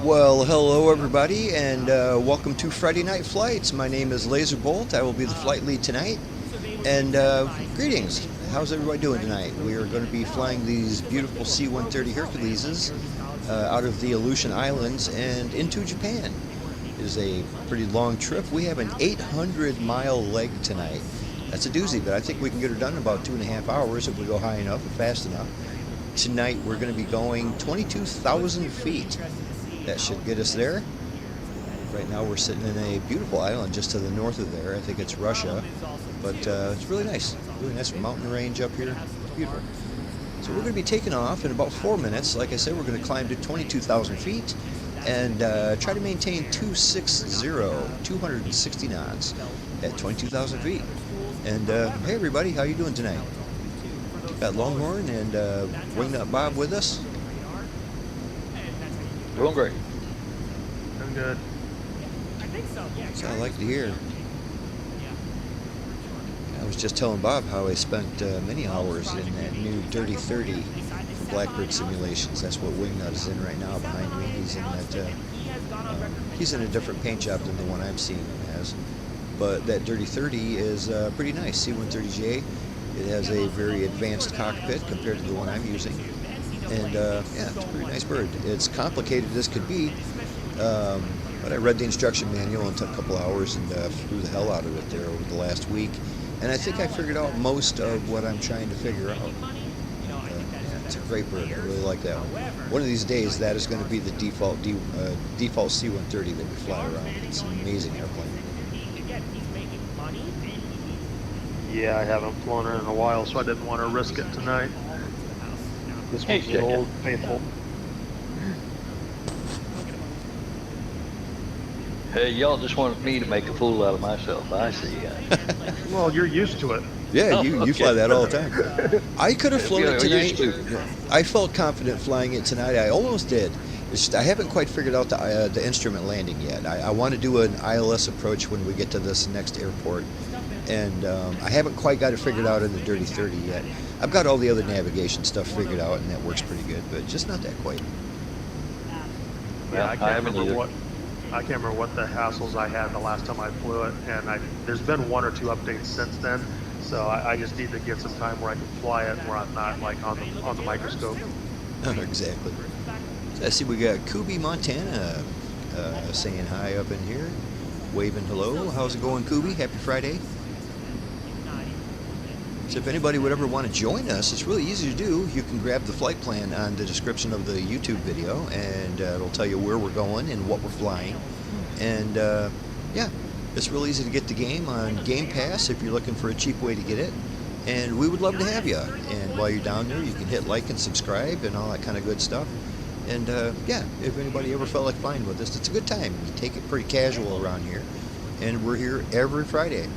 Well, hello everybody, and welcome to Friday Night Flights. My name is Lazerbolt. I will be the flight lead tonight. And greetings. How's everybody doing tonight? We are going to be flying these beautiful C-130 Herculeses out of the Aleutian Islands and into Japan. It is a pretty long trip. We have an 800-mile leg tonight. That's a doozy, but I think we can get her done in about 2.5 hours if we go high enough and fast enough. Tonight we're going to be going 22,000 feet. That should get us there. Right now we're sitting in a beautiful island just to the north of there. I think it's Russia, but it's really nice. Really nice mountain range up here. It's beautiful. So we're going to be taking off in about 4 minutes. Like I said, we're going to climb to 22,000 feet and try to maintain 260 knots at 22,000 feet. And hey everybody, how you doing tonight? Got Longhorn and Wingnut Bob with us. Doing great. Doing good. That's what I like to hear. I was just telling Bob how I spent many hours in that new Dirty 30 for Blackbird Simulations. That's what Wingnut is in right now behind me. He's in that. He's in a different paint job than the one I'm seeing him as. But that Dirty 30 is pretty nice. C-130J. It has a very advanced cockpit compared to the one I'm using. And yeah, it's a pretty nice bird. It's complicated as could be, but I read the instruction manual and took a couple hours and flew the hell out of it there over the last week. And I think I figured out most of what I'm trying to figure out. Yeah, it's a great bird. I really like that one. One of these days, that is going to be the default C-130 that we fly around. It's an amazing airplane. Yeah, I haven't flown her in a while, so I didn't want to risk it tonight. This one's an old faithful. Hey, y'all just wanted me to make a fool out of myself. I see. Well, you're used to it. Yeah, Oh, you okay. fly that all the time. I could have flown Yeah, it we tonight. used to. I felt confident flying it tonight. I almost did. It's just, I haven't quite figured out the instrument landing yet. I want to do an ILS approach when we get to this next airport. And I haven't quite got it figured out in the Dirty 30 yet. I've got all the other navigation stuff figured out, and that works pretty good, but just not that quite. Yeah, I haven't either. I can't remember what the hassles I had the last time I flew it, and there's been 1 or 2 updates since then. So I just need to get some time where I can fly it, where I'm not like on the microscope. Exactly. So I see we got Kubi, Montana, saying hi up in here, waving hello. How's it going, Kubi? Happy Friday. So if anybody would ever want to join us, it's really easy to do. You can grab the flight plan on the description of the YouTube video, and it'll tell you where we're going and what we're flying. And yeah, it's real easy to get the game on Game Pass if you're looking for a cheap way to get it. And we would love to have you. And while you're down there, you can hit like and subscribe and all that kind of good stuff. And yeah, if anybody ever felt like flying with us, it's a good time. We take it pretty casual around here. And we're here every Friday.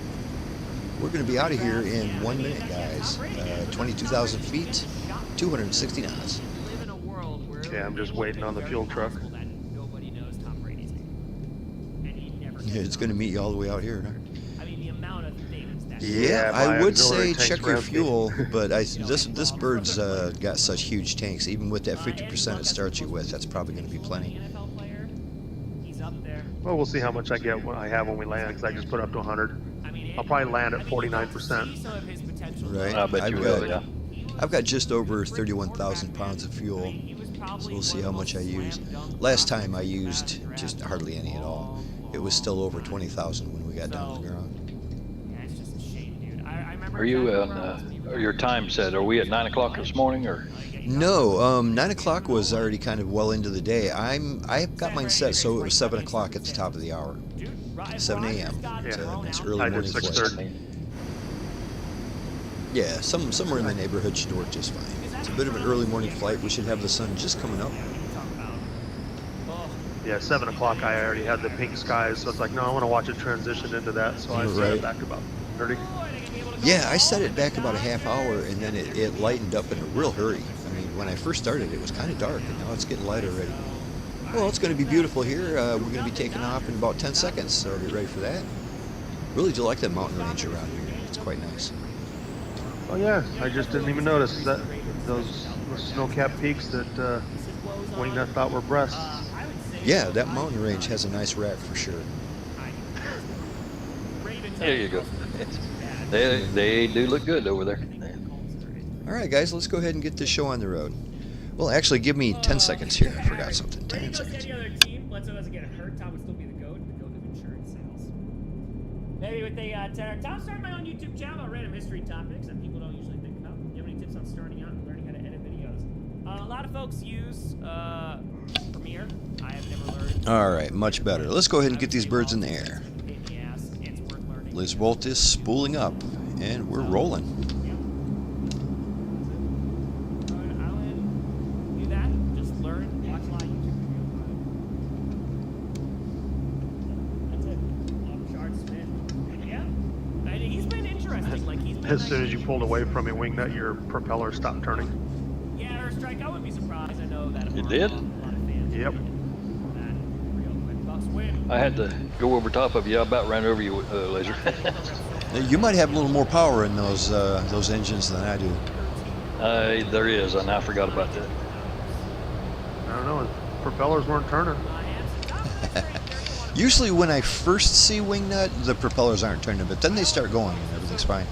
We're going to be out of here in 1 minute, guys. 22,000 feet, 260 knots. Okay, I'm just waiting on the fuel truck. Yeah, it's going to meet you all the way out here, huh? Yeah, I my would auxiliary say tanks check were your empty. fuel, but this bird's got such huge tanks. Even with that 50% it starts you with, that's probably going to be plenty. Well, we'll see how much I have when we land, because I just put up to 100. I'll probably land at 49%. Right? I bet you will, yeah. I've got just over 31,000 pounds of fuel, so we'll see how much I use. Last time I used just hardly any at all. It was still over 20,000 when we got down to the ground. Are you your time set? Are we at 9 o'clock this morning, or? No, 9 o'clock was already kind of well into the day. I've got mine set so it was 7 o'clock at the top of the hour. 7 a.m. It's early I did morning flight. 6:30. Yeah, somewhere in the neighborhood should work just fine. It's a bit of an early morning flight. We should have the sun just coming up. Yeah, 7 o'clock I already had the pink skies, so it's like, no, I want to watch it transition into that, so I set Right. it back to about 30. Yeah, I set it back about a half hour, and then it lightened up in a real hurry. I mean, when I first started, it was kind of dark, and now it's getting light already. Well, it's going to be beautiful here. We're going to be taking off in about 10 seconds, so get ready for that. Really do like that mountain range around here. It's quite nice. Oh yeah, I just didn't even notice that those snow-capped peaks that Wingnut thought were breasts. Yeah, that mountain range has a nice rack for sure. There you go. They do look good over there. All right, guys, let's go ahead and get this show on the road. Well, actually, give me 10 seconds here. I forgot something. 10 seconds. Any other team, Bledsoe doesn't get hurt. Tom would still be the GOAT of insurance sales. Maybe with the tenor. Tom started my own YouTube channel about random history topics that people don't usually think about. Do you have any tips on starting out and learning how to edit videos? A lot of folks use Premiere. I have never learned. All right, much better. Let's go ahead and get these birds in the air. Lazerbolt is spooling up, and we're rolling. As soon as you pulled away from it, Wingnut, your propeller stopped turning. Yeah, or strike. I wouldn't be surprised. I know that. It did? Yep. I had to go over top of you. I about ran over you, Laser. You might have a little more power in those engines than I do. There is. I now forgot about that. I don't know. Propellers weren't turning. Usually when I first see Wingnut, the propellers aren't turning, but then they start going and everything's fine.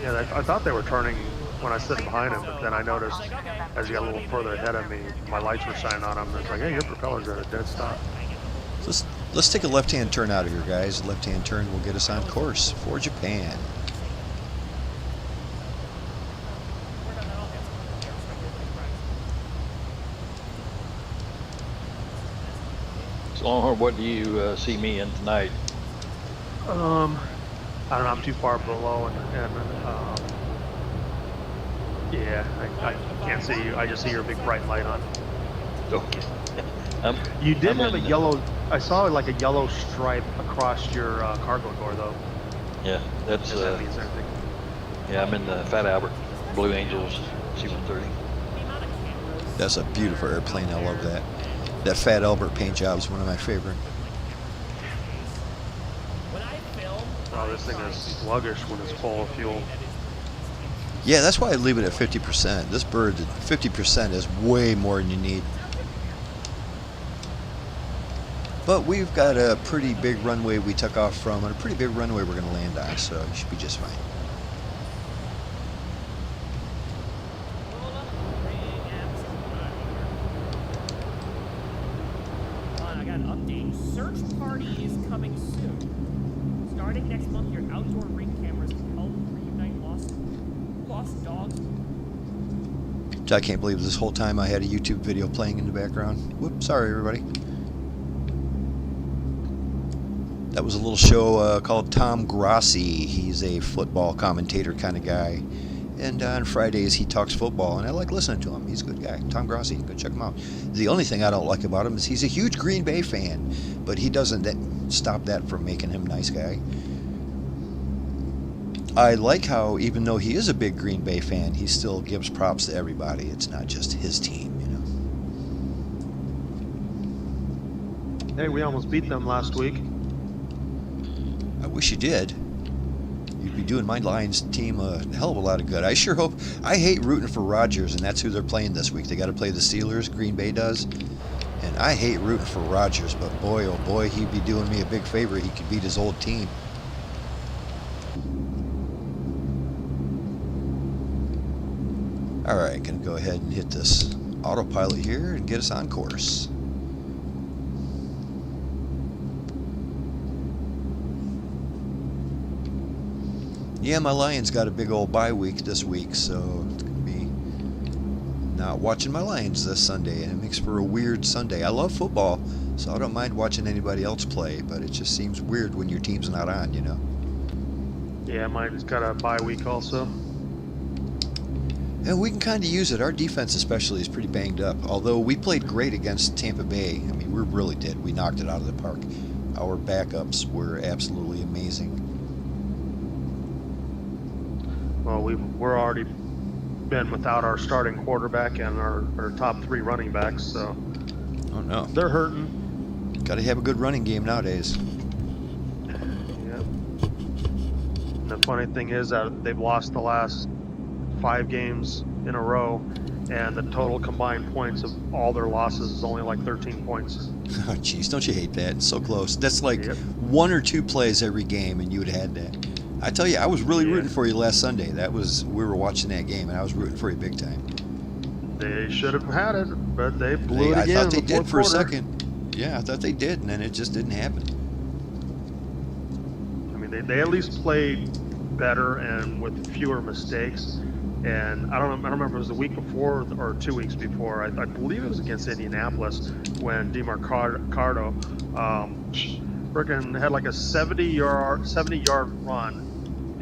Yeah, I thought they were turning when I stood behind him, but then I noticed as he got a little further ahead of me, my lights were shining on him. It's like, hey, your propellers are at a dead stop. Let's take a left-hand turn out of here, guys. Left-hand turn will get us on course for Japan. So, Longhorn, what do you see me in tonight? I don't know. I'm too far below, and yeah, I can't see you. I just see your big bright light on. Okay. You did have a yellow. I saw like a yellow stripe across your cargo door, though. Yeah, that's. If that means anything. Yeah, I'm in the Fat Albert Blue Angels C-130. That's a beautiful airplane. I love that. That Fat Albert paint job is one of my favorite. Oh, this thing is sluggish when it's full of fuel. Yeah, that's why I leave it at 50%. This bird, 50% is way more than you need. But we've got a pretty big runway we took off from, and a pretty big runway we're going to land on, so you should be just fine. I got an update. Search party is coming soon. Starting next month, your outdoor ring cameras can help reunite lost dogs. I can't believe this whole time I had a YouTube video playing in the background. Whoops, sorry everybody. That was a little show called Tom Grossi. He's a football commentator kind of guy. And on Fridays he talks football, and I like listening to him. He's a good guy. Tom Grossi, go check him out. The only thing I don't like about him is he's a huge Green Bay fan, but he doesn't stop that from making him a nice guy. I like how, even though he is a big Green Bay fan, he still gives props to everybody. It's not just his team, you know. Hey, we almost beat them last week. I wish you did. You'd be doing my Lions team a hell of a lot of good. I sure hope. I hate rooting for Rodgers, and that's who they're playing this week. They got to play the Steelers. Green Bay does. And I hate rooting for Rodgers, but boy, oh boy, he'd be doing me a big favor. He could beat his old team. All right, gonna go ahead and hit this autopilot here and get us on course. Yeah, my Lions got a big old bye week this week, so it's gonna be not watching my Lions this Sunday, and it makes for a weird Sunday. I love football, so I don't mind watching anybody else play, but it just seems weird when your team's not on, you know. Yeah, mine's got a bye week also. And we can kind of use it. Our defense especially is pretty banged up, although we played great against Tampa Bay. I mean, we really did. We knocked it out of the park. Our backups were absolutely amazing. Well, we're already been without our starting quarterback and our top 3 running backs, so Oh no. they're hurting. Got to have a good running game nowadays. Yep. And the funny thing is that they've lost the last 5 games in a row, and the total combined points of all their losses is only like 13 points. Oh, jeez, don't you hate that? It's so close. That's like Yep. 1 or 2 plays every game, and you would have had that. I tell you, I was really Yeah. rooting for you last Sunday. We were watching that game, and I was rooting for you big time. They should have had it, but they blew it I again. thought in they the did fourth for a quarter. second. Yeah, I thought they did, and then it just didn't happen. I mean, they at least played better and with fewer mistakes. And I don't remember if it was the week before or 2 weeks before. I believe it was against Indianapolis when DeMarcado frickin' had like a 70-yard run,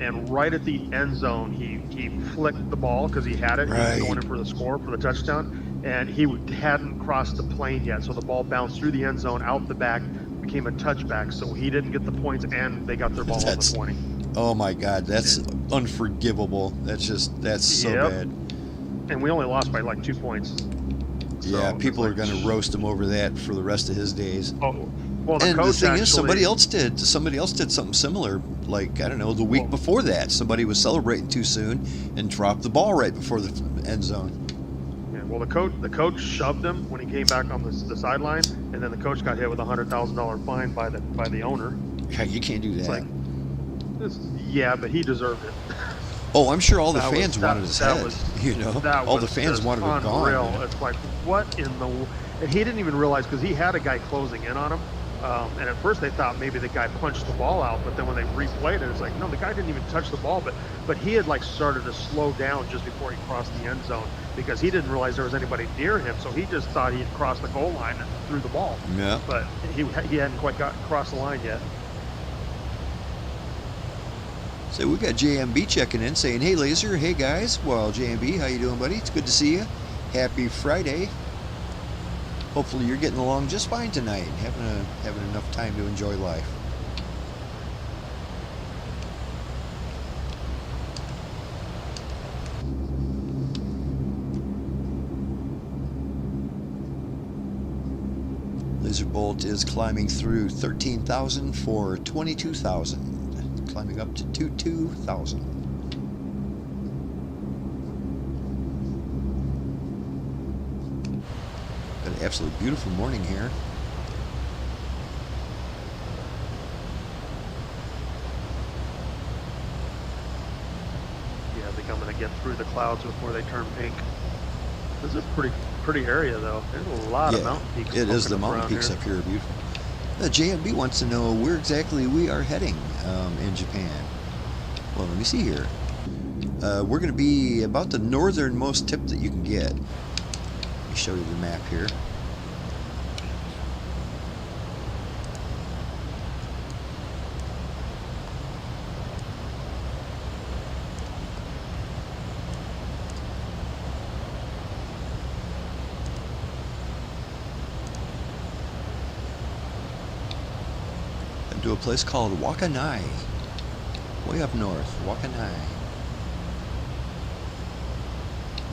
and right at the end zone he flicked the ball because he had it. He Right. was going in for the score for the touchdown, and he hadn't crossed the plane yet, so the ball bounced through the end zone out the back, became a touchback. So he didn't get the points, and they got their ball on the 20. Oh my God, that's unforgivable. That's so Yep. bad. And we only lost by like 2 points. Yeah, So people are it's going like, to roast him over that for the rest of his days. Oh, well, the And the coach thing actually, is, somebody else did something similar. Like, I don't know, the week Well- before that, somebody was celebrating too soon and dropped the ball right before the end zone. Yeah, well, the coach shoved him when he came back on the sideline, and then the coach got hit with a $100,000 fine by the owner. Yeah, you can't do that. It's like, yeah, but he deserved it. Oh, I'm sure all the That was- fans wanted his that head. was- You know, That all the was fans just wanted him unreal. gone. It's like, what in the? And he didn't even realize, because he had a guy closing in on him. And at first they thought maybe the guy punched the ball out, but then when they replayed it, it's like, no, the guy didn't even touch the ball, but he had like started to slow down just before he crossed the end zone, because he didn't realize there was anybody near him, so he just thought he had crossed the goal line and threw the ball. Yeah. But he hadn't quite got across the line yet. So we got JMB checking in, saying, "Hey, Laser. Hey, guys. Well, JMB, how you doing, buddy? It's good to see you. Happy Friday. Hopefully you're getting along just fine tonight, having enough time to enjoy life." Lazerbolt is climbing through 13,000 for 22,000, climbing up to 22,000. Got an absolutely beautiful morning here. Yeah, I think I'm going to get through the clouds before they turn pink. This is a pretty area, though. There's a lot of mountain peaks. It is. The poking up mountain around peaks here. up here are beautiful. JMB wants to know where exactly we are heading in Japan. Well, let me see here. We're going to be about the northernmost tip that you can get. Let me show you the map here. To a place called Wakkanai, way up north. Wakkanai.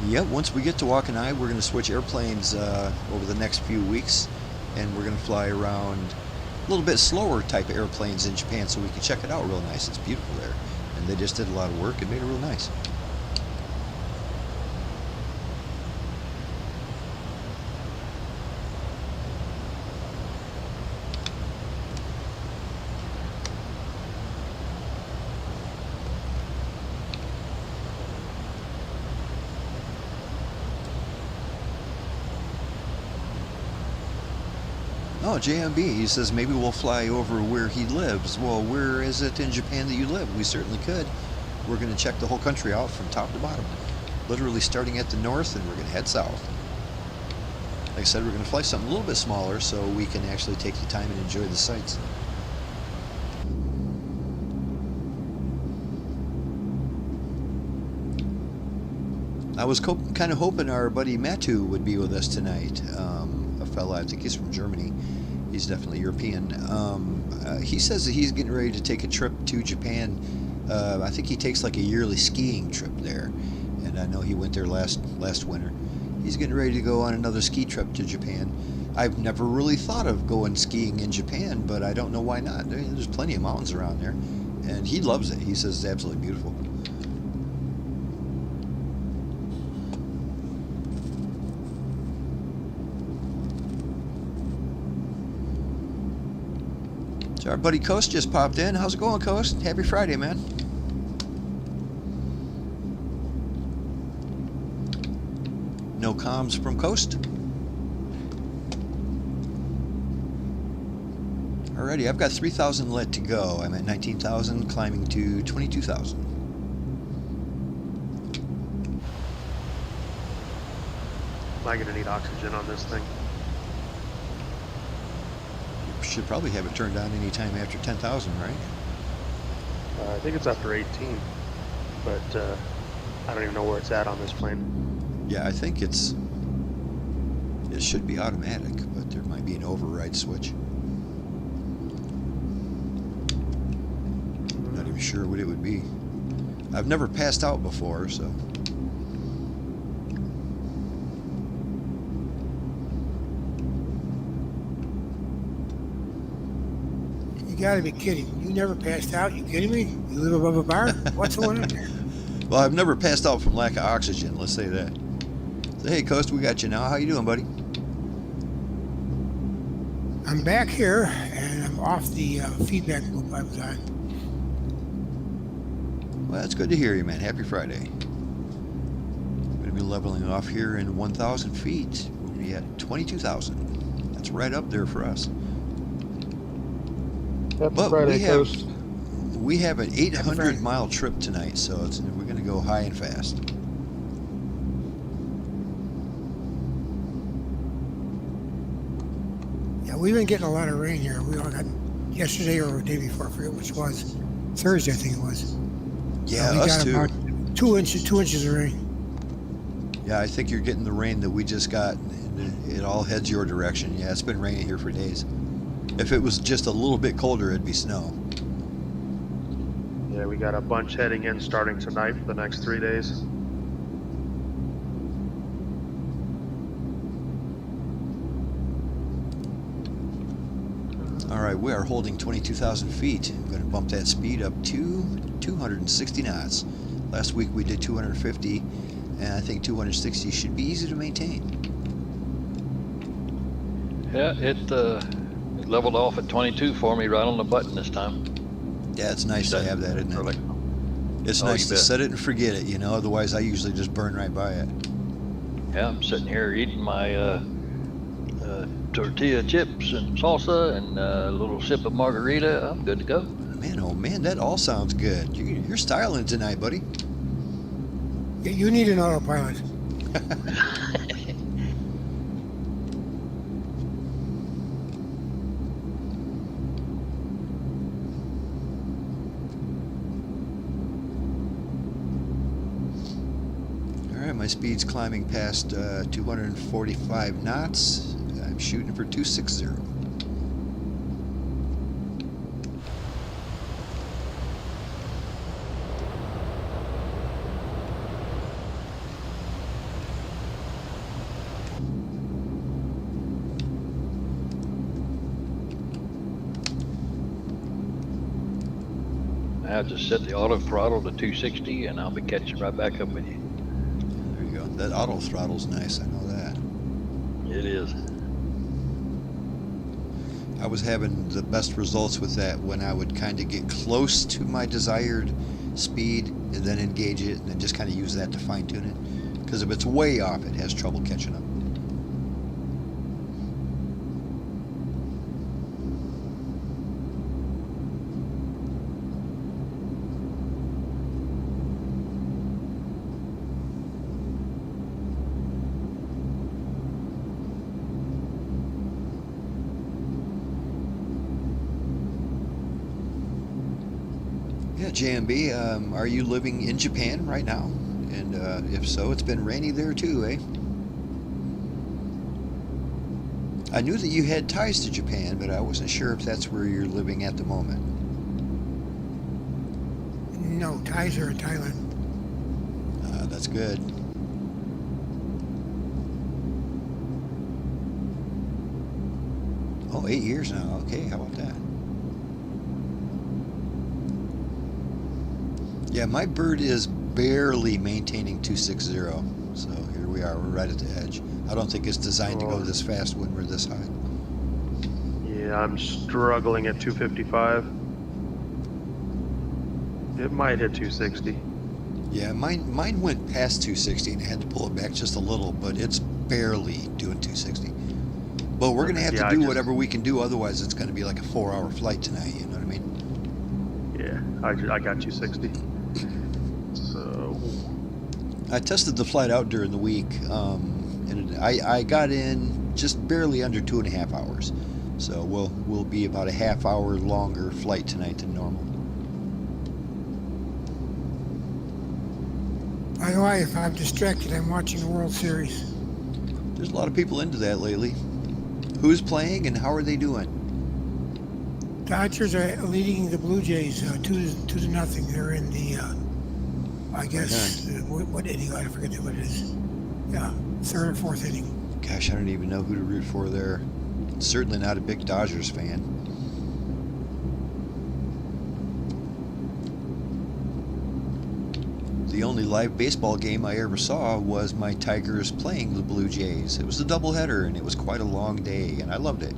Yep, once we get to Wakkanai, we're going to switch airplanes over the next few weeks, and we're going to fly around a little bit slower type of airplanes in Japan so we can check it out real nice. It's beautiful there, and they just did a lot of work and made it real nice. Oh, JMB, he says maybe we'll fly over where he lives. Well, where is it in Japan that you live? We certainly could. We're going to check the whole country out from top to bottom. Literally starting at the north, and we're going to head south. Like I said, we're going to fly something a little bit smaller so we can actually take the time and enjoy the sights. I was kind of hoping our buddy Matu would be with us tonight. A fella, I think he's from Germany. He's definitely European. He says that he's getting ready to take a trip to Japan. I think he takes like a yearly skiing trip there, and I know he went there last winter. He's getting ready to go on another ski trip to Japan. I've never really thought of going skiing in Japan, but I don't know why not. There's plenty of mountains around there, and he loves it. He says it's absolutely beautiful. So our buddy Coast just popped in. How's it going, Coast? Happy Friday, man. No comms from Coast. Alrighty, I've got 3,000 lit to go. I'm at 19,000, climbing to 22,000. Am I going to need oxygen on this thing? You should probably have it turned on anytime after 10,000, right? I think it's after 18, but I don't even know where it's at on this plane. Yeah, I think it should be automatic, but there might be an override switch. Not even sure what it would be. I've never passed out before, so. You gotta be kidding. You never passed out? You kidding me? You live above a bar? What's going on here? Well, I've never passed out from lack of oxygen, let's say that. So, hey, Coast, we got you now. How you doing, buddy? I'm back here, and I'm off the feedback loop I was on. Well, that's good to hear you, man. Happy Friday. I'm going to be leveling off here in 1,000 feet. We'll be at 22,000. That's right up there for us. Happy But Friday, Coast. we have an Friday. 800-mile trip tonight, so we're going to go high and fast. Yeah, we've been getting a lot of rain here. We all got yesterday or the day before, I forget which was. Thursday, I think it was. Yeah, we us got too. about 2 inches of rain. Yeah, I think you're getting the rain that we just got. And it all heads your direction. Yeah, it's been raining here for days. If it was just a little bit colder, it'd be snow. Yeah, we got a bunch heading in starting tonight for the next 3 days. All right, we are holding 22,000 feet. I'm going to bump that speed up to 260 knots. Last week we did 250, and I think 260 should be easy to maintain. Yeah, it leveled off at 22 for me right on the button this time. Yeah, it's nice to have that, isn't it? Really? It's Oh, nice you to bet. set it and forget it, you know, otherwise I usually just burn right by it. Yeah, I'm sitting here eating my tortilla chips and salsa and a little sip of margarita. I'm good to go. Man, oh man, that all sounds good. You're styling tonight, buddy. Yeah, you need an autopilot. All right, my speed's climbing past 245 knots. I'm shooting for 260. I'll just set the auto throttle to 260 and I'll be catching right back up with you. There you go. That auto throttle's nice, I know that. It is. I was having the best results with that when I would kind of get close to my desired speed and then engage it and then just kind of use that to fine tune it. Because if it's way off, it has trouble catching up. Yeah, JMB, are you living in Japan right now? And if so, it's been rainy there too, eh? I knew that you had ties to Japan, but I wasn't sure if that's where you're living at the moment. No, ties are in Thailand. That's good. Oh, 8 years now. Okay, how about that? Yeah, my bird is barely maintaining 260, so here we are. We're right at the edge. I don't think it's designed to go this fast when we're this high. Yeah, I'm struggling at 255. It might hit 260. Yeah, mine went past 260 and I had to pull it back just a little, but it's barely doing 260. But we're going to have Yeah, to do whatever we can do, otherwise it's going to be like a 4-hour flight tonight, you know what I mean? Yeah, I got 260. So I tested the flight out during the week, and I got in just barely under 2.5 hours. So we'll be about a half-hour longer flight tonight than normal. By the way, if I'm distracted, I'm watching the World Series. There's a lot of people into that lately. Who's playing and how are they doing? Dodgers are leading the Blue Jays 2-0. They're in the, I guess, what inning? I forget what it is. Yeah, third or fourth inning. Gosh, I don't even know who to root for there. Certainly not a big Dodgers fan. The only live baseball game I ever saw was my Tigers playing the Blue Jays. It was a doubleheader, and it was quite a long day, and I loved it.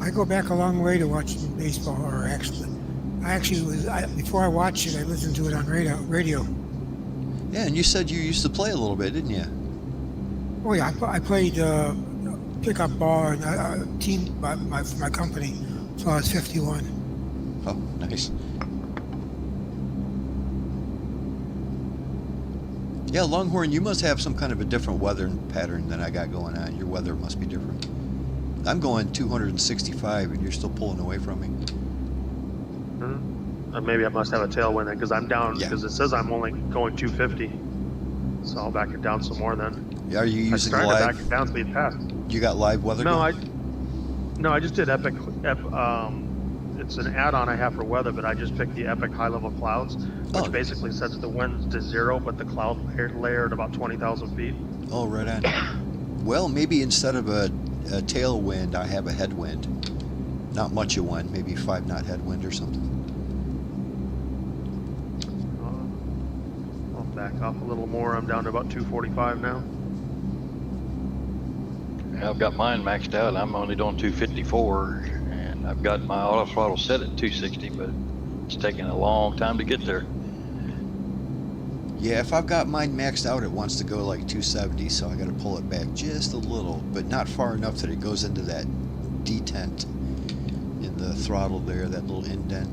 I go back a long way to watching baseball, or actually, before I watched it, I listened to it on radio. Yeah, and you said you used to play a little bit, didn't you? Oh yeah, I played pickup ball and team for my company, so I was 51. Oh, nice. Yeah, Longhorn, you must have some kind of a different weather pattern than I got going on. Your weather must be different. I'm going 265, and you're still pulling away from me. maybe I must have a tailwind then, because I'm down, Yeah. because it says I'm only going 250. So I'll back it down some more then. Yeah, are you using I tried live? to back it down so you'd pass. You got live weather No, going? I just did Epic. It's an add-on I have for weather, but I just picked the Epic high-level clouds, which Oh. basically sets the wind to 0, but the cloud layer at about 20,000 feet. Oh, right on. Well, maybe instead of a tailwind, I have a headwind. Not much of one, maybe 5-knot headwind or something. I'll back off a little more. I'm down to about 245 now. Yeah, I've got mine maxed out. I'm only doing 254, and I've got my auto throttle set at 260, but it's taking a long time to get there. Yeah, if I've got mine maxed out, it wants to go like 270, so I got to pull it back just a little, but not far enough that it goes into that detent in the throttle there, that little indent.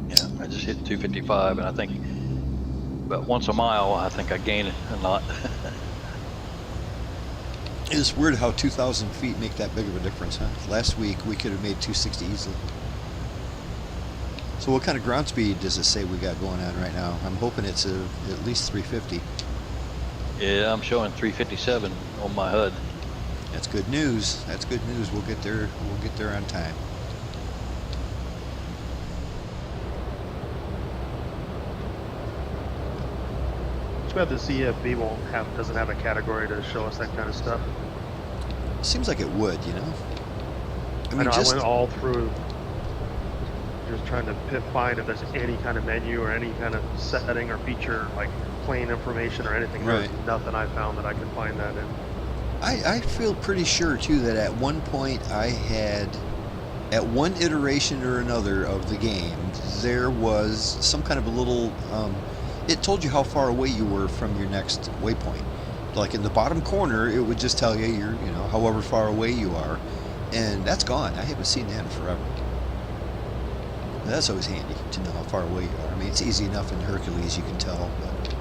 Yeah, I just hit 255, and I think about once a mile, I think I gain a knot. It's weird how 2,000 feet make that big of a difference, huh? Last week, we could have made 260 easily. So what kind of ground speed does it say we got going on right now? I'm hoping it's at least 350. Yeah, I'm showing 357 on my HUD. That's good news. That's good news. We'll get there. We'll get there on time. Too bad the CFB doesn't have a category to show us that kind of stuff. Seems like it would, you know. I know, I went all through just trying to find if there's any kind of menu or any kind of setting or feature, like plane information or anything. Right. There's nothing I found that I could find that in. I feel pretty sure too that at one point I had, at one iteration or another of the game, there was some kind of a little, it told you how far away you were from your next waypoint. Like in the bottom corner, it would just tell you you're, you know, however far away you are, and that's gone. I haven't seen that in forever. That's always handy to know how far away you are. I mean, it's easy enough in Hercules, you can tell, but.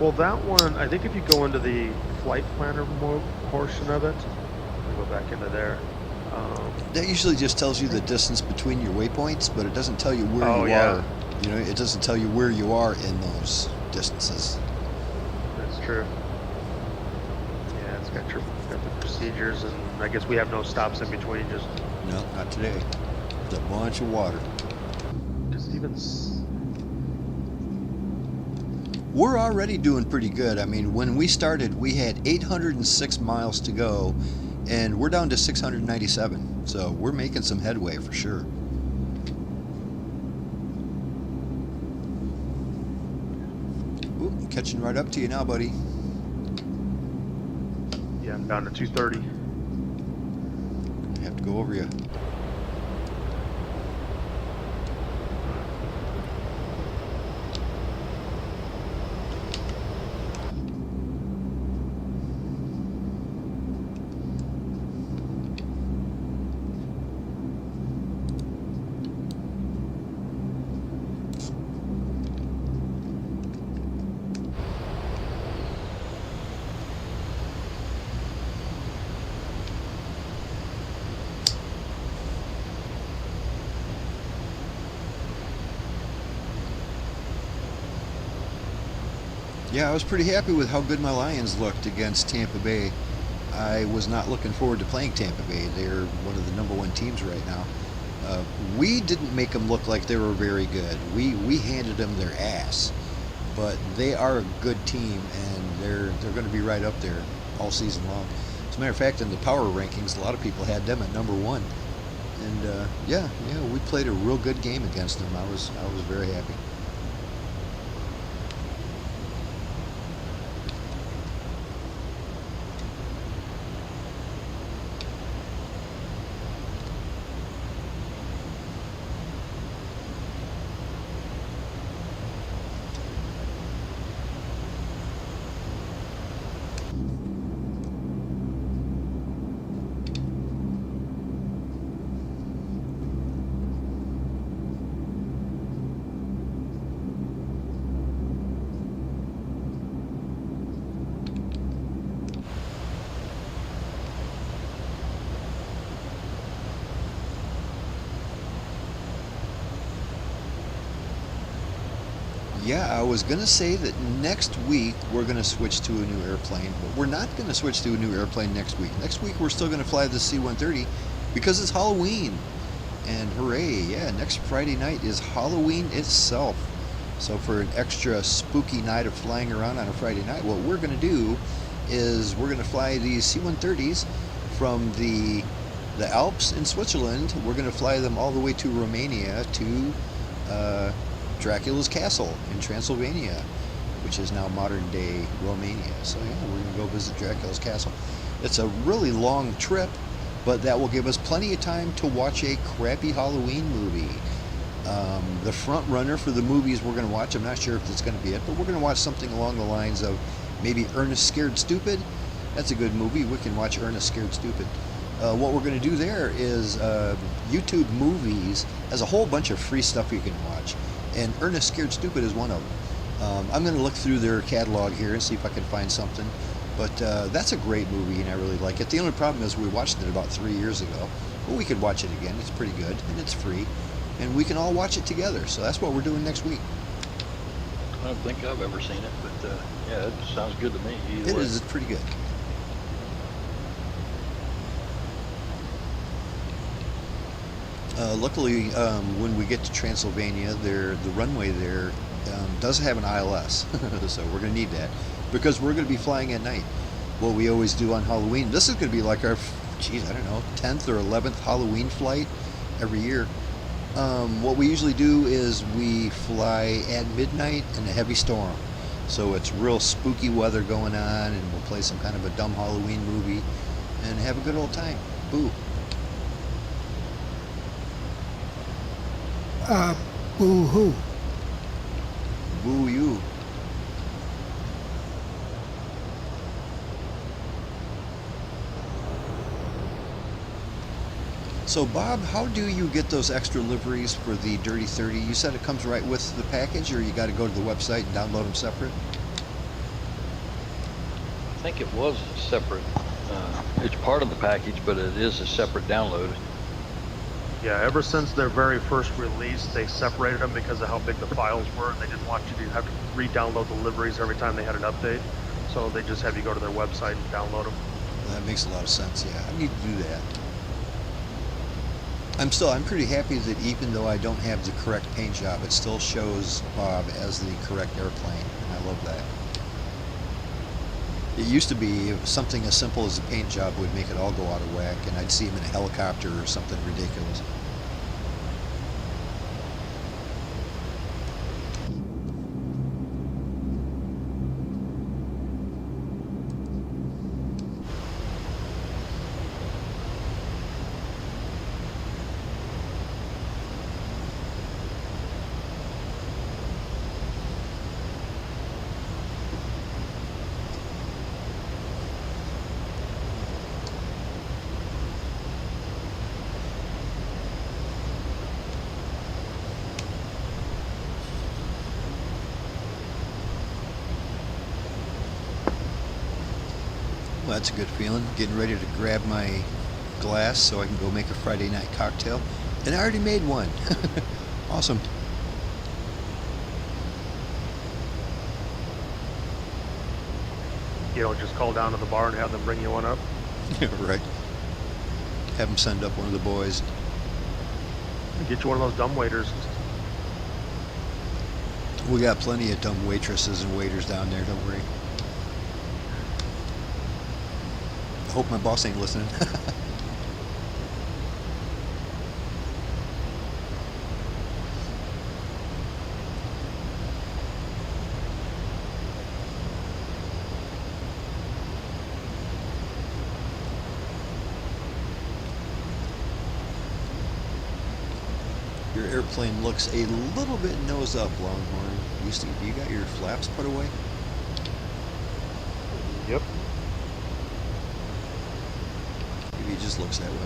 Well, that one, I think if you go into the flight planner mode portion of it, let me go back into there. That usually just tells you the distance between your waypoints, but it doesn't tell you where you yeah. are. You know, it doesn't tell you where you are in those distances. That's true. Yeah, it's got the procedures, and I guess we have no stops in between, just No, not today. It's a bunch of water. even. We're already doing pretty good. I mean, when we started, we had 806 miles to go, and we're down to 697. So we're making some headway for sure. Ooh, catching right up to you now, buddy. Yeah, I'm down to 230. I have to go over you. Yeah, I was pretty happy with how good my Lions looked against Tampa Bay. I was not looking forward to playing Tampa Bay. They're one of the #1 teams right now. We didn't make them look like they were very good. We handed them their ass, but they are a good team, and they're going to be right up there all season long. As a matter of fact, in the power rankings, a lot of people had them at #1, and yeah, we played a real good game against them. I was very happy. Yeah, I was going to say that next week we're going to switch to a new airplane, but we're not going to switch to a new airplane next week. Next week we're still going to fly the C-130 because it's Halloween. And hooray, yeah, next Friday night is Halloween itself. So for an extra spooky night of flying around on a Friday night, what we're going to do is we're going to fly these C-130s from the Alps in Switzerland. We're going to fly them all the way to Romania to Dracula's castle in Transylvania, which is now modern day Romania. So yeah, we're going to go visit Dracula's castle. It's a really long trip, but that will give us plenty of time to watch a crappy Halloween movie. The front runner for the movies we're going to watch, I'm not sure if it's going to be it, but we're going to watch something along the lines of maybe Ernest Scared Stupid. That's a good movie. We can watch Ernest Scared Stupid. What we're going to do there is YouTube Movies has a whole bunch of free stuff you can watch, and Ernest Scared Stupid is one of them. I'm going to look through their catalog here and see if I can find something, but that's a great movie and I really like it. The only problem is we watched it about 3 years ago, but we could watch it again. It's pretty good and it's free, and we can all watch it together. So that's what we're doing next week. I don't think I've ever seen it, but yeah, it sounds good to me. It is. It's pretty good. Luckily, when we get to Transylvania, the runway there does have an ILS, so we're going to need that because we're going to be flying at night. What we always do on Halloween. This is going to be like our, I don't know, 10th or 11th Halloween flight every year. What we usually do is we fly at midnight in a heavy storm, so it's real spooky weather going on, and we'll play some kind of a dumb Halloween movie and have a good old time. Boo. Boo-hoo. Boo you. So Bob, how do you get those extra liveries for the Dirty 30? You said it comes right with the package, or you got to go to the website and download them separate? I think it was separate. It's part of the package, but it is a separate download. Yeah, ever since their very first release, they separated them because of how big the files were, and they didn't want you to have to re-download the liveries every time they had an update. So they just have you go to their website and download them. Well, that makes a lot of sense. Yeah, I need to do that. I'm pretty happy that even though I don't have the correct paint job, it still shows Bob as the correct airplane, and I love that. It used to be something as simple as a paint job would make it all go out of whack, and I'd see him in a helicopter or something ridiculous. Well, that's a good feeling. Getting ready to grab my glass so I can go make a Friday night cocktail. And I already made one. Awesome. You don't just call down to the bar and have them bring you one up. Right. Have them send up one of the boys. Get you one of those dumb waiters. We got plenty of dumb waitresses and waiters down there, don't worry. I hope my boss ain't listening. Your airplane looks a little bit nose up, Longhorn. You got your flaps put away? Yep. Maybe it just looks that way.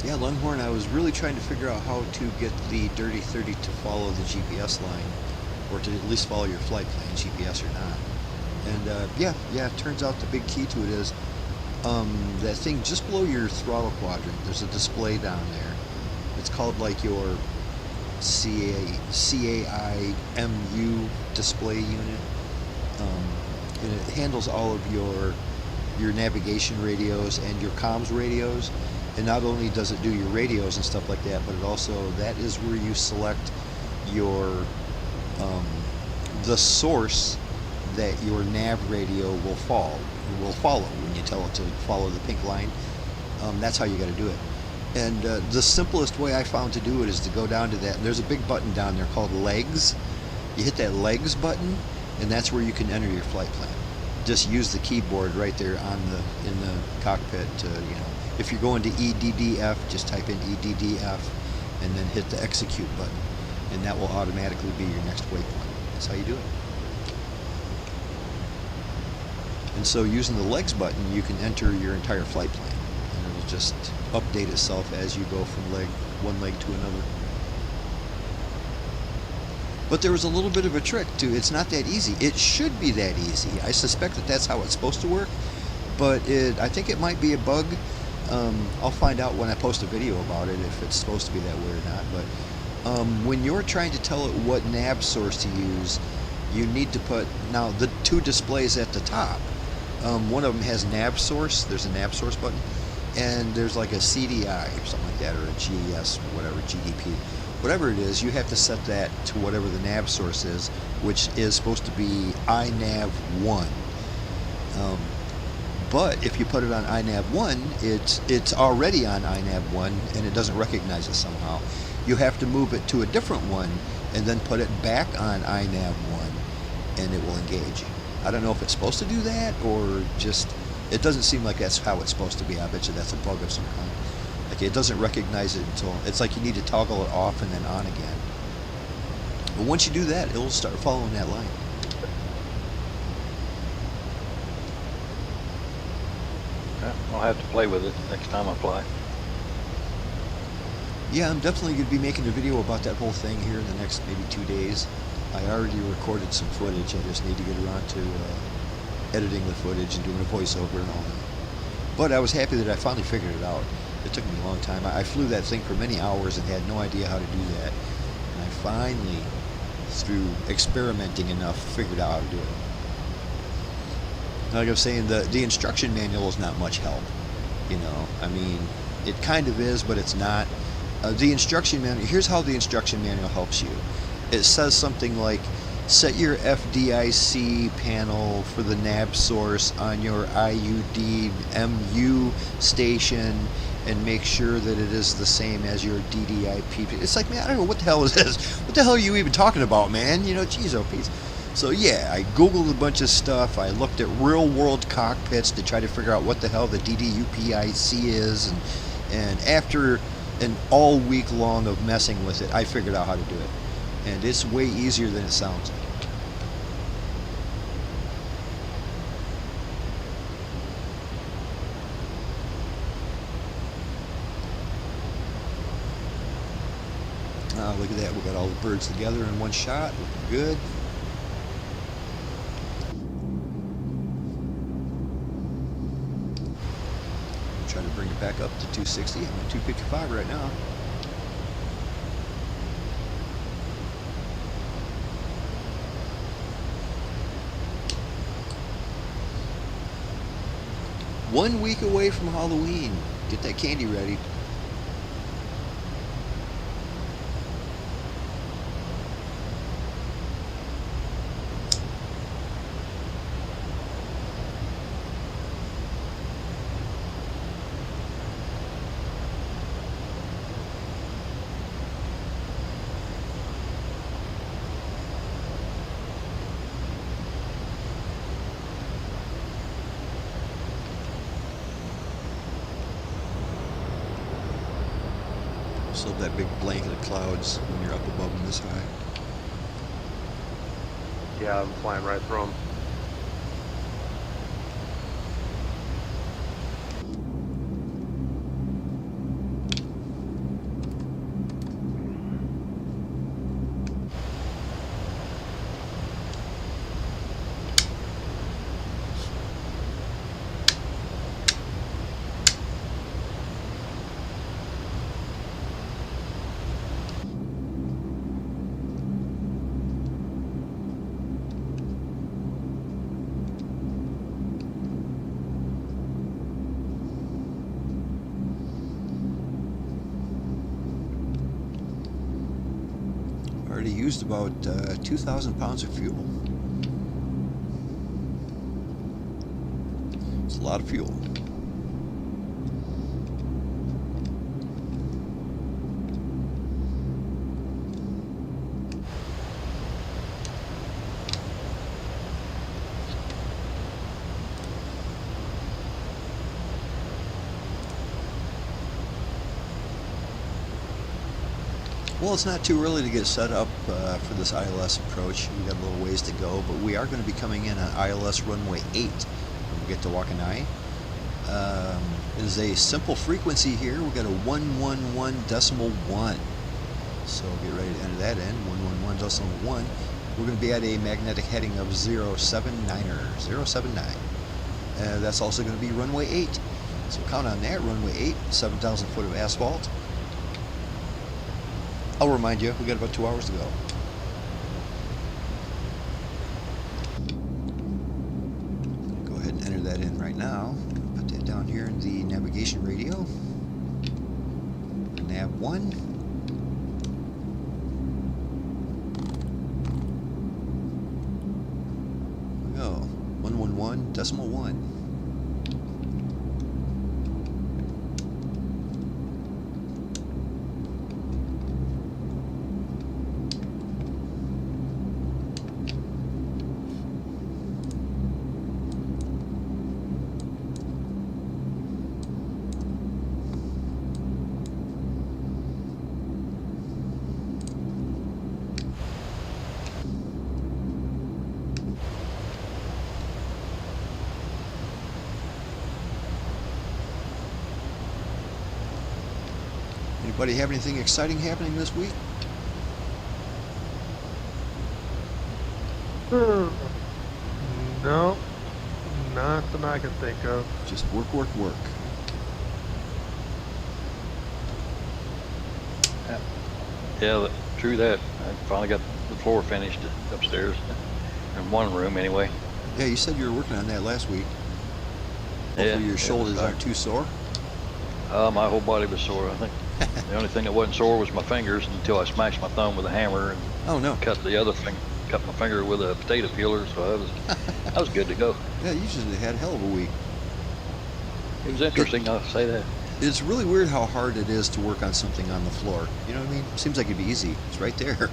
Yeah, Longhorn, I was really trying to figure out how to get the Dirty 30 to follow the GPS line, or to at least follow your flight plan, GPS or not. And yeah, it turns out the big key to it is that thing just below your throttle quadrant. There's a display down there. It's called like your CAIMU display unit, and it handles all of your navigation radios and your comms radios. And not only does it do your radios and stuff like that, but it also, that is where you select your the source that your nav radio will follow when you tell it to follow the pink line. That's how you got to do it. And the simplest way I found to do it is to go down to that. And there's a big button down there called Legs. You hit that Legs button, and that's where you can enter your flight plan. Just use the keyboard right there in the cockpit to, you know. If you're going to EDDF, just type in EDDF and then hit the execute button, and that will automatically be your next waypoint. That's how you do it. And so using the Legs button, you can enter your entire flight plan, and it'll just update itself as you go from one leg to another. But there was a little bit of a trick too. It's not that easy. It should be that easy. I suspect that that's how it's supposed to work, but I think it might be a bug. I'll find out when I post a video about it if it's supposed to be that way or not. But when you're trying to tell it what nav source to use, you need to put, now the two displays at the top, one of them has nav source. There's a nav source button, and there's like a CDI or something like that, or a GES or whatever, GDP. Whatever it is, you have to set that to whatever the nav source is, which is supposed to be iNav1. But if you put it on iNav1, it's already on iNav1, and it doesn't recognize it somehow. You have to move it to a different one, and then put it back on iNav1, and it will engage. I don't know if it's supposed to do that, or just, it doesn't seem like that's how it's supposed to be. I bet you that's a bug of some kind. Like, it doesn't recognize it until, it's like you need to toggle it off and then on again. But once you do that, it'll start following that line. I'll have to play with it next time I fly. Yeah, I'm definitely going to be making a video about that whole thing here in the next maybe 2 days. I already recorded some footage. I just need to get around to editing the footage and doing a voiceover and all that. But I was happy that I finally figured it out. It took me a long time. I flew that thing for many hours and had no idea how to do that. And I finally through experimenting enough, figured out how to do it. Like I was saying, the instruction manual is not much help. You know, I mean, it kind of is, but it's not. The instruction manual, here's how the instruction manual helps you. It says something like, set your FDIC panel for the nav source on your IUD MU station and make sure that it is the same as your DDIP. It's like, man, I don't know what the hell is this. What the hell are you even talking about, man? You know, geez, oh, Pete. So yeah, I Googled a bunch of stuff. I looked at real-world cockpits to try to figure out what the hell the DDUPIC is, and after an all week long of messing with it, I figured out how to do it, and it's way easier than it sounds. Look at that, we got all the birds together in one shot. Looking good. I'm trying to bring it back up to 260. I'm at 255 right now. One week away from Halloween. Get that candy ready. Still that big blanket of clouds when you're up above them this high. Yeah, I'm flying right through them. Already used about 2,000 pounds of fuel. It's a lot of fuel. Well, it's not too early to get set up for this ILS approach. We've got a little ways to go, but we are going to be coming in on ILS runway 8 when we get to Wakkanai. It is a simple frequency here. We've got a 111.1. So get ready to enter that in, 111.1. We're going to be at a magnetic heading of 079. That's also going to be runway 8. So count on that, runway 8, 7,000 foot of asphalt. I'll remind you, we got about 2 hours to go. Go ahead and enter that in right now. Put that down here in the navigation radio. Nav 1. There we go. 111.1. Anybody have anything exciting happening this week? No, nothing I can think of. Just work, work, work. Yeah, true that. I finally got the floor finished upstairs, in one room anyway. Yeah, you said you were working on that last week. Hopefully Yeah, your it shoulders was, aren't too sore. My whole body was sore. I think the only thing that wasn't sore was my fingers until I smashed my thumb with a hammer and Oh no. cut my finger with a potato peeler. So I was good to go. Yeah, you just had a hell of a week. It was interesting. I'll say that. It's really weird how hard it is to work on something on the floor. You know what I mean? Seems like it'd be easy. It's right there.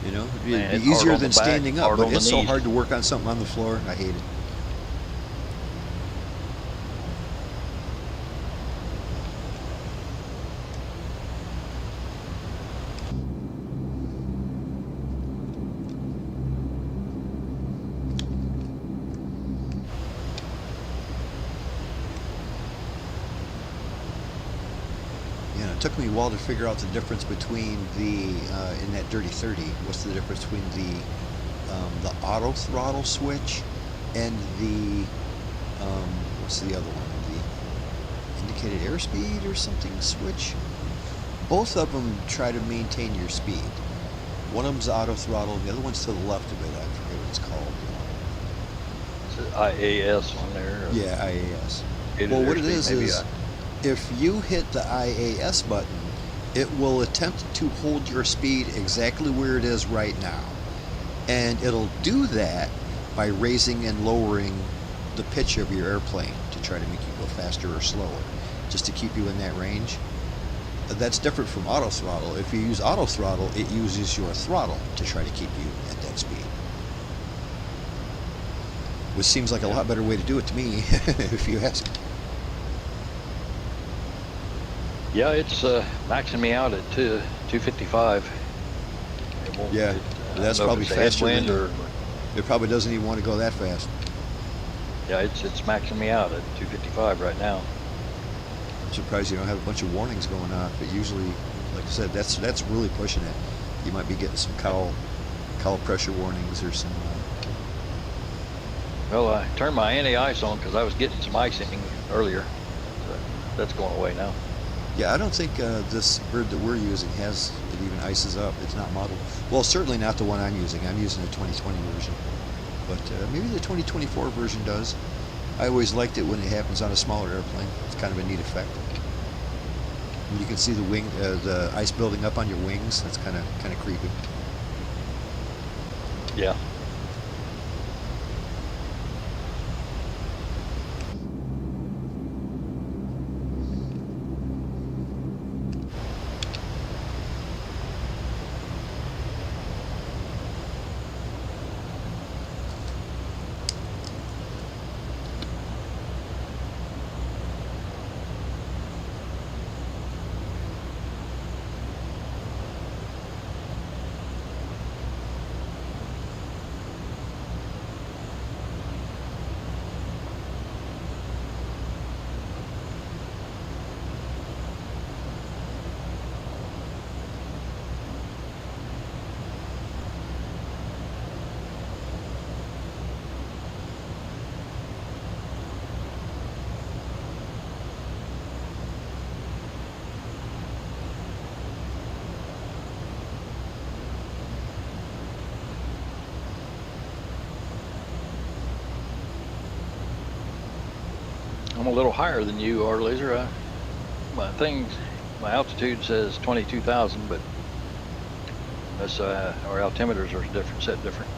You know, it'd be, Man, it'd it's be hard easier on the than back, standing up, hard but on the it's so knees. hard to work on something on the floor. I hate it. You know, it took me a while to figure out the difference between the in that Dirty 30. What's the difference between the auto throttle switch and the what's the other one? The indicated airspeed or something switch. Both of them try to maintain your speed. One of them's auto throttle, and the other one's to the left of it. I forget what it's called. IAS on there. Yeah, IAS. It Well, what it airspeed, is maybe if you hit the IAS button, it will attempt to hold your speed exactly where it is right now. And it'll do that by raising and lowering the pitch of your airplane to try to make you go faster or slower, just to keep you in that range. That's different from auto throttle. If you use auto throttle, it uses your throttle to try to keep you at that speed. Which seems like a lot better way to do it to me, if you ask. Yeah, it's maxing me out at 255. It won't, Yeah, I don't that's know if probably it's a faster than headwind it probably doesn't even want to go that fast. yeah, it's maxing me out at 255 right now. I'm surprised you don't have a bunch of warnings going off, but usually, like I said, that's really pushing it. You might be getting some cowl pressure warnings or some. Well, I turned my anti-ice on because I was getting some icing earlier. So that's going away now. Yeah, I don't think this bird that we're using has it even ices up. It's not modeled. Well, certainly not the one I'm using. I'm using a 2020 version, but maybe the 2024 version does. I always liked it when it happens on a smaller airplane. It's kind of a neat effect. And you can see the ice building up on your wings. That's kind of creepy. Yeah. I'm a little higher than you are, Laser. My altitude says 22,000, but that's our altimeters are set different.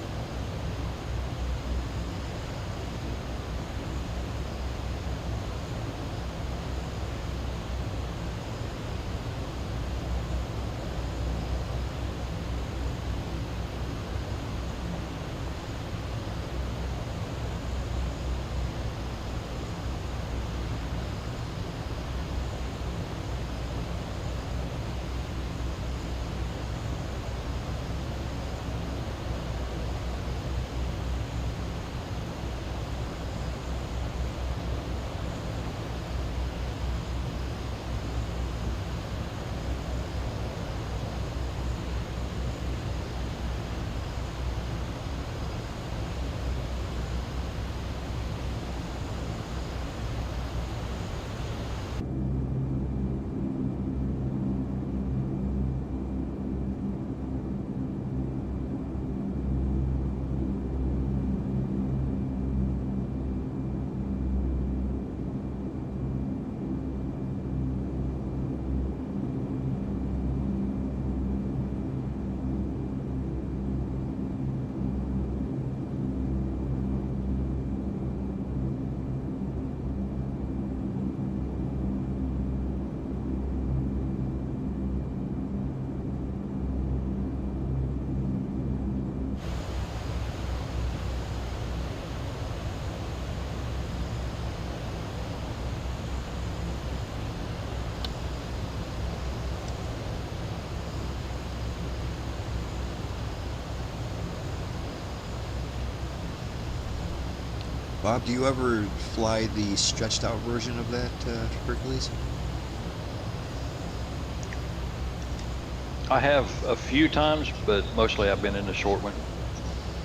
Bob, do you ever fly the stretched out version of that Hercules? I have a few times, but mostly I've been in the short one.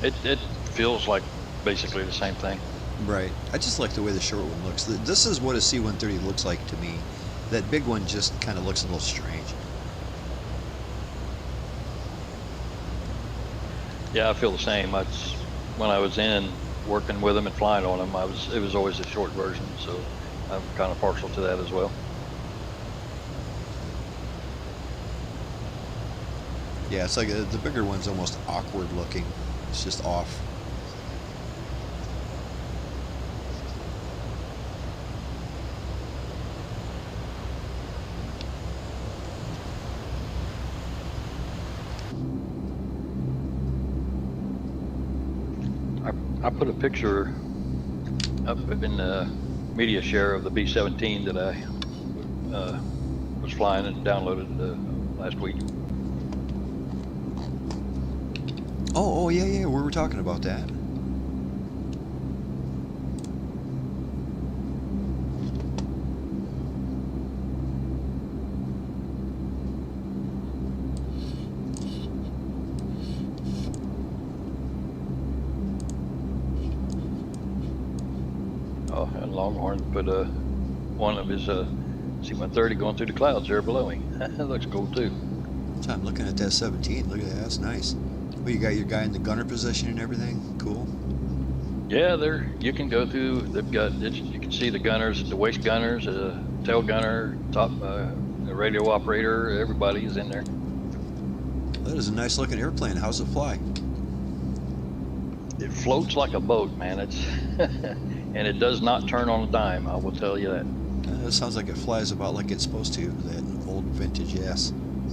It feels like basically the same thing. Right. I just like the way the short one looks. This is what a C-130 looks like to me. That big one just kind of looks a little strange. Yeah, I feel the same. When I was in working with them and flying on them, it was always a short version, so I'm kind of partial to that as well. Yeah, it's like the bigger one's almost awkward looking. It's just off. I put a picture up in the media share of the B-17 that I was flying and downloaded last week. Oh, yeah, we were talking about that. Oh, and Longhorn put one of his C-130 going through the clouds there below him. That looks cool too. So I'm looking at that 17. Look at that. That's nice. Well, you got your guy in the gunner position and everything. Cool. Yeah, you can go through. They've got you can see the gunners, the waist gunners, tail gunner, top the radio operator. Everybody is in there. That is a nice looking airplane. How's it fly? It floats like a boat, man. It's and it does not turn on a dime. I will tell you that. It sounds like it flies about like it's supposed to. That old vintage ass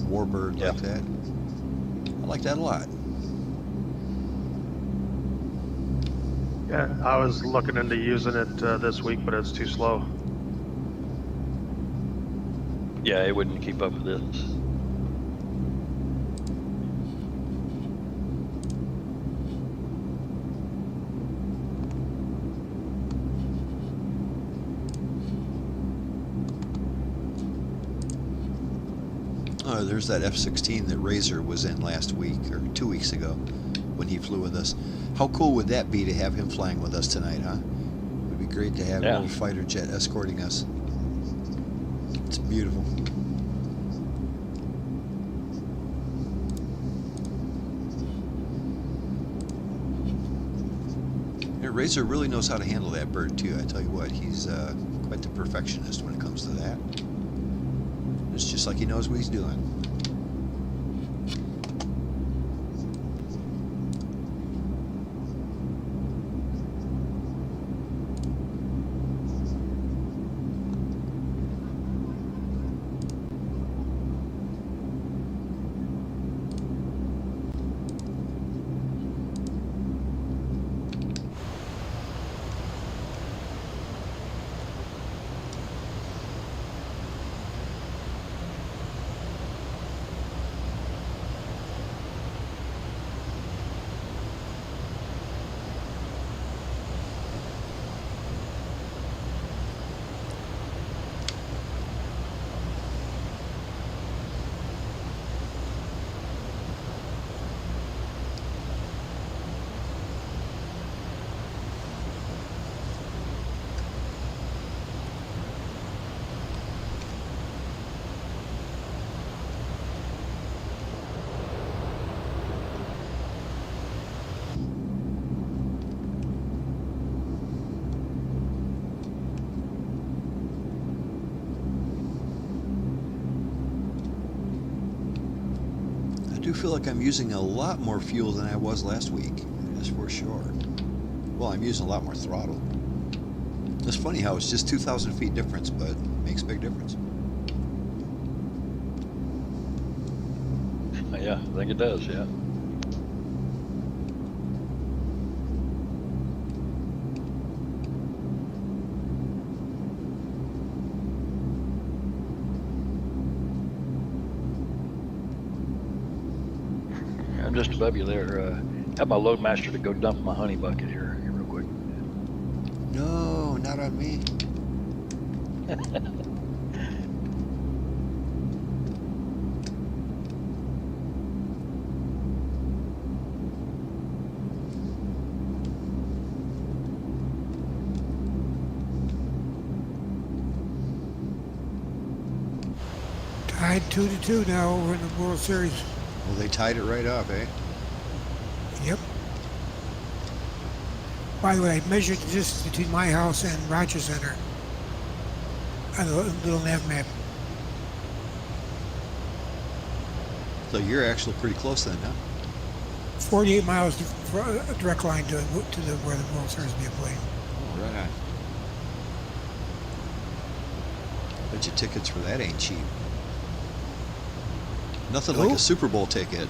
warbird like that. I like that a lot. Yeah, I was looking into using it this week, but it's too slow. Yeah, it wouldn't keep up with this. Oh, there's that F-16 that Razor was in last week or 2 weeks ago when he flew with us. How cool would that be to have him flying with us tonight, huh? It would be great to have a little fighter jet escorting us. It's beautiful. Yeah, Razor really knows how to handle that bird too. I tell you what, he's quite the perfectionist when it comes to that. It's just like he knows what he's doing. I do feel like I'm using a lot more fuel than I was last week, that's for sure. Well, I'm using a lot more throttle. It's funny how it's just 2,000 feet difference, but it makes a big difference. Yeah, I think it does, yeah. I'm just above you there. Have my load master to go dump my honey bucket here real quick. no, not on me. Tied 2-2 now over in the World Series. Well, they tied it right up, eh? Yep. By the way, I measured the distance between my house and Rochester Center on a little nav map. So you're actually pretty close then, huh? 48 miles for a direct line to where the World Series is being played. Oh, right on. Bet your tickets for that ain't cheap. Nothing like a Nope. Super Bowl ticket.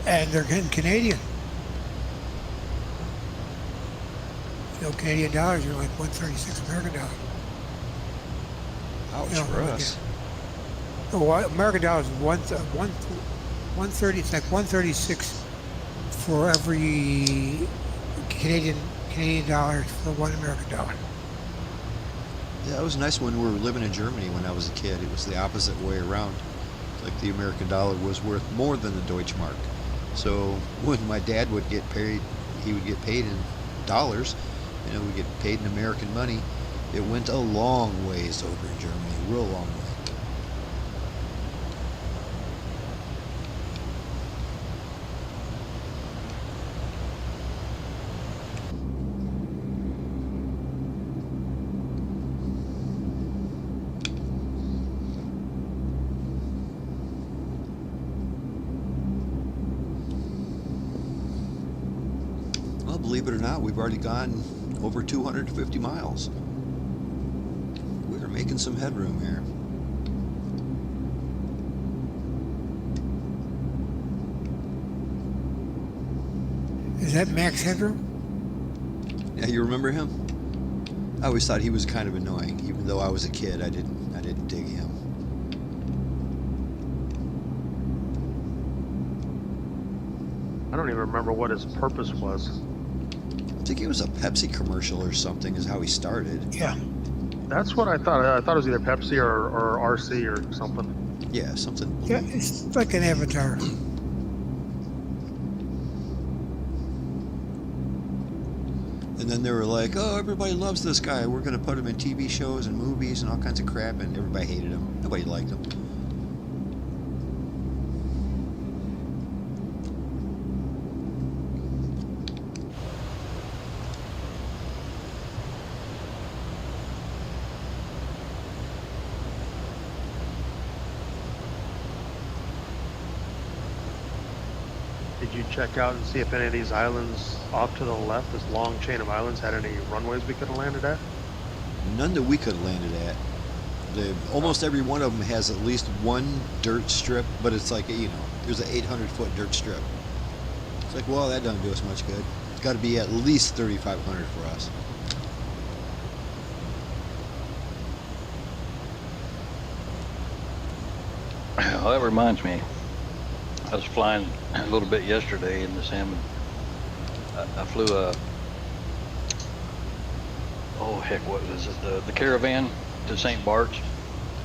And they're getting Canadian. You know, Canadian dollars are like 136 American dollars. Ouch You know, for like, us. Oh, American dollars is 130. It's like 136 for every Canadian dollar for one American dollar. Yeah, it was nice when we were living in Germany when I was a kid. It was the opposite way around. Like the American dollar was worth more than the Deutschmark. So when my dad would get paid, he would get paid in dollars, you know, we get paid in American money. It went a long ways over in Germany, a real long way. Well, believe it or not, we've already gone over 250 miles. We're making some headroom here. Is that Max Headroom? Yeah, you remember him? I always thought he was kind of annoying, even though I was a kid. I didn't dig him. I don't even remember what his purpose was. I think it was a Pepsi commercial or something is how he started. Yeah. That's what I thought. I thought it was either Pepsi or RC or something. Yeah, something. Yeah, it's like an avatar. And then they were like, oh, everybody loves this guy. We're going to put him in TV shows and movies and all kinds of crap. And everybody hated him. Nobody liked him. Did you check out and see if any of these islands off to the left, this long chain of islands, had any runways we could have landed at? None that we could have landed at. Almost every one of them has at least one dirt strip, but it's like, you know, there's an 800-foot dirt strip. It's like, well, that doesn't do us much good. It's got to be at least 3,500 for us. Well, that reminds me. I was flying a little bit yesterday in the salmon. I flew a, oh heck, what was it? The Caravan to St. Bart's.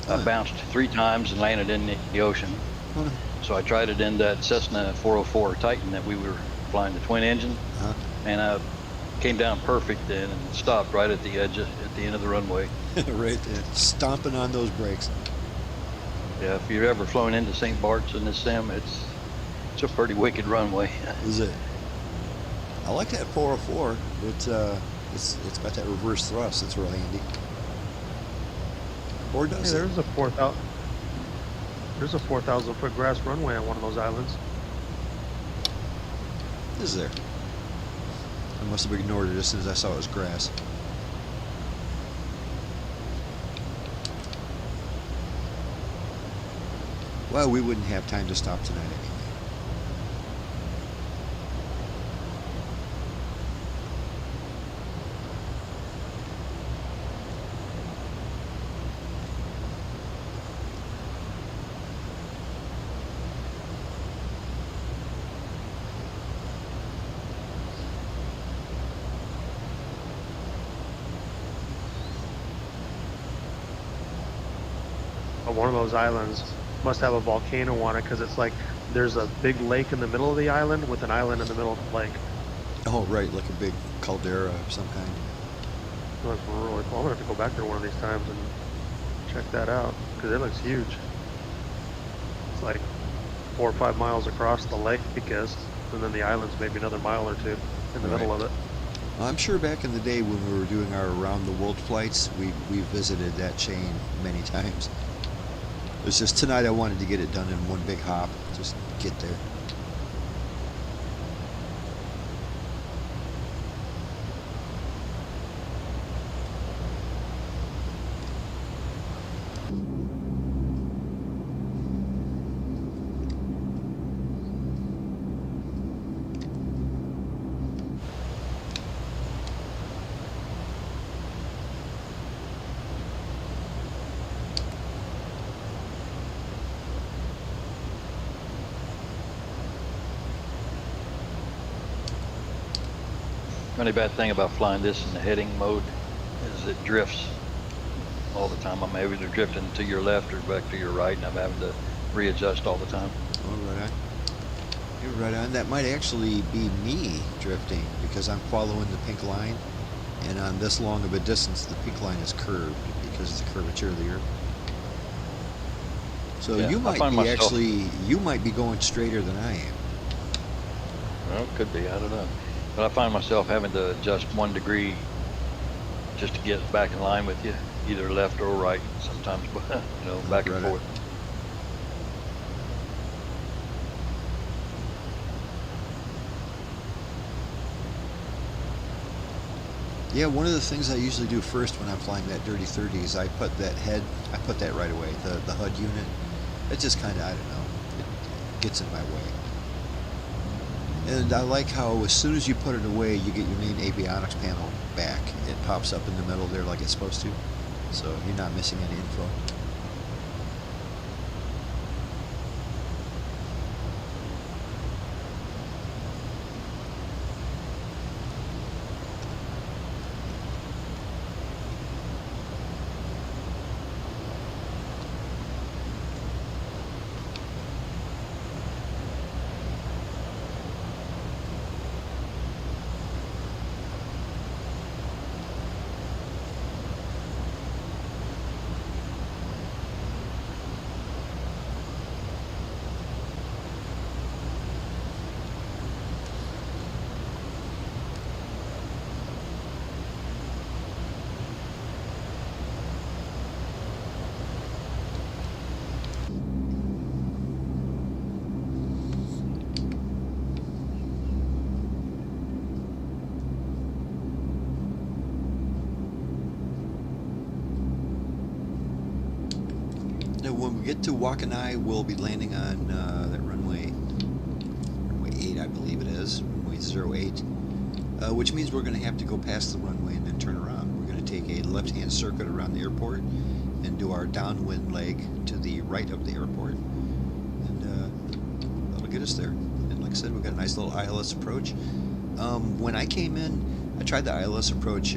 I bounced 3 times and landed in the ocean. Huh. So I tried it in that Cessna 404 Titan that we were flying, the twin engine, and I came down perfect and stopped right at the edge, at the end of the runway. Right there, stomping on those brakes. Yeah, if you've ever flown into St. Bart's in this sim, it's a pretty wicked runway. Is it? I like that 404. It's got that reverse thrust. It's real handy. Or does Hey, it? there's a 4,000-foot grass runway on one of those islands. Is there? I must have ignored it as soon as I saw it was grass. Well, we wouldn't have time to stop tonight anyway. but one of those islands must have a volcano on it because it's like there's a big lake in the middle of the island with an island in the middle of the lake. Oh, right, like a big caldera of some kind. That's really cool. I'm gonna have to go back there one of these times and check that out because it looks huge. It's like 4 or 5 miles across the lake, because, and then the island's maybe another mile or two in the middle of it. I'm sure back in the day when we were doing our around the world flights, we visited that chain many times. It's just tonight I wanted to get it done in one big hop, just get there. The only bad thing about flying this in the heading mode is it drifts all the time. I'm either drifting to your left or back to your right, and I'm having to readjust all the time. Oh, right on. You're right on. That might actually be me drifting because I'm following the pink line, and on this long of a distance, the pink line is curved because of the curvature of the Earth. So Yeah, you I might find be myself- you might be going straighter than I am. Well, it could be, I don't know. But I find myself having to adjust 1 degree just to get back in line with you, either left or right sometimes, you know, back and Right. forth. Yeah, one of the things I usually do first when I'm flying that Dirty 30 is I put that right away, the HUD unit. It just kind of, I don't know, it gets in my way. And I like how as soon as you put it away, you get your main avionics panel back. It pops up in the middle there like it's supposed to, so you're not missing any info. When we get to Wakkanai, we'll be landing on that runway 8, I believe it is, runway 08, which means we're going to have to go past the runway and then turn around. We're going to take a left-hand circuit around the airport and do our downwind leg to the right of the airport, and that'll get us there. And like I said, we've got a nice little ILS approach. When I came in, I tried the ILS approach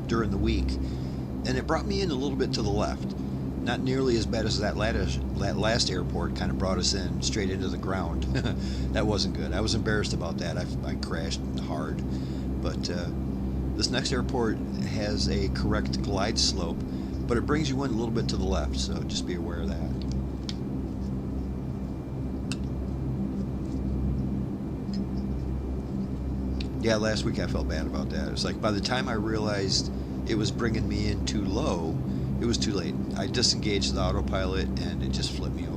during the week, and it brought me in a little bit to the left. Not nearly as bad as that last airport kind of brought us in straight into the ground. That wasn't good. I was embarrassed about that. I crashed hard. But this next airport has a correct glide slope, but it brings you in a little bit to the left, so just be aware of that. Yeah, last week I felt bad about that. It was like by the time I realized it was bringing me in too low, it was too late. I disengaged the autopilot and it just flipped me over.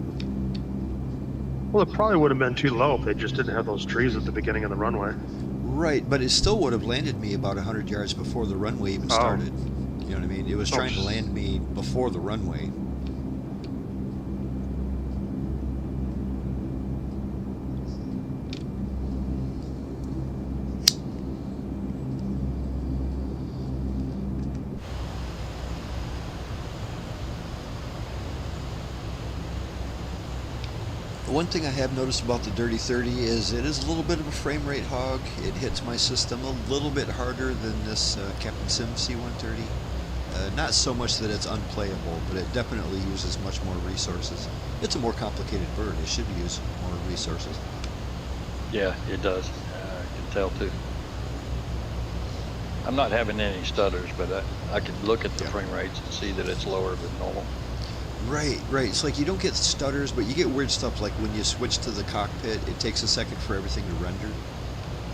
Well, it probably would have been too low if they just didn't have those trees at the beginning of the runway. Right, but it still would have landed me about 100 yards before the runway even started. You know what I mean? It was trying to land me before the runway. One thing I have noticed about the Dirty 30 is it is a little bit of a frame rate hog. It hits my system a little bit harder than this Captain Sim C-130. Not so much that it's unplayable, but it definitely uses much more resources. It's a more complicated bird. It should use more resources. Yeah, it does. I can tell too. I'm not having any stutters, but I can look at the frame rates and see that it's lower than normal. Right. It's like you don't get stutters, but you get weird stuff like when you switch to the cockpit, it takes a second for everything to render.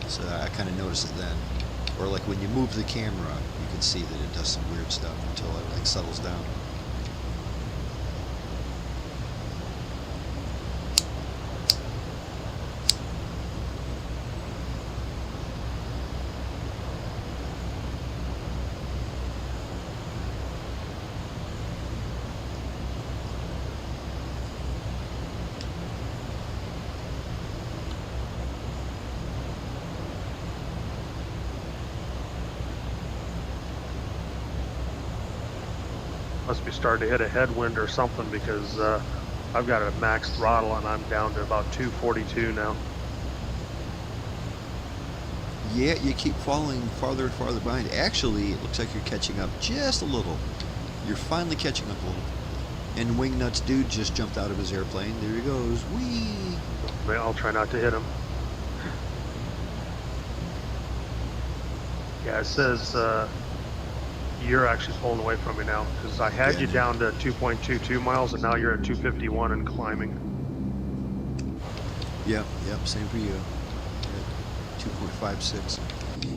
So I kind of notice it then. Or like when you move the camera, you can see that it does some weird stuff until it like settles down. Must be starting to hit a headwind or something because I've got a max throttle and I'm down to about 242 now. Yeah, you keep falling farther and farther behind. Actually, it looks like you're catching up just a little. You're finally catching up a little. And Wingnuts dude just jumped out of his airplane. There he goes. Whee! I'll try not to hit him. Yeah, it says you're actually pulling away from me now because I had you down to 2.22 miles and now you're at 251 and climbing. Yep, same for you. 2.56.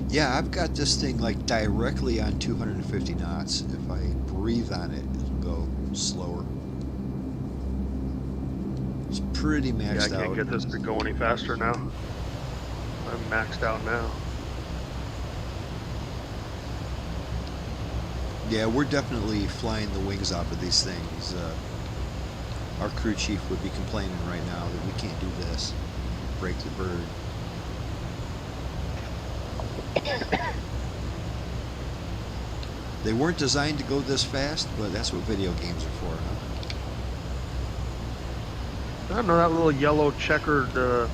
Yeah, I've got this thing like directly on 250 knots. If I breathe on it, it'll go slower. It's pretty maxed out. Yeah, I can't get this to go any faster now. I'm maxed out now. Yeah, we're definitely flying the wings off of these things. Our crew chief would be complaining right now that we can't do this. Break the bird. They weren't designed to go this fast, but that's what video games are for, huh? I don't know, that little yellow checkered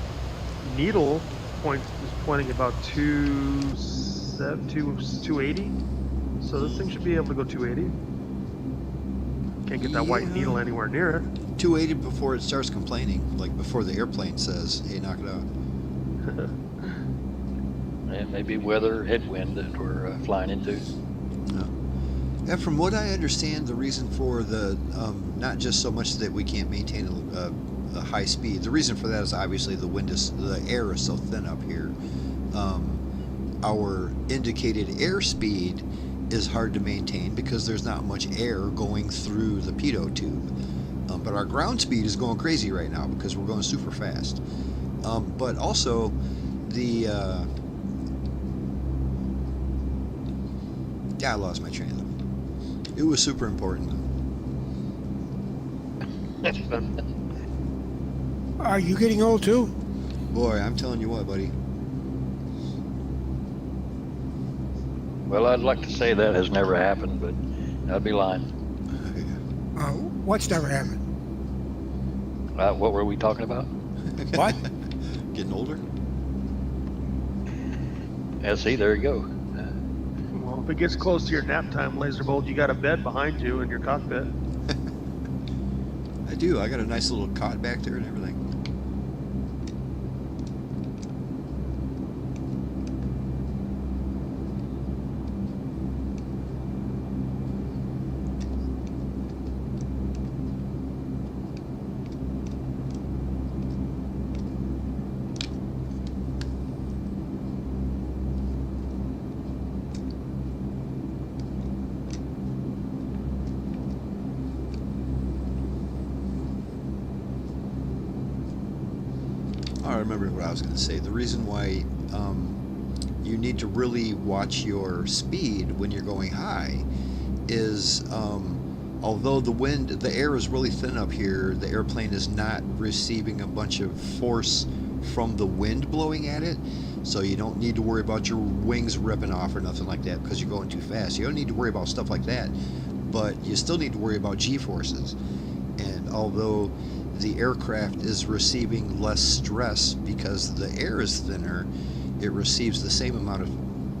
needle is pointing about 280. So this thing should be able to go 280. Can't get that white needle anywhere near it. 280 before it starts complaining, like before the airplane says, hey, knock it out. And maybe weather headwind that we're flying into. Yeah, from what I understand, the reason for the, not just so much that we can't maintain a high speed, the reason for that is obviously the air is so thin up here. Our indicated airspeed is hard to maintain because there's not much air going through the pitot tube. But our ground speed is going crazy right now because we're going super fast. But also, I lost my train of thought. It was super important. Are you getting old too? Boy, I'm telling you what, buddy. Well, I'd like to say that has never happened, but I'd be lying. What's never happened? What were we talking about? What? Getting older? Yeah, see, there you go. Well, if it gets close to your nap time, Lazerbolt, you got a bed behind you in your cockpit. I do. I got a nice little cot back there and everything. I remember what I was going to say. The reason why you need to really watch your speed when you're going high is although the air is really thin up here, the airplane is not receiving a bunch of force from the wind blowing at it, so you don't need to worry about your wings ripping off or nothing like that because you're going too fast. You don't need to worry about stuff like that, but you still need to worry about G-forces. And although the aircraft is receiving less stress because the air is thinner, it receives the same amount of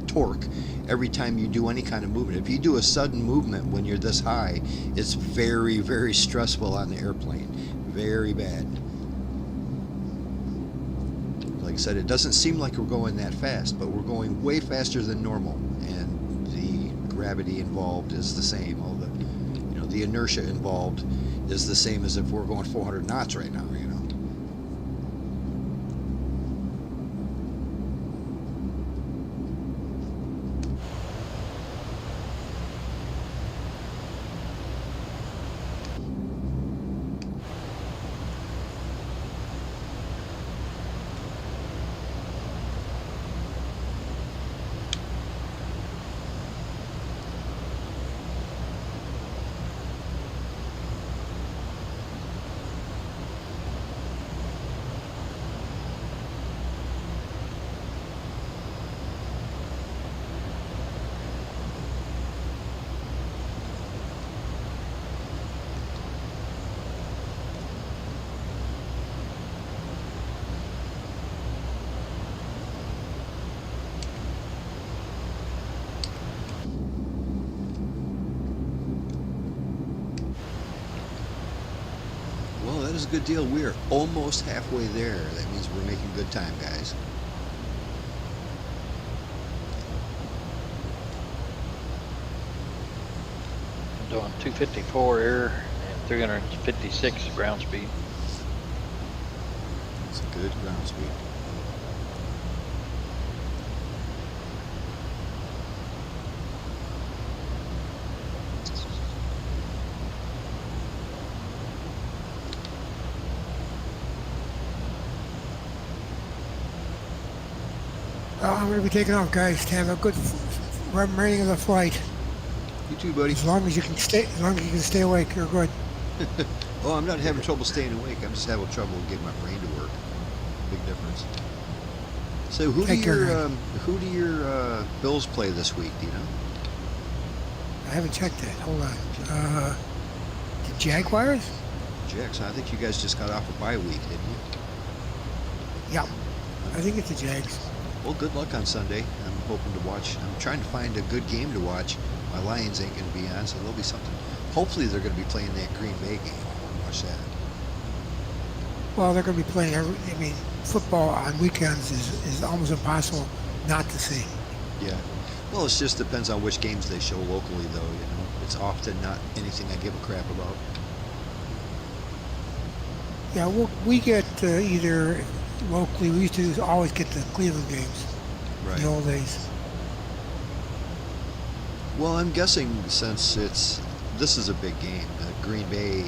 torque every time you do any kind of movement. If you do a sudden movement when you're this high, it's very, very stressful on the airplane. Very bad. Like I said, it doesn't seem like we're going that fast, but we're going way faster than normal, and the gravity involved is the same. All the, you know, the inertia involved is the same as if we're going 400 knots right now, you know. Well, that is a good deal. We are almost halfway there. That means we're making good time, guys. I'm doing 254 air and 356 ground speed. It's a good ground speed. I'm going to be taking off, guys. To have a good remaining of the flight. You too, buddy. As long as you can stay awake, you're good. Oh, I'm not having trouble staying awake. I'm just having trouble getting my brain to work. Big difference. So, who do your Bills play this week? Do you know? I haven't checked that. Hold on. The Jaguars? Jags. I think you guys just got off a bye week, didn't you? Yeah. I think it's the Jags. Well, good luck on Sunday. I'm hoping to watch. I'm trying to find a good game to watch. My Lions ain't going to be on, so there'll be something. Hopefully, they're going to be playing that Green Bay game. I want to watch that. Well, they're going to be playing. Football on weekends is almost impossible not to see. Yeah. Well, it just depends on which games they show locally, though. You know, it's often not anything I give a crap about. Yeah, we get either locally. We used to always get the Cleveland games Right. in the old days. Well, I'm guessing since this is a big game, Green Bay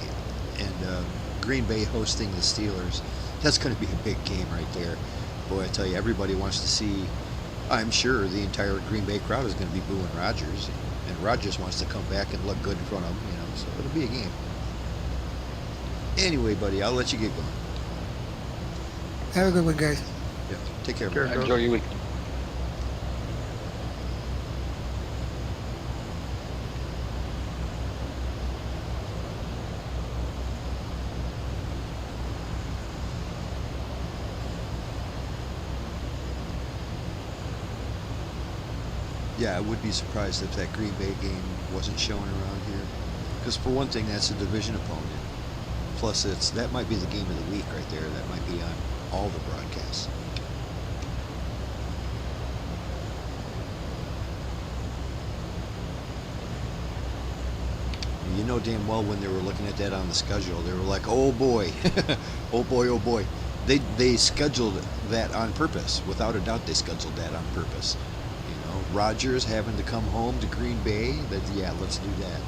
and Green Bay hosting the Steelers, that's going to be a big game right there. Boy, I tell you, everybody wants to see. I'm sure the entire Green Bay crowd is going to be booing Rodgers, and Rodgers wants to come back and look good in front of them. You know, so it'll be a game. Anyway, buddy, I'll let you get going. Have a good one, guys. Yeah, take care. Sure. buddy. Enjoy your weekend. Yeah, I would be surprised if that Green Bay game wasn't shown around here. Because for one thing, that's a division opponent. Plus, that might be the game of the week right there. That might be on all the broadcasts. You know damn well when they were looking at that on the schedule, they were like, oh boy, oh boy, oh boy. They scheduled that on purpose. Without a doubt, they scheduled that on purpose. You know, Rodgers having to come home to Green Bay, yeah, let's do that.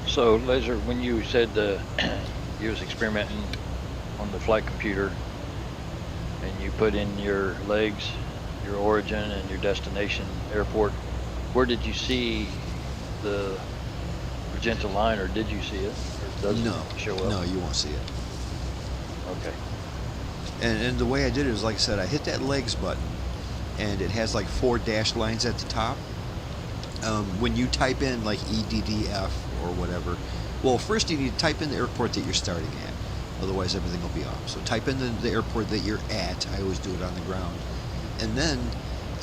So, Laser, when you said you was experimenting on the flight computer and you put in your legs, your origin, and your destination airport, Where did you see the magenta line, or did you see it? Or does No, it show up? no, you won't see it. Okay. And the way I did it is, like I said, I hit that legs button, and it has like 4 dashed lines at the top. When you type in like EDDF or whatever, well, first you need to type in the airport that you're starting at. Otherwise, everything will be off. So type in the airport that you're at. I always do it on the ground. And then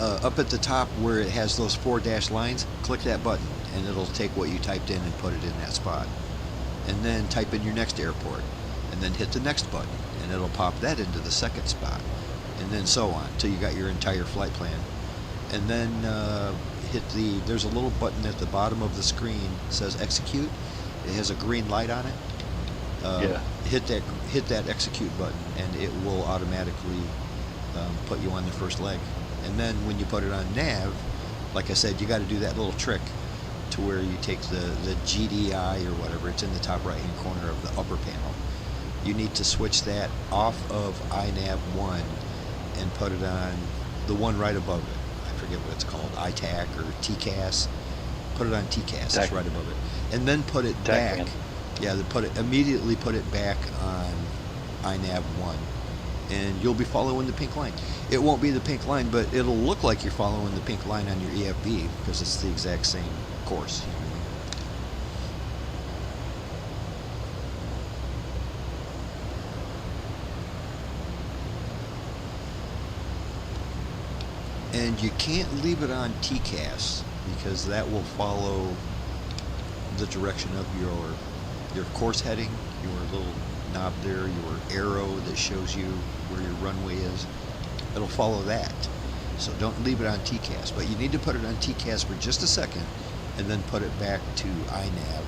up at the top where it has those 4 dashed lines, click that button, and it'll take what you typed in and put it in that spot. And then type in your next airport, and then hit the next button, and it'll pop that into the second spot. And then so on, till you got your entire flight plan. And then there's a little button at the bottom of the screen that says execute. It has a green light on it. Yeah. Hit that execute button, and it will automatically put you on the first leg. And then when you put it on nav, like I said, you got to do that little trick to where you take the GDI or whatever, it's in the top right hand corner of the upper panel. You need to switch that off of iNav 1 and put it on the one right above it. I forget what it's called, ITAC or TCAS. Put it on TCAS, it's right above it. And then put it back. Yeah, immediately put it back on iNav 1. And you'll be following the pink line. It won't be the pink line, but it'll look like you're following the pink line on your EFB because it's the exact same course. You know what I mean? And you can't leave it on TCAS because that will follow the direction of your course heading, your little knob there, your arrow that shows you where your runway is. It'll follow that. So don't leave it on TCAS, but you need to put it on TCAS for just a second and then put it back to iNav.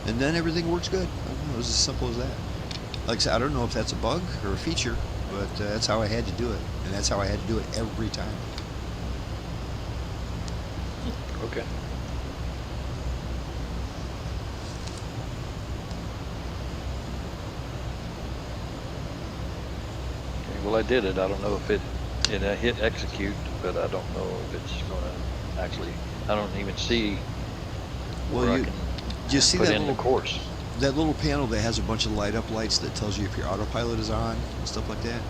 And then everything works good. I don't know, it was as simple as that. Like I said, I don't know if that's a bug or a feature, but that's how I had to do it. And that's how I had to do it every time. Okay. Well, I did it. I don't know if it hit execute, but I don't know if it's going to actually. I don't even see. Well, I can you see put that in little the course. That little panel that has a bunch of light up lights that tells you if your autopilot is on and stuff like that.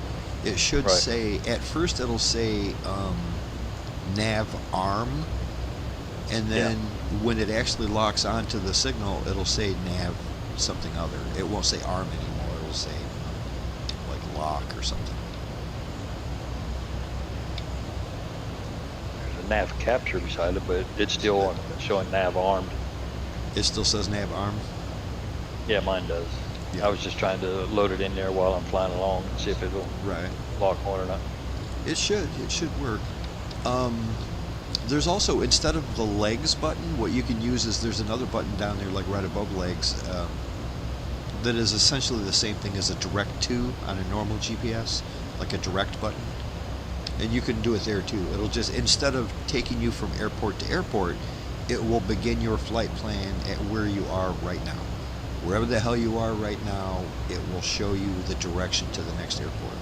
It should say, at first it'll say nav arm, and then when it actually locks onto the signal, it'll say nav something other. It won't say arm anymore. It'll say like lock or something. There's a nav capture beside it, but it's still showing nav armed. It still says nav arm? Yeah, mine does. Yeah. I was just trying to load it in there while I'm flying along and see if it'll lock on or not. It should work. There's also, instead of the legs button, what you can use is there's another button down there, like right above legs, that is essentially the same thing as a direct to on a normal GPS, like a direct button. And you can do it there too. It'll just, instead of taking you from airport to airport, it will begin your flight plan at where you are right now. Wherever the hell you are right now, it will show you the direction to the next airport.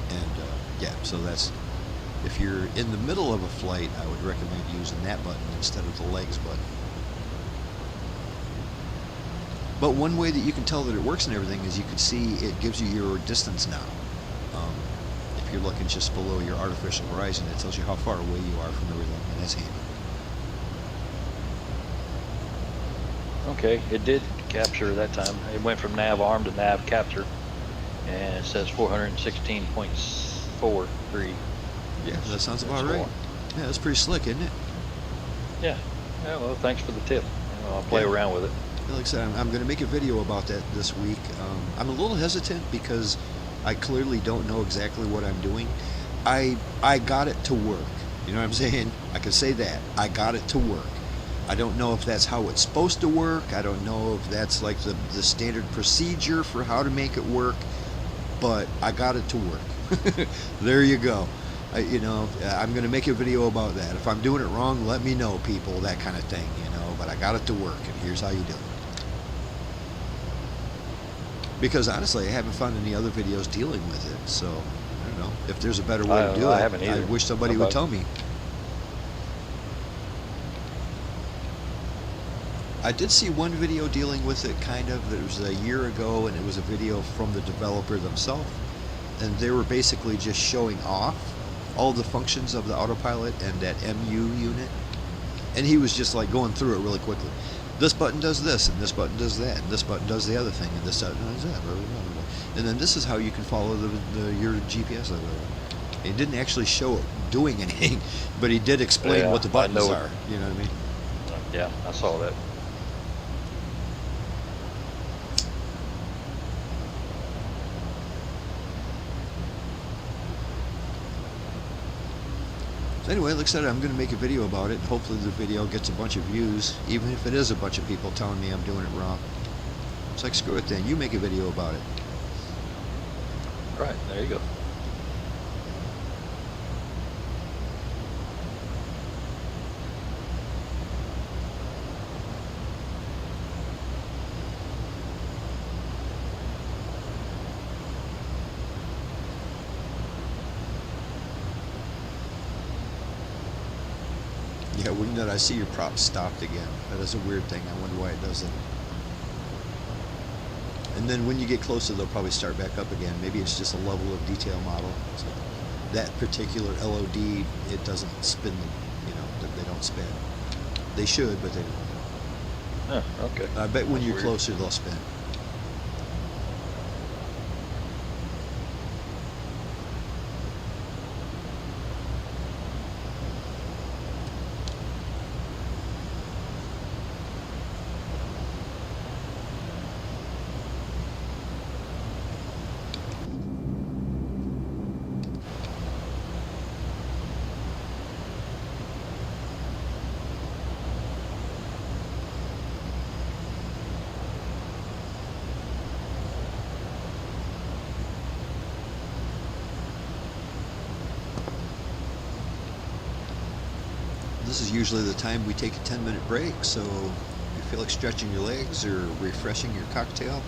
And yeah, so that's, if you're in the middle of a flight, I would recommend using that button instead of the legs button. But one way that you can tell that it works and everything is you can see it gives you your distance now. If you're looking just below your artificial horizon, it tells you how far away you are from everything, and that's handy. Okay, it did capture that time. It went from nav arm to nav capture, and it says 416.43. Yeah, that sounds about right. Yeah, that's pretty slick, isn't it? Yeah. Yeah, well, thanks for the tip. I'll play around with it. Like I said, I'm going to make a video about that this week. I'm a little hesitant because I clearly don't know exactly what I'm doing. I got it to work. You know what I'm saying? I can say that. I got it to work. I don't know if that's how it's supposed to work. I don't know if that's like the standard procedure for how to make it work. But I got it to work. There you go. I'm going to make a video about that. If I'm doing it wrong, let me know, people, that kind of thing, But I got it to work, and here's how you do it. Because honestly, I haven't found any other videos dealing with it, so I don't know. If there's a better way to do it, I wish somebody would tell me. I did see one video dealing with it, kind of. It was a year ago, and it was a video from the developer themselves, and they were basically just showing off all the functions of the autopilot and that MU unit, and he was just like going through it really quickly. This button does this, and this button does that, and this button does the other thing, and this button does that, blah, blah, blah, blah. And then this is how you can follow your GPS. Blah, blah, blah. He didn't actually show it doing anything, but he did explain Yeah, what the I buttons know. are. You know what I mean? Yeah, I saw that. So anyway, like I said, I'm going to make a video about it. Hopefully the video gets a bunch of views, even if it is a bunch of people telling me I'm doing it wrong. It's like, screw it then. You make a video about it. Right, there you go. Yeah, when did I see your prop stopped again? That is a weird thing. I wonder why it does it. And then when you get closer, they'll probably start back up again. Maybe it's just a level of detail model. So that particular LOD, it doesn't spin them. You know, they don't spin. They should, but they don't. Oh, okay. I bet when That's you're weird. closer, they'll spin. This is usually the time we take a 10-minute break, so if you feel like stretching your legs or refreshing your cocktail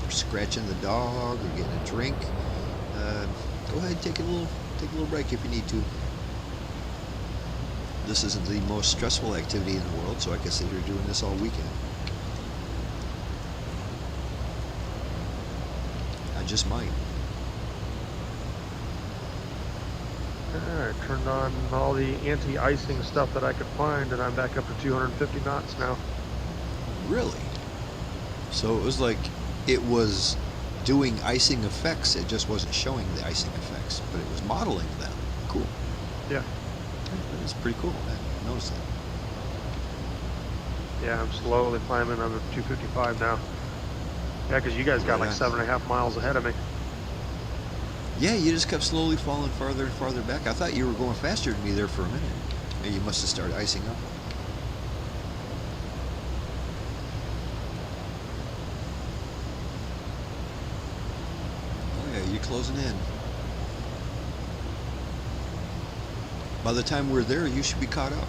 or scratching the dog or getting a drink, go ahead and take a little break if you need to. This isn't the most stressful activity in the world, so I can sit here doing this all weekend. I just might. I turned on all the anti-icing stuff that I could find, and I'm back up to 250 knots now. Really? So it was like it was doing icing effects, it just wasn't showing the icing effects, but it was modeling them. Cool. Yeah. That is pretty cool. I noticed that. Yeah, I'm slowly climbing. I'm at 255 now. Yeah, because you guys got like Right 7.5 miles ahead of me. Yeah, you just kept slowly falling farther and farther back. I thought you were going faster than me there for a minute. Maybe you must have started icing up. Oh yeah, you're closing in. By the time we're there, you should be caught up.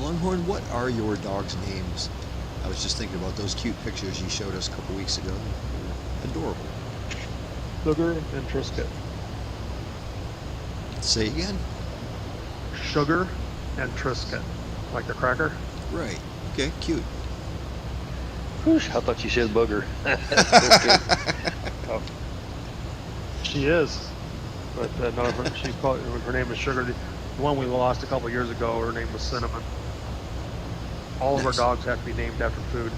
Longhorn, what are your dogs' names? I was just thinking about those cute pictures you showed us a couple weeks ago. They're adorable. Sugar and Triscuit. Say again? Sugar and Triscuit. Like the cracker? Right. Okay, cute. Whoosh, I thought you said booger. Oh. She is. But no, her name is Sugar. The one we lost a couple years ago, her name was Cinnamon. All of our Nice. dogs have to be named after food.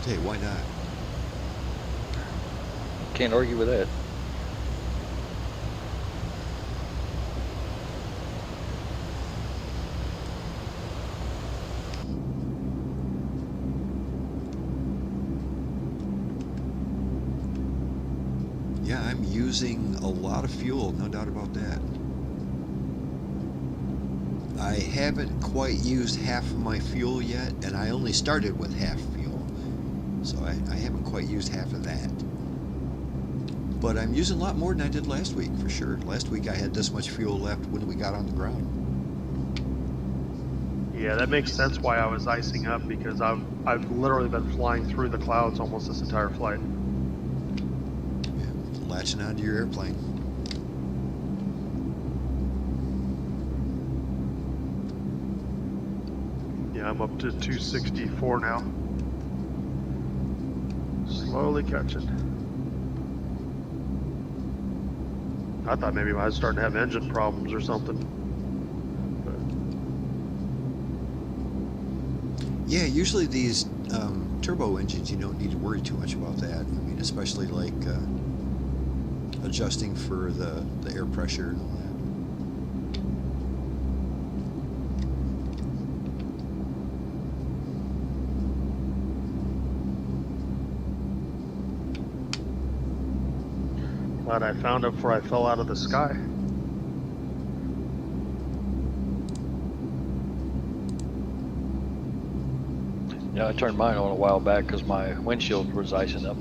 Hey, why not? Can't argue with that. Yeah, I'm using a lot of fuel, no doubt about that. I haven't quite used half of my fuel yet, and I only started with half fuel. So I haven't quite used half of that. but I'm using a lot more than I did last week, for sure. Last week I had this much fuel left when we got on the ground. Yeah, that makes sense why I was icing up, because I've literally been flying through the clouds almost this entire flight. Yeah, latching onto your airplane. Yeah, I'm up to 264 now. Slowly catching. I thought maybe I was starting to have engine problems or something. Yeah, usually these turbo engines, you don't need to worry too much about that. I mean, especially like adjusting for the air pressure and all that. Glad I found it before I fell out of the sky. Yeah, I turned mine on a while back because my windshield was icing up.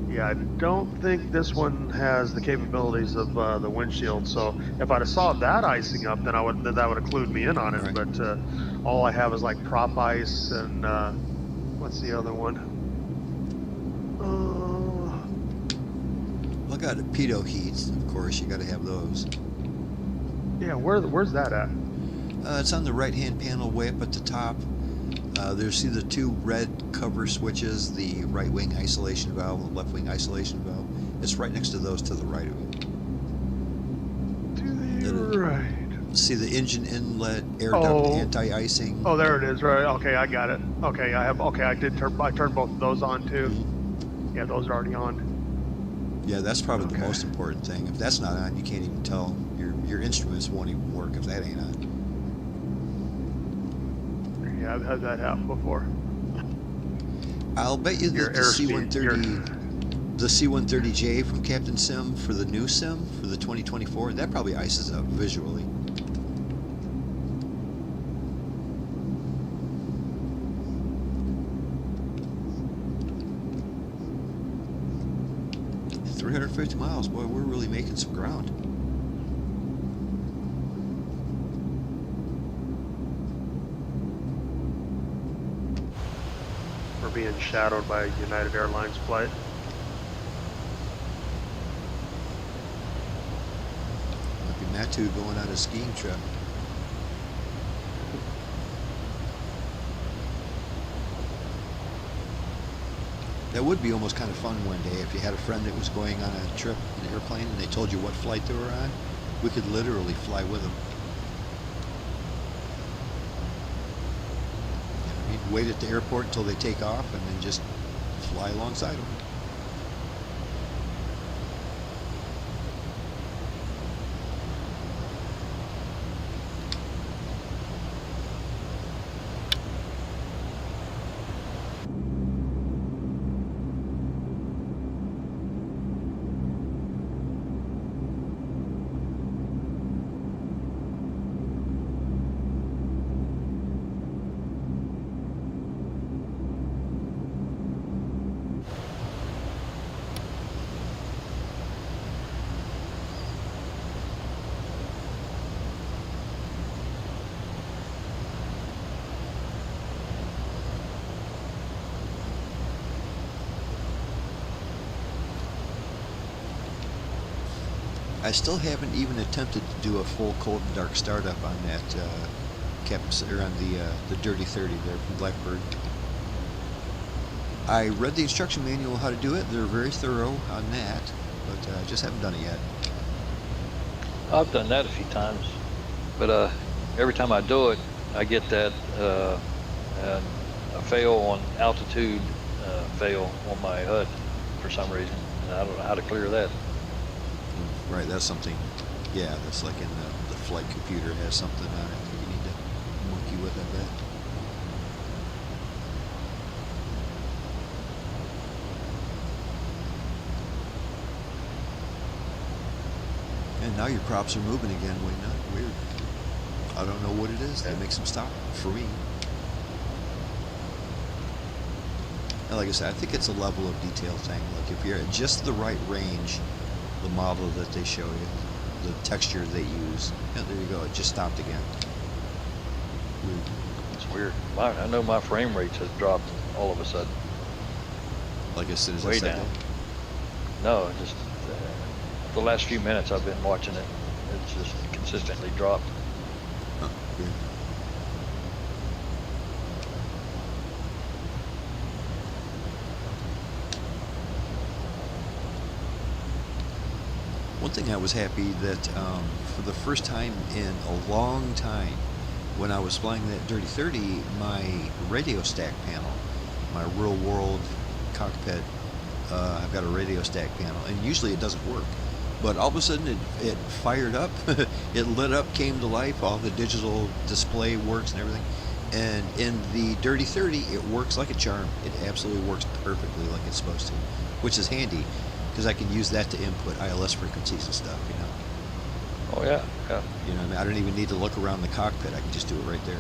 Yeah, I don't think this one has the capabilities of the windshield. So if I'd have saw that icing up, then that would have clued me in on it. Right. But all I have is like prop ice and what's the other one? Well, I got pitot heats, of course. You got to have those. Yeah, where's that at? It's on the right-hand panel, way up at the top. There's the two red cover switches, the right-wing isolation valve and the left-wing isolation valve. It's right next to those to the right of it. To the right. See the engine inlet, air duct anti-icing. Oh, there it is. Right. Okay, I got it. Okay, I turned both of those on too. Mm-hmm. Yeah, those are already on. Yeah, that's probably the most important thing. If that's not on, you can't even tell. Your instruments won't even work if that ain't on. Yeah, I've had that happen before. I'll bet you that the C-130, the C-130J from Captain Sim for the new Sim for the 2024, that probably ices up visually. $350 miles, boy, we're really making some ground. We're being shadowed by a United Airlines flight. Might be Matu going on a skiing trip. That would be almost kind of fun one day if you had a friend that was going on a trip in an airplane and they told you what flight they were on. We could literally fly with them. We'd wait at the airport until they take off and then just fly alongside them. I still haven't even attempted to do a full cold and dark startup on that on the Dirty 30 there from Blackbird. I read the instruction manual how to do it. They're very thorough on that, but I just haven't done it yet. I've done that a few times, but every time I do it, I get that a fail on altitude fail on my HUD for some reason, and I don't know how to clear that. Right, that's something, yeah, that's like in the flight computer has something on it that you need to monkey with, I bet. And now your props are moving again, wait, not weird. I don't know what it is that makes them stop, for me. And like I said, I think it's a level of detail thing. Like if you're at just the right range, the model that they show you, the texture they use, yeah, there you go. It just stopped again. Weird. It's weird. I know my frame rates has dropped all of a sudden. Like as soon as I Way said down. that. No, just the last few minutes I've been watching it. It's just consistently dropped. Huh, weird. One thing I was happy that for the first time in a long time, when I was flying that Dirty 30, my radio stack panel, my real world cockpit, I've got a radio stack panel, and usually it doesn't work. But all of a sudden it fired up, it lit up, came to life, all the digital display works and everything. And in the Dirty 30, it works like a charm. It absolutely works perfectly like it's supposed to, which is handy because I can use that to input ILS frequencies and stuff, you know. Oh yeah, yeah. You know what I mean? I don't even need to look around the cockpit. I can just do it right there.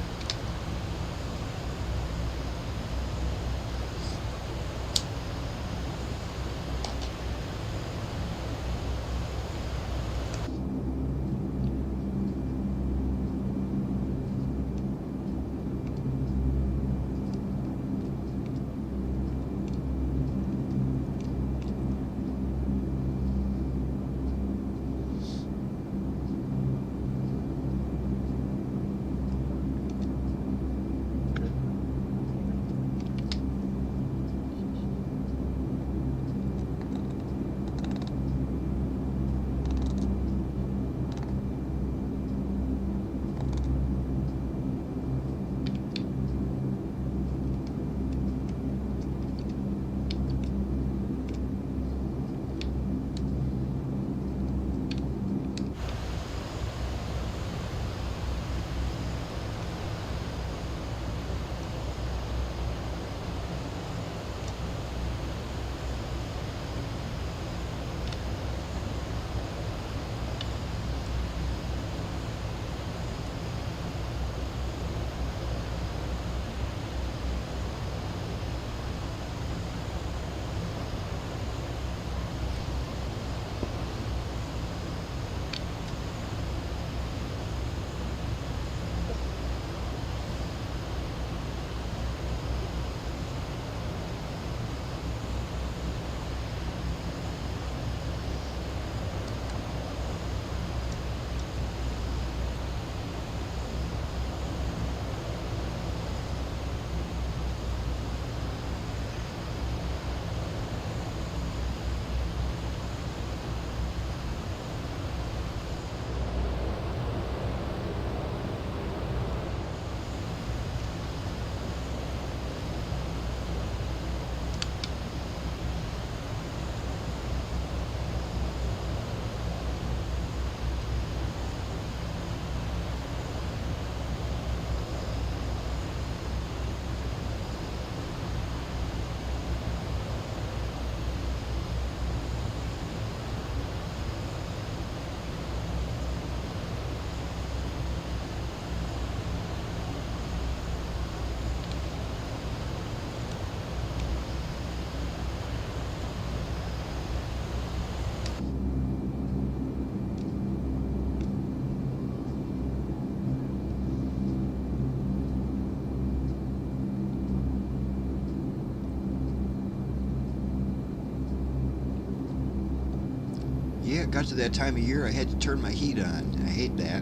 Yeah, it got to that time of year I had to turn my heat on. I hate that.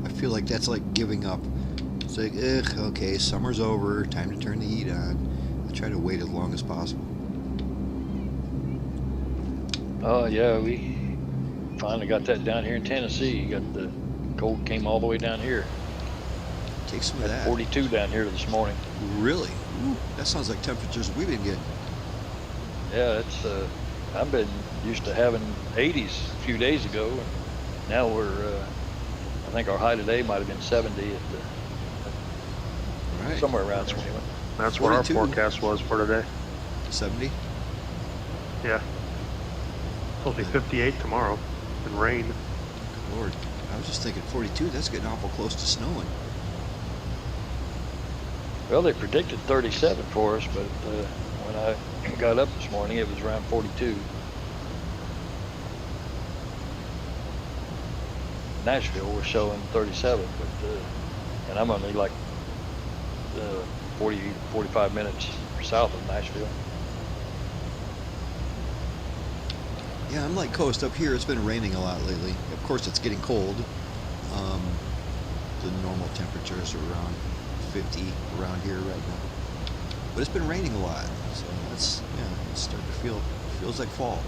I feel like that's like giving up. It's like, ugh, okay, summer's over, time to turn the heat on. I try to wait as long as possible. Oh yeah, we finally got that down here in Tennessee. Got the cold came all the way down here. Take some of that. 42 down here this morning. Really? Ooh, that sounds like temperatures we've been getting. Yeah, it's I've been used to having 80s a few days ago, and now we're I think our high today might have been 70 at Right. somewhere around there. That's what our 42. forecast was for today. 70? Yeah. It'll be 58 tomorrow and rain. Lord, I was just thinking 42, that's getting awful close to snowing. Well, they predicted 37 for us, but When I got up this morning, it was around 42. Nashville was showing 37, but and I'm only like 45 minutes south of Nashville. Yeah, I'm like coast up here. It's been raining a lot lately. Of course, it's getting cold. The normal temperatures are around 50 around here right now. But it's been raining a lot, so it's starting to feels like fall.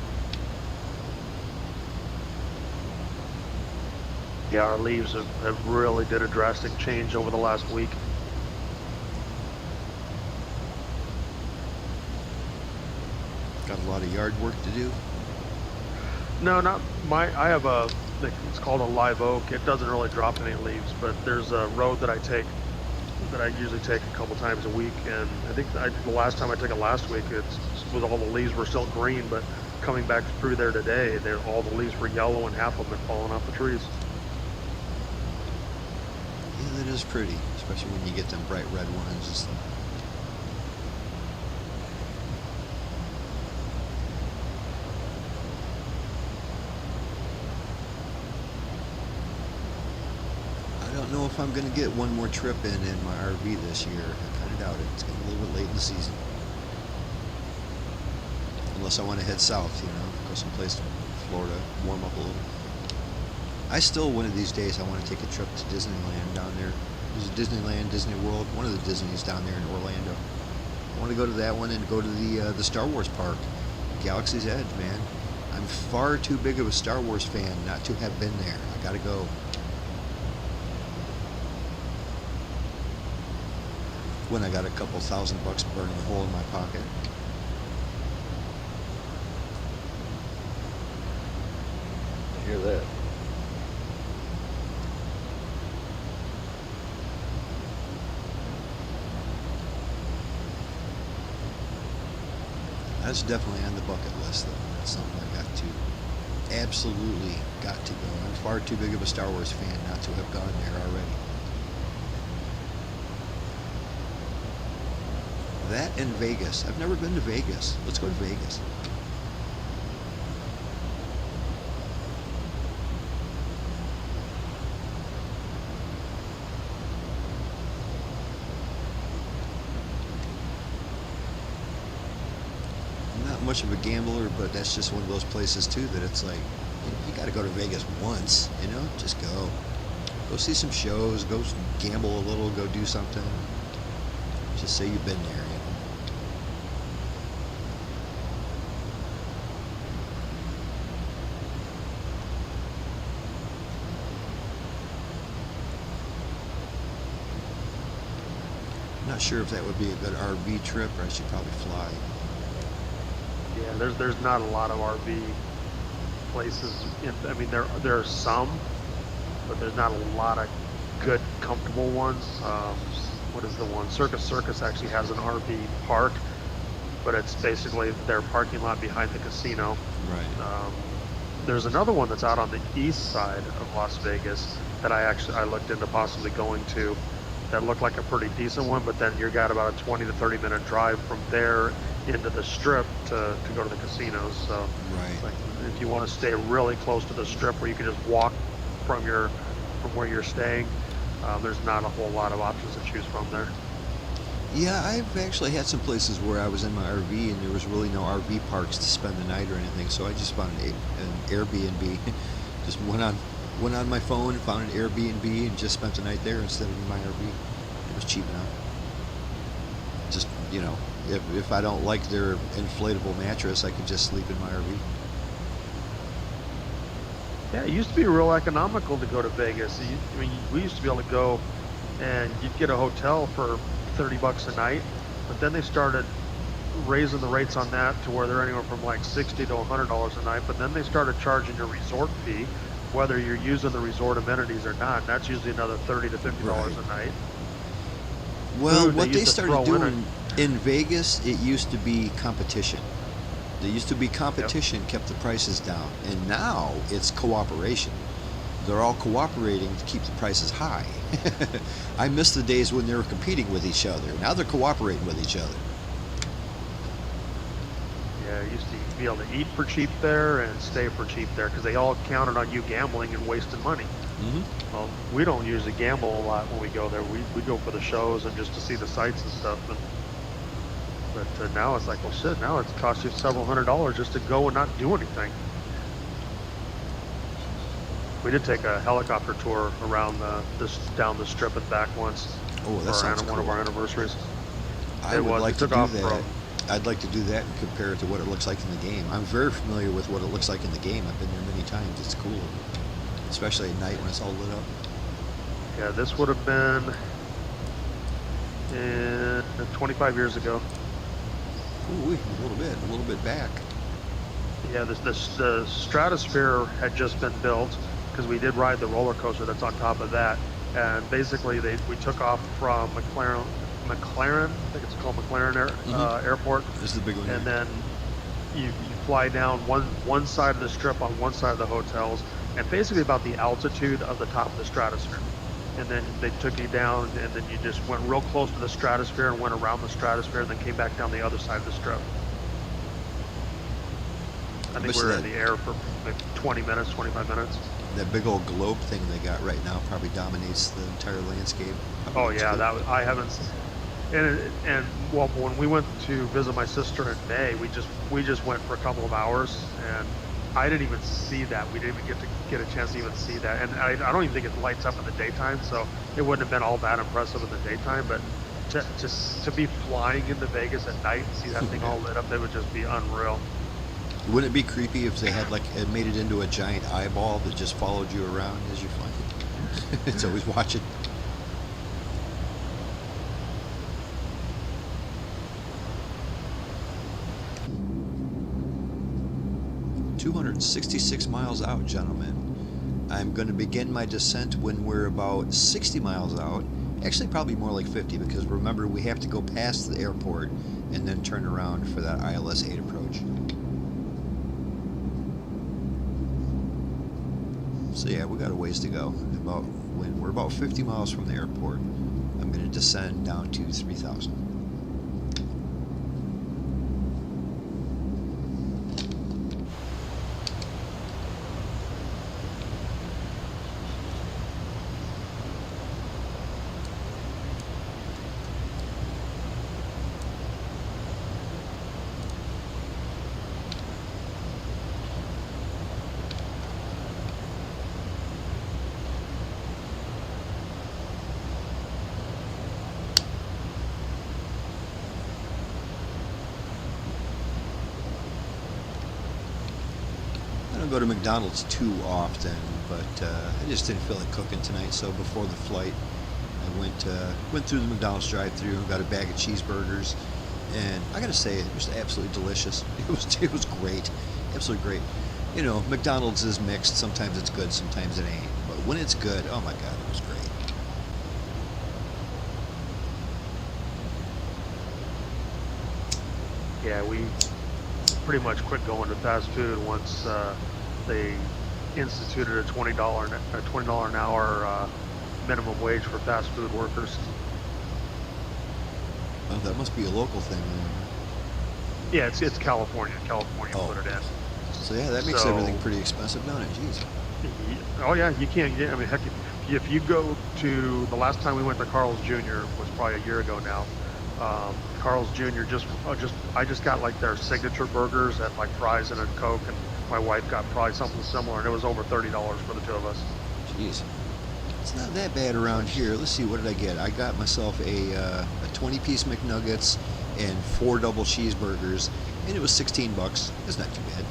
Yeah, our leaves have really did a drastic change over the last week. Got a lot of yard work to do. No, not my. I have it's called a live oak. It doesn't really drop any leaves, but there's a road that I usually take a couple times a week, and I think the last time I took it last week, it's with all the leaves were still green, but coming back through there today, all the leaves were yellow and half of them had fallen off the trees. Yeah, that is pretty, especially when you get them bright red ones. I don't know if I'm going to get one more trip in my RV this year. I kind of doubt it. It's getting a little bit late in the season. Unless I want to head south, go someplace to Florida, warm up a little. I still, one of these days, I want to take a trip to Disneyland down there. There's a Disneyland, Disney World, one of the Disneys down there in Orlando. I want to go to that one and go to the Star Wars park, Galaxy's Edge, man. I'm far too big of a Star Wars fan not to have been there. I gotta go. When I got a couple $1,000 burning a hole in my pocket. I hear that. That's definitely on the bucket list, though. That's something absolutely got to go. I'm far too big of a Star Wars fan not to have gone there already. That and Vegas. I've never been to Vegas. Let's go to Vegas. Much of a gambler, but that's just one of those places too that it's like you got to go to Vegas once, just go see some shows, go gamble a little, go do something, just say you've been there. I'm not sure if that would be a good RV trip, or I should probably fly. Yeah, there's not a lot of RV places. I mean, there are some, but there's not a lot of good, comfortable ones. What is the one? Circus actually has an RV park, but it's basically their parking lot behind the casino. Right. There's another one that's out on the east side of Las Vegas that I looked into possibly going to. That looked like a pretty decent one, but then you got about a 20 to 30 minute drive from there into the strip to go to the casinos. So right. Like, if you want to stay really close to the strip where you can just walk from where you're staying, there's not a whole lot of options to choose from there. Yeah, I've actually had some places where I was in my RV and there was really no RV parks to spend the night or anything, so I just found an Airbnb. Just went on my phone and found an Airbnb and just spent the night there instead of in my RV. It was cheap enough. Just, if I don't like their inflatable mattress, I could just sleep in my RV. Yeah, it used to be real economical to go to Vegas. We used to be able to go and you'd get a hotel for $30 a night, but then they started raising the rates on that to where they're anywhere from like $60 to $100 a night, but then they started charging a resort fee, whether you're using the resort amenities or not, and that's usually another $30 to $50 Right. a night. Well, Food, what they started doing in in Vegas, it used to be competition. There used to be competition, Yep. kept the prices down, and now it's cooperation. They're all cooperating to keep the prices high. I miss the days when they were competing with each other. Now they're cooperating with each other. used to be able to eat for cheap there and stay for cheap there because they all counted on you gambling and wasting money. Well, we don't usually gamble a lot when we go there. We go for the shows and just to see the sights and stuff. But now it's like, well, shit. Now it's cost you several $100s just to go and not do anything. We did take a helicopter tour around down the strip and back once. Oh, that sounds cool. One of our anniversaries. I would like to do that. I'd like to do that and compare it to what it looks like in the game. I'm very familiar with what it looks like in the game. I've been there many times. It's cool, especially at night when it's all lit up. Yeah, this would have been 25 years ago. Ooh, a little bit back. Yeah, the Stratosphere had just been built because we did ride the roller coaster that's on top of that, and basically we took off from McLaren, I think it's called McLaren Airport. This is the big one. And then you fly down one side of the strip on one side of the hotels, and basically about the altitude of the top of the Stratosphere. And then they took you down, and then you just went real close to the Stratosphere and went around the Stratosphere, and then came back down the other side of the strip. I think we were in the air for like 20 minutes, 25 minutes. That big old globe thing they got right now probably dominates the entire landscape. Oh yeah, I haven't. And well, when we went to visit my sister in May, we just went for a couple of hours, and I didn't even see that. We didn't even get a chance to even see that, and I don't even think it lights up in the daytime, so it wouldn't have been all that impressive in the daytime. But to be flying into Vegas at night and see that thing all lit up, it would just be unreal. Wouldn't it be creepy if they had made it into a giant eyeball that just followed you around as you're flying? It's always watching. "266 miles out, gentlemen. I'm going to begin my descent when we're about 60 miles out. Actually, probably more like 50, because remember, we have to go past the airport and then turn around for that ILS-8 approach." So yeah, we got a ways to go. When we're about 50 miles from the airport, I'm going to descend down to 3,000. I don't go to McDonald's too often, but I just didn't feel like cooking tonight. So before the flight, I went through the McDonald's drive-thru, got a bag of cheeseburgers, and I gotta say, it was absolutely delicious. It was great, absolutely great. You know, McDonald's is mixed. Sometimes it's good, sometimes it ain't. But when it's good, oh my God, it was great. Yeah, we pretty much quit going to fast food once they instituted a $20 an hour minimum wage for fast food workers. Oh, that must be a local thing then. Yeah, it's California. California put it in. So yeah, that makes everything pretty expensive, doesn't it? Jeez. Oh yeah, you can't get. I mean, heck, if you go to the last time we went to Carl's Jr. was probably a year ago now. Carl's Jr. I just got like their signature burgers and like fries and a Coke, and my wife got probably something similar, and it was over $30 for the two of us. Jeez. It's not that bad around here. Let's see, what did I get? I got myself a 20-piece McNuggets and 4 double cheeseburgers, and it was $16. It's not too bad.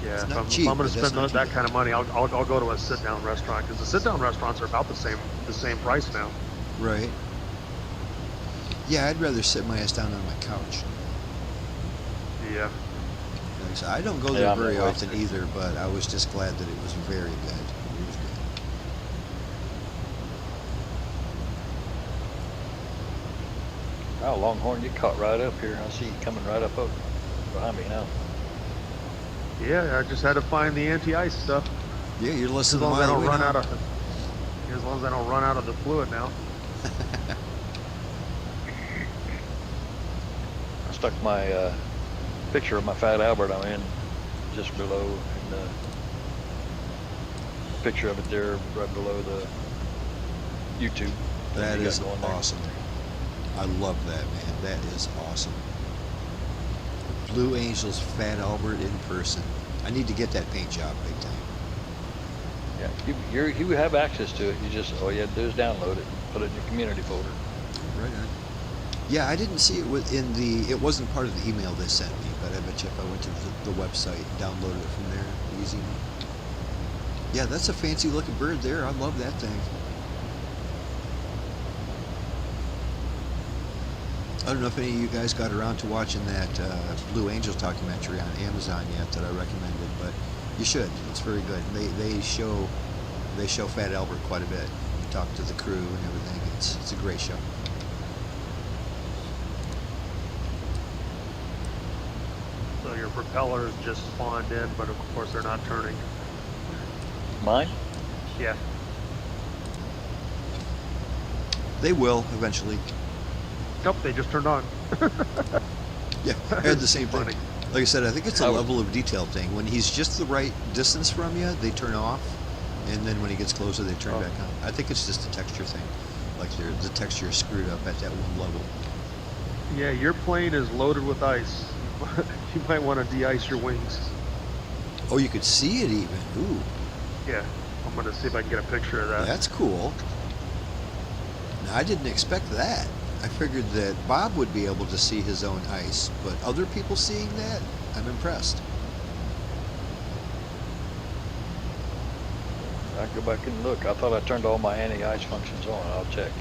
Yeah, it's if not I'm cheap, going to but that's spend not too that bad. kind of money, I'll go to a sit-down restaurant, because the sit-down restaurants are about the same price now. Right. Yeah, I'd rather sit my ass down on my couch. Yeah. Like I said, I don't go there very often either, but I was just glad that it was very good. It was good. Wow, Longhorn, you caught right up here. I see you coming right up behind me now. Yeah, I just had to find the anti-ice stuff. Yeah, you're less As than a long as I mile don't away run now. as long as I don't run out of the fluid now. stuck my picture of my Fat Albert I'm in just below, and picture of it there right below the YouTube. That you got is going there. awesome. I love that, man. That is awesome. Blue Angels Fat Albert in person. I need to get that paint job big time. Yeah, you have access to it. You just, all you have to do is download it, put it in your community folder. Right on. Yeah, I didn't see it within it wasn't part of the email they sent me, but I bet you if I went to the website and downloaded it from there, easy. Yeah, that's a fancy looking bird there. I love that thing. I don't know if any of you guys got around to watching that Blue Angels documentary on Amazon yet that I recommended, but you should. It's very good. They show Fat Albert quite a bit. You talk to the crew and everything. It's a great show. So your propellers just spawned in, but of course they're not turning. Mine? Yeah. They will eventually. Nope, they just turned on. Yeah, I had the same thing. Funny. Like I said, I think it's a level of detail thing. When he's just the right distance from you, they turn off, and then when he gets closer, they turn back on. I think it's just a texture thing. Like the texture is screwed up at that one level. Yeah, your plane is loaded with ice. You might want to de-ice your wings. Oh, you could see it even. Ooh, Yeah, I'm going to see if I can get a picture of that. that's cool. Now, I didn't expect that. I figured that Bob would be able to see his own ice, but other people seeing that, I'm impressed. I can go back and look. I thought I turned all my anti-ice functions on. I'll check.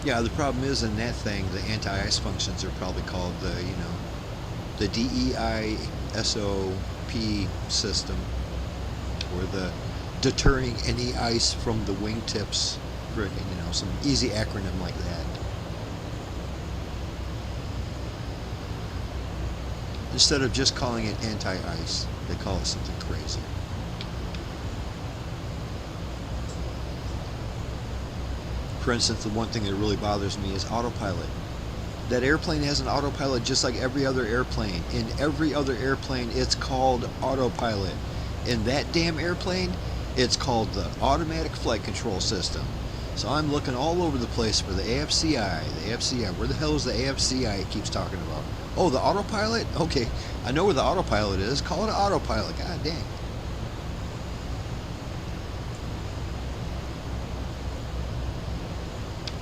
Yeah, the problem is in that thing, the anti-ice functions are probably called the DEISOP system, or the deterring any ice from the wingtips, some easy acronym like that. Instead of just calling it anti-ice, they call it something crazy. For instance, the one thing that really bothers me is autopilot. That airplane has an autopilot just like every other airplane. In every other airplane, it's called autopilot. In that damn airplane, it's called the Automatic Flight Control System. So I'm looking all over the place for the AFCI. The AFCI. Where the hell is the AFCI it keeps talking about? Oh, the autopilot? Okay, I know where the autopilot is. Call it an autopilot. God dang.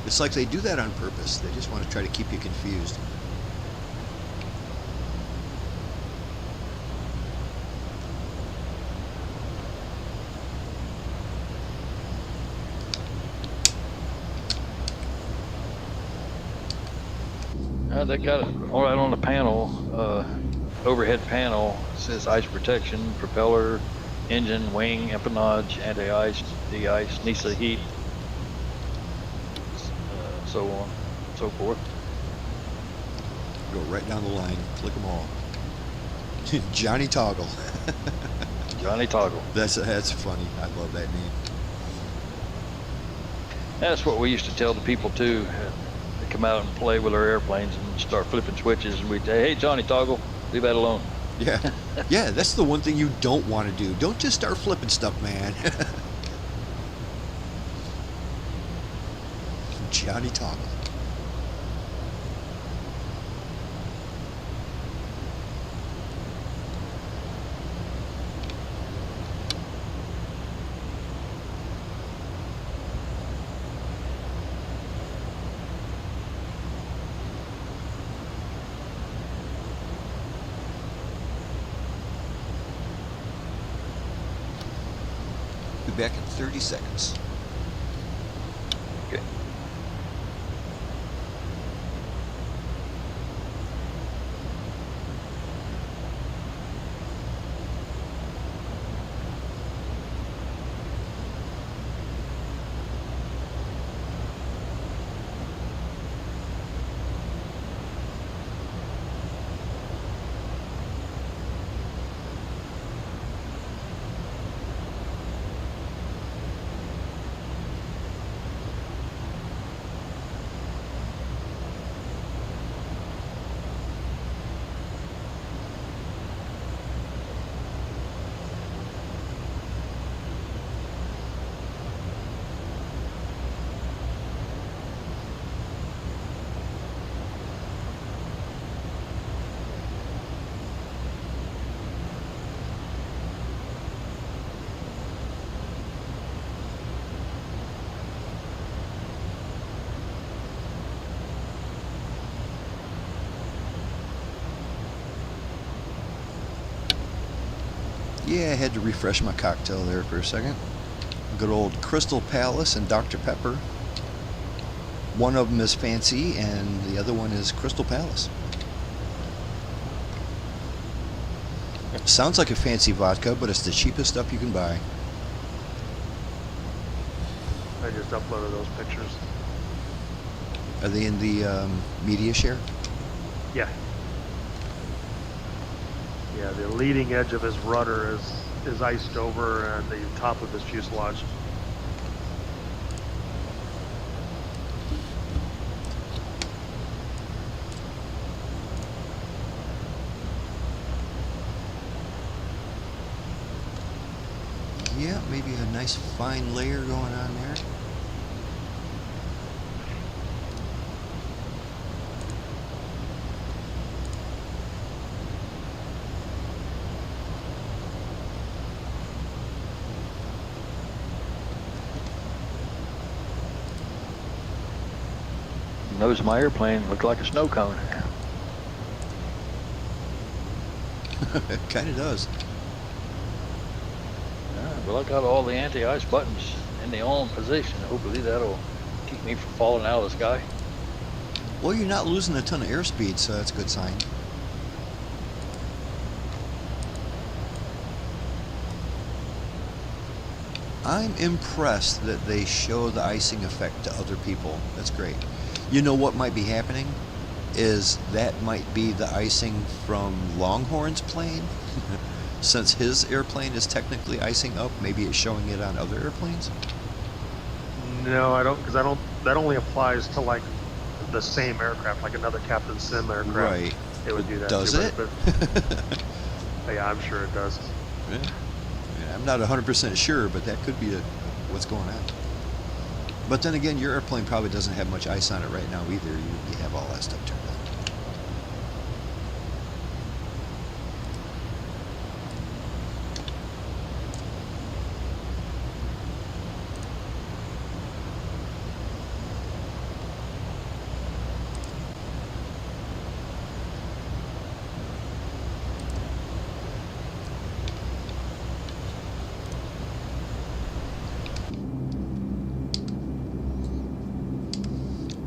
It's like they do that on purpose. They just want to try to keep you confused. They got it all right on the panel, overhead panel. It says ice protection, propeller, engine, wing, empennage, anti-ice, de-ice, NISA heat, so on, so forth. Go right down the line, click them all. Johnny Toggle. Johnny Toggle. That's funny. I love that name. That's what we used to tell the people too. They come out and play with our airplanes and start flipping switches, and we'd say, "Hey, Johnny Toggle, leave that alone." Yeah, yeah. That's the one thing you don't want to do. Don't just start flipping stuff, man. Johnny Toggle. Be back in 30 seconds. Okay. Yeah, I had to refresh my cocktail there for a second. Good old Crystal Palace and Dr. Pepper. One of them is fancy and the other one is Crystal Palace. Sounds like a fancy vodka, but it's the cheapest stuff you can buy. I just uploaded those pictures. Are they in the media share? Yeah. Yeah, the leading edge of his rudder is iced over, and the top of his fuselage. Yeah, maybe a nice fine layer going on there. Nose of my airplane looked like a snow cone. It kind of does. Yeah, but I got all the anti-ice buttons in the on position. Hopefully that'll keep me from falling out of the sky. Well, you're not losing a ton of airspeed, so that's a good sign. I'm impressed that they show the icing effect to other people. That's great. You know what might be happening is that might be the icing from Longhorn's plane. Since his airplane is technically icing up, maybe it's showing it on other airplanes? No, I don't, because I don't. That only applies to like the same aircraft, like another Captain Sim aircraft. Right. It would do that. Does too, it? But yeah, I'm sure it does. Yeah. Yeah, I'm not 100% sure, but that could be what's going on. But then again, your airplane probably doesn't have much ice on it right now either. You have all that stuff turned on.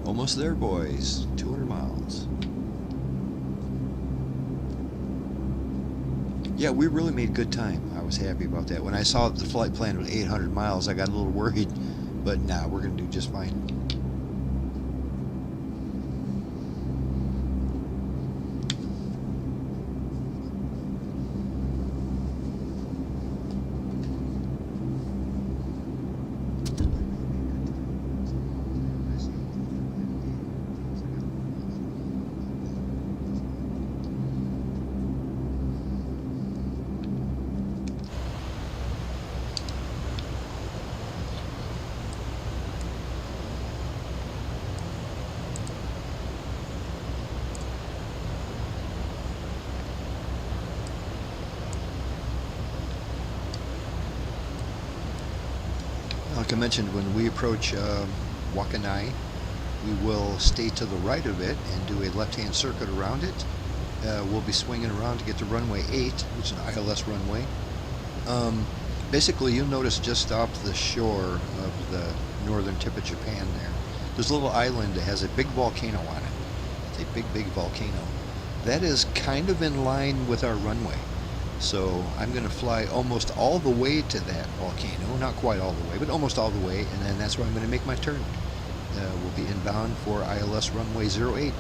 Almost there, boys. 200 miles. Yeah, we really made good time. I was happy about that. When I saw the flight plan was 800 miles, I got a little worried. But nah, we're going to do just fine. Like I mentioned, when we approach Wakkanai, we will stay to the right of it and do a left-hand circuit around it. We'll be swinging around to get to runway 8, which is an ILS runway. Basically, you'll notice just off the shore of the northern tip of Japan there's a little island that has a big volcano on it. It's a big, big volcano. That is kind of in line with our runway. So I'm going to fly almost all the way to that volcano, not quite all the way, but almost all the way, and then that's where I'm going to make my turn. We'll be inbound for ILS runway 08.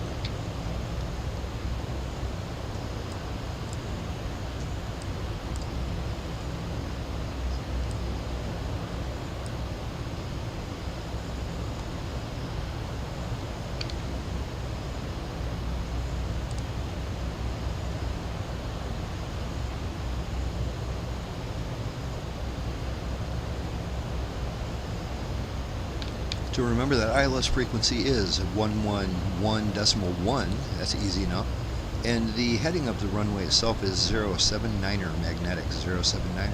To remember that ILS frequency is 111.1, that's easy enough, and the heading of the runway itself is 079er, magnetic 079er.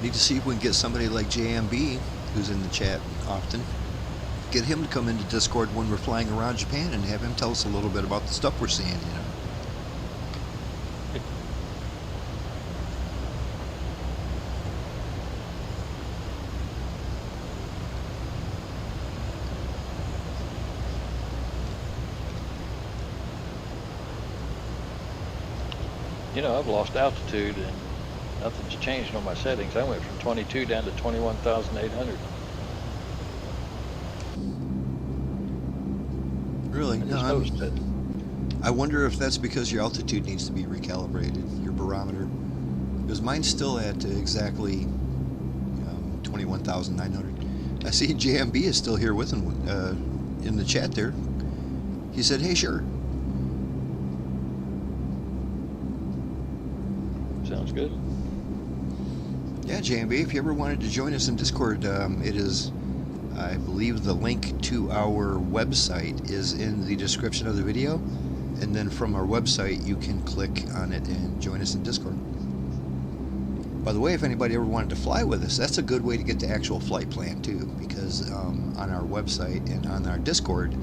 Need to see if we can get somebody like JMB, who's in the chat often, get him to come into Discord when we're flying around Japan and have him tell us a little bit about the stuff we're seeing, you know. You know, I've lost altitude and nothing's changed on my settings. I went from 22 down to 21,800. Really? I just noticed it. I wonder if that's because your altitude needs to be recalibrated, your barometer. Because mine's still at exactly 21,900. I see JMB is still here with him in the chat there. He said, hey, sure. Sounds good. Yeah, JMB, if you ever wanted to join us in Discord, it is, I believe the link to our website is in the description of the video. And then from our website, you can click on it and join us in Discord. By the way, if anybody ever wanted to fly with us, that's a good way to get the actual flight plan too, because on our website and on our Discord,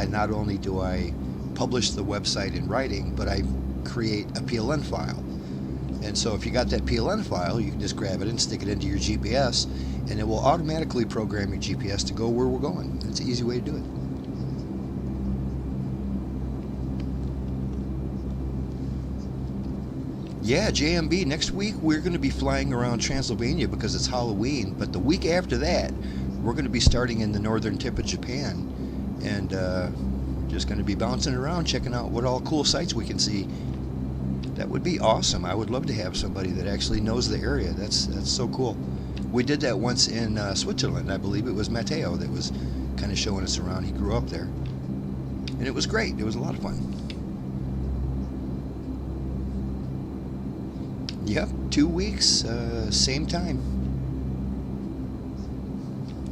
not only do I publish the website in writing, but I create a PLN file. And so if you got that PLN file, you can just grab it and stick it into your GPS, and it will automatically program your GPS to go where we're going. It's an easy way to do it. Yeah, JMB, next week we're going to be flying around Transylvania because it's Halloween, but the week after that, we're going to be starting in the northern tip of Japan, and just going to be bouncing around, checking out what all cool sights we can see. That would be awesome. I would love to have somebody that actually knows the area. That's so cool. We did that once in Switzerland. I believe it was Matteo that was kind of showing us around. He grew up there, and it was great. It was a lot of fun. Yep, 2 weeks, same time.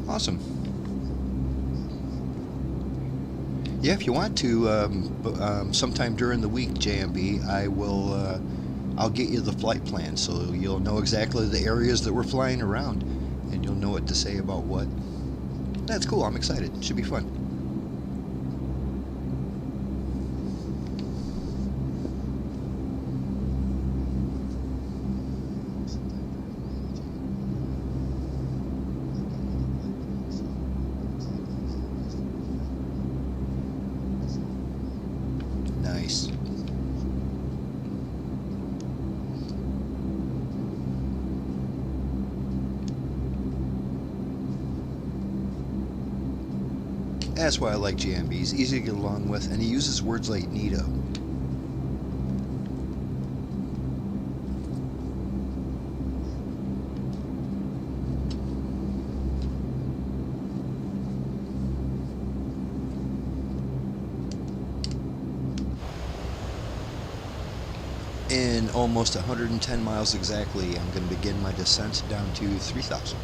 Awesome. Yeah, if you want to, sometime during the week, JMB, I will, I'll get you the flight plan so you'll know exactly the areas that we're flying around, and you'll know what to say about what. That's cool. I'm excited. It should be fun. Nice. That's why I like JMB. He's easy to get along with, and he uses words like neato. In almost 110 miles exactly, I'm going to begin my descent down to 3,000.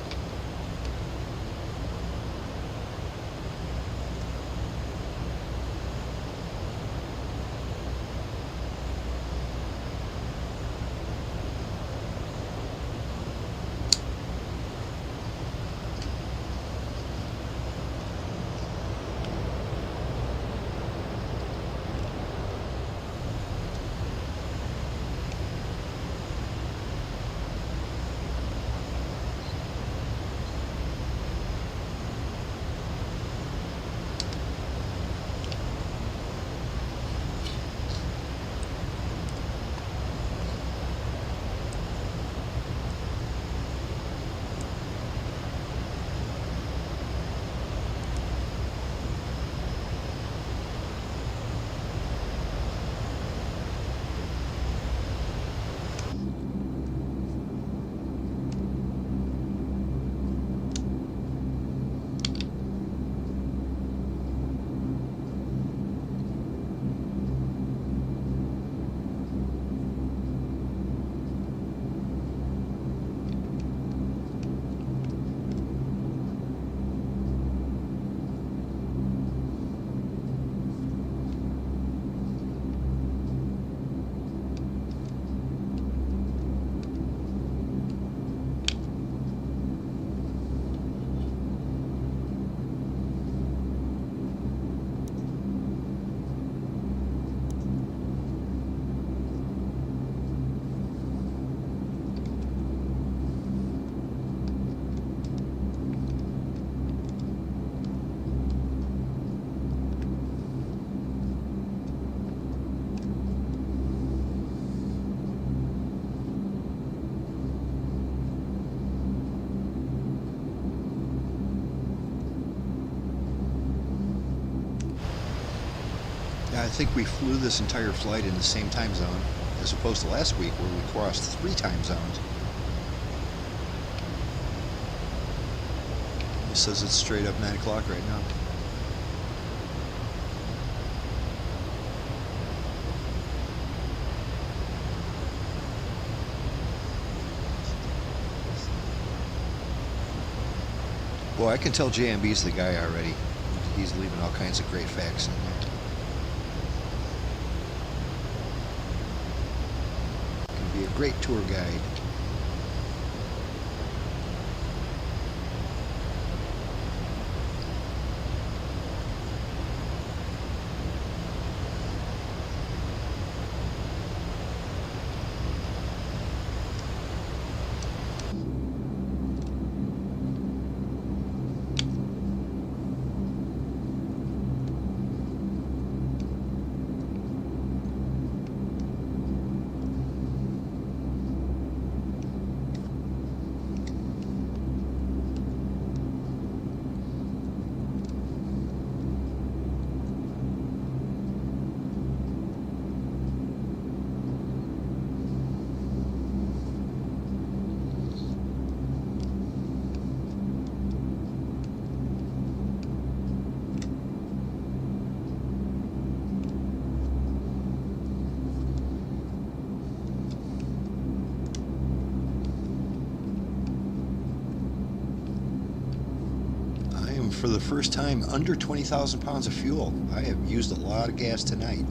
I think we flew this entire flight in the same time zone, as opposed to last week where we crossed 3 time zones. It says it's straight up 9 o'clock right now. Well, I can tell JMB's the guy already. He's leaving all kinds of great facts in there. Can be a great tour guide. For the first time under 20,000 pounds of fuel. I have used a lot of gas tonight.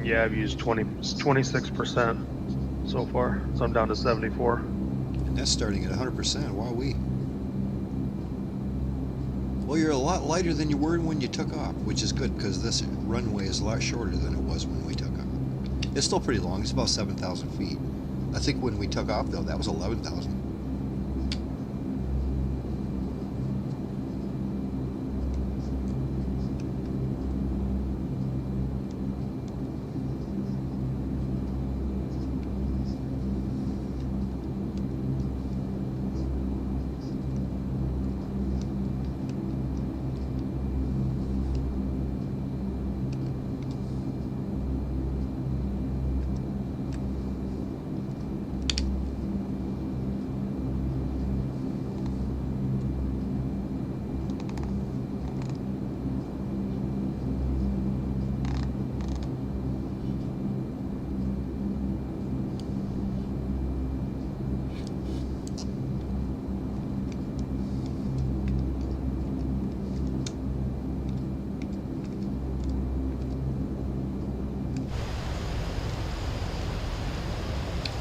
Yeah, I've used 26% so far, so I'm down to 74. And that's starting at 100%. Wowee. Well, you're a lot lighter than you were when you took off, which is good because this runway is a lot shorter than it was when we took off. It's still pretty long. It's about 7,000 feet. I think when we took off, though, that was 11,000.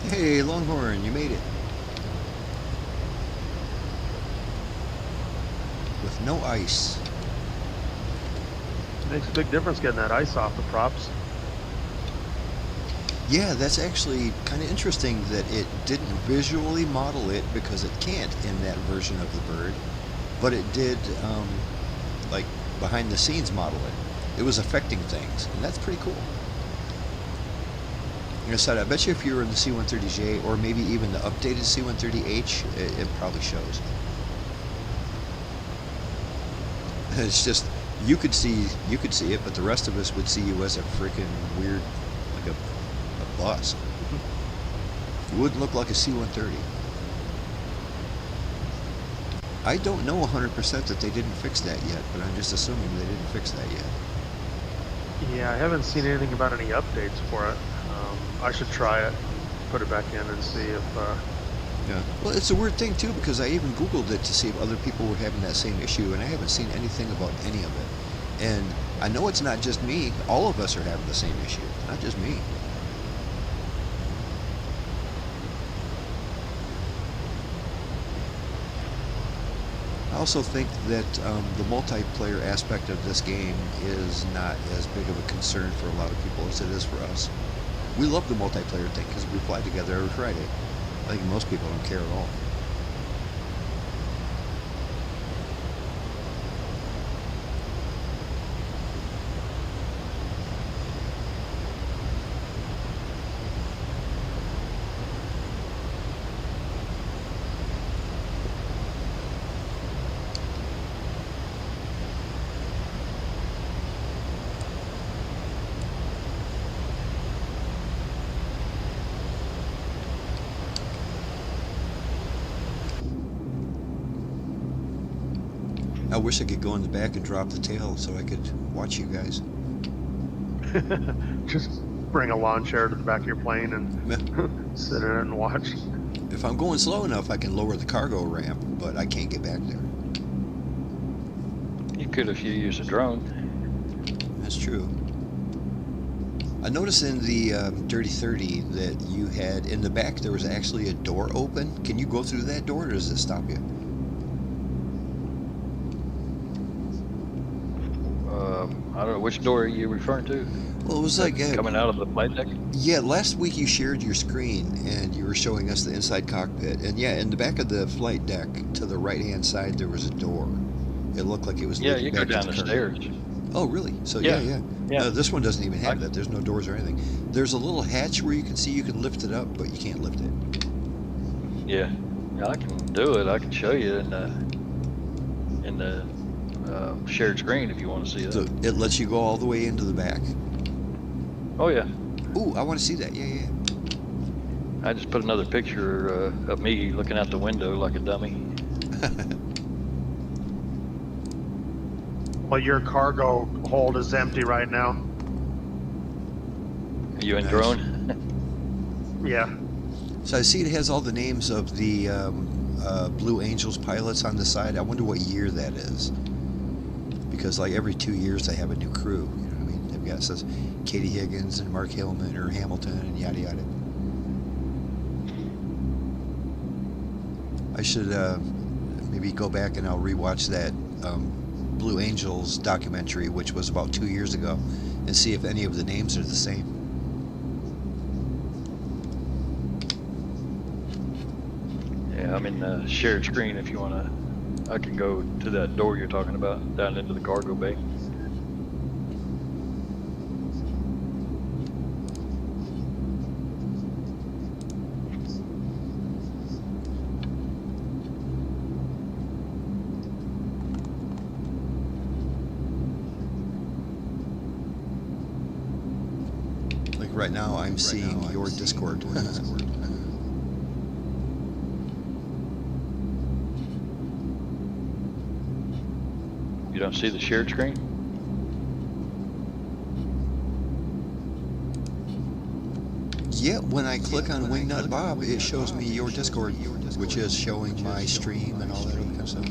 Hey, Longhorn, you made it. With no ice. Makes a big difference getting that ice off the props. Yeah, that's actually kind of interesting that it didn't visually model it because it can't in that version of the bird, but it did, like, behind the scenes model it. It was affecting things, and that's pretty cool. Like I said, I bet you if you were in the C-130J or maybe even the updated C-130H, it probably shows. It's just you could see it, but the rest of us would see you as a freaking weird, like a bus. You wouldn't look like a C-130. I don't know 100% that they didn't fix that yet, but I'm just assuming they didn't fix that yet. Yeah, I haven't seen anything about any updates for it. I should try it, put it back in and see if... Yeah. Well, it's a weird thing, too, because I even Googled it to see if other people were having that same issue, and I haven't seen anything about any of it. And I know it's not just me. All of us are having the same issue, not just me. I also think that the multiplayer aspect of this game is not as big of a concern for a lot of people as it is for us. We love the multiplayer thing because we fly together every Friday. I think most people don't care at all. I wish I could go in the back and drop the tail so I could watch you guys. Just bring a lawn chair to the back of your plane and sit in it and watch. If I'm going slow enough, I can lower the cargo ramp, but I can't get back there. You could if you use a drone. That's true. I noticed in the Dirty 30 that you had, in the back, there was actually a door open. Can you go through that door, or does it stop you? I don't know, which door are you referring to? Well, it was like... coming out of the flight deck? Yeah, last week you shared your screen, and you were showing us the inside cockpit. And yeah, in the back of the flight deck, to the right-hand side, there was a door. It looked like it was Yeah, leading you go back down to the cargo. stairs. Oh, really? So Yeah. yeah. Yeah. This one doesn't even have that. There's no doors or anything. There's a little hatch where you can see you can lift it up, but you can't lift it. Yeah. Yeah, I can do it. I can show you in the shared screen if you want to see it. So it lets you go all the way into the back. Oh yeah. Ooh, I want to see that. Yeah. I just put another picture of me looking out the window like a dummy. Well, your cargo hold is empty right now. Are you in Nice. drone? Yeah. So I see it has all the names of the Blue Angels pilots on the side. I wonder what year that is. Because like every 2 years they have a new crew. You know what I mean? They've got, it says Katie Higgins and Mark Hillman or Hamilton and yada yada. I should maybe go back and I'll rewatch that Blue Angels documentary, which was about 2 years ago, and see if any of the names are the same. Yeah, I'm in the shared screen if you want to. I can go to that door you're talking about, down into the cargo bay. Like right now, I'm seeing your Discord. You don't see the shared screen? Yeah, when I click on Wingnut Bob, it shows me your Discord, which is showing my stream and all that other kind of stuff.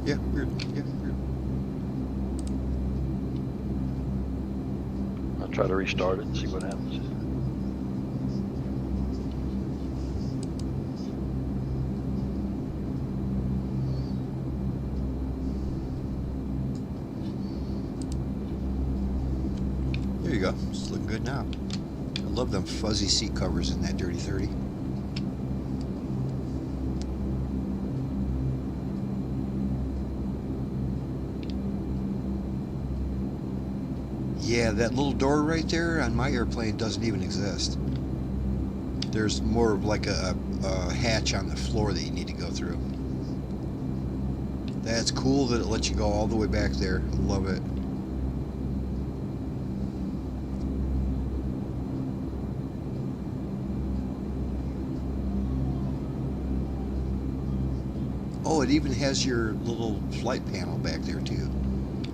Yeah, weird. I'll try to restart it and see what happens. There you go. It's looking good now. I love them fuzzy seat covers in that Dirty 30. Yeah, that little door right there on my airplane doesn't even exist. There's more of like a hatch on the floor that you need to go through. That's cool that it lets you go all the way back there. I love it. Oh, it even has your little flight panel back there too.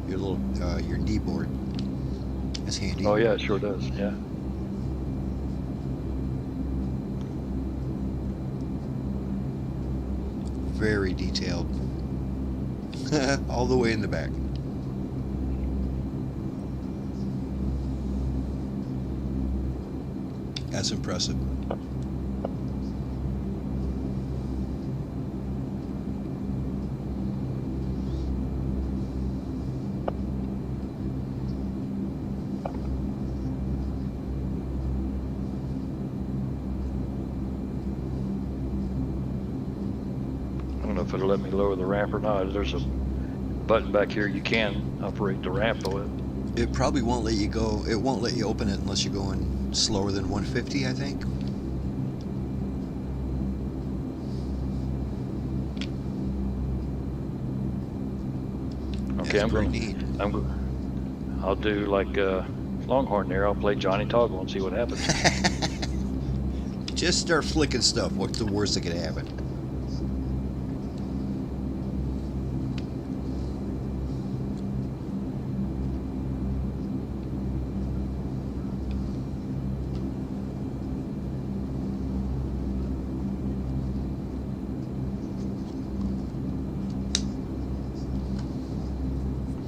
Your little your knee board. That's handy. Oh yeah, it sure does. Yeah. Very detailed. All the way in the back. That's impressive. I don't know if it'll let me lower the ramp or not. There's a button back here you can operate the ramp with. It probably won't let you go. It won't let you open it unless you're going slower than 150, I think. Okay, That's pretty neat. I'll do like Longhorn there. I'll play Johnny Toggle and see what happens. Just start flicking stuff. What's the worst that could happen?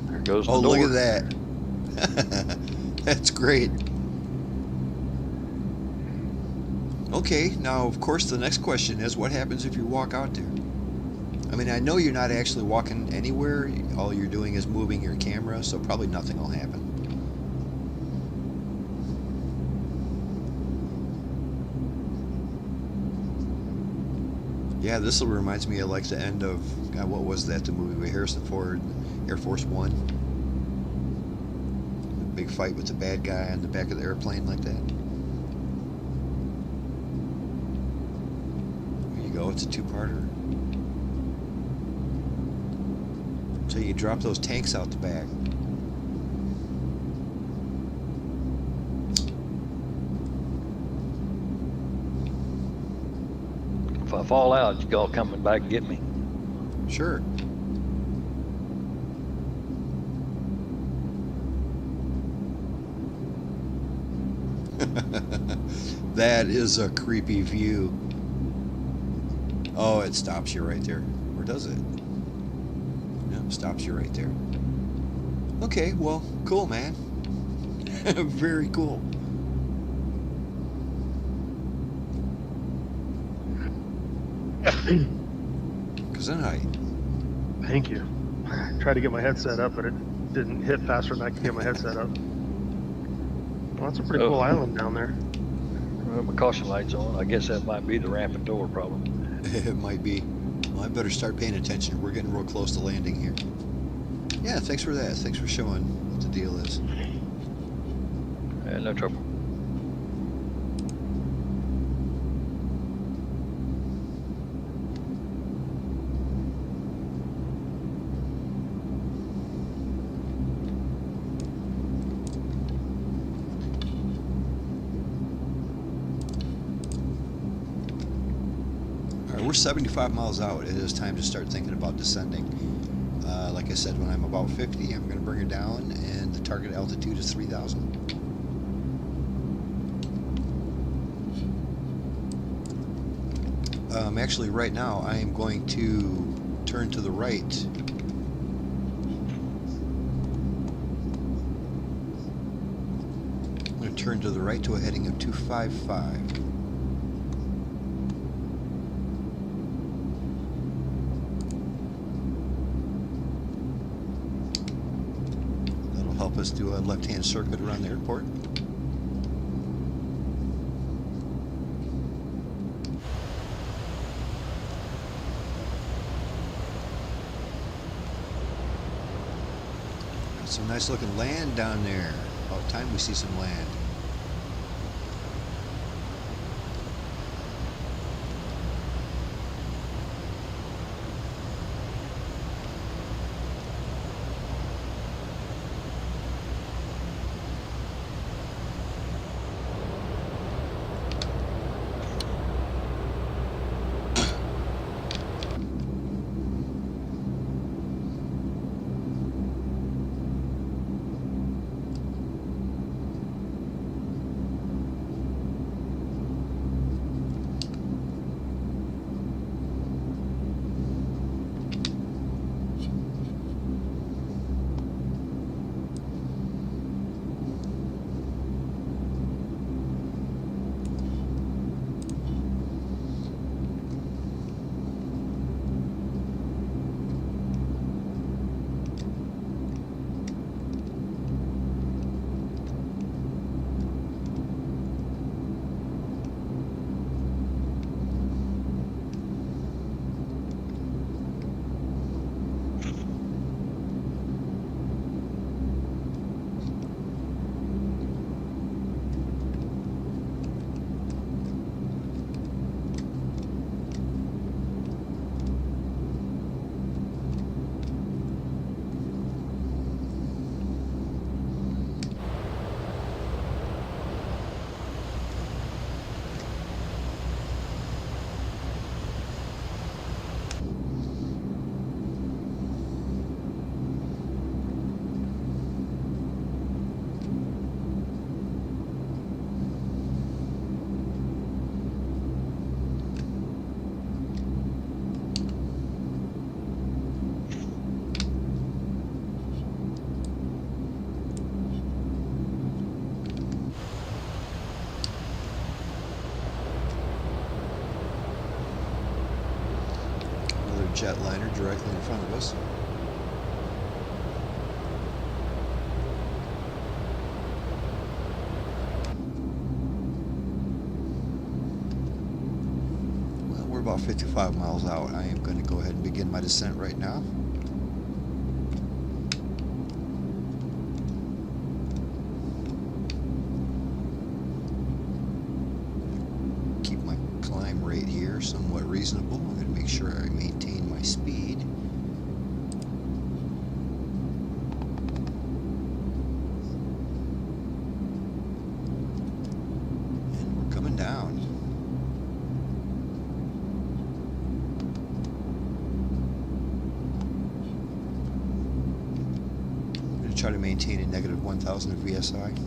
There goes the Oh, door. look at that. That's great. Okay, now of course the next question is, what happens if you walk out there? I mean, I know you're not actually walking anywhere. All you're doing is moving your camera, so probably nothing will happen. Yeah, this reminds me of like the end of, God, what was that, the movie with Harrison Ford, Air Force One? The big fight with the bad guy on the back of the airplane like that. There you go, it's a two-parter. So you drop those tanks out the back. If I fall out, you all coming back and get me. Sure. That is a creepy view. Oh, it stops you right there. Or does it? No, stops you right there. Okay, well, cool, man. Very cool. Gesundheit. Thank you. I tried to get my headset up, but it didn't hit faster than I could get my headset up. Well, that's a pretty cool island down there. Well, my caution light's on. I guess that might be the ramp and door problem. It might be. Well, I better start paying attention. We're getting real close to landing here. Yeah, thanks for that. Thanks for showing what the deal is. Yeah, no trouble. All right, we're 75 miles out. It is time to start thinking about descending. Like I said, when I'm about 50, I'm going to bring her down, and the target altitude is 3,000. Actually, right now, I am going to turn to the right. I'm going to turn to the right to a heading of 255. Help us do a left-hand circuit around the airport. Got some nice looking land down there. About time we see some land. jetliner directly in front of us. Well, we're about 55 miles out. I am going to go ahead and begin my descent right now. Keep my climb rate here somewhat reasonable. I'm going to make sure I maintain my speed. And we're coming down. I'm going to try to maintain a negative 1,000 of VSI.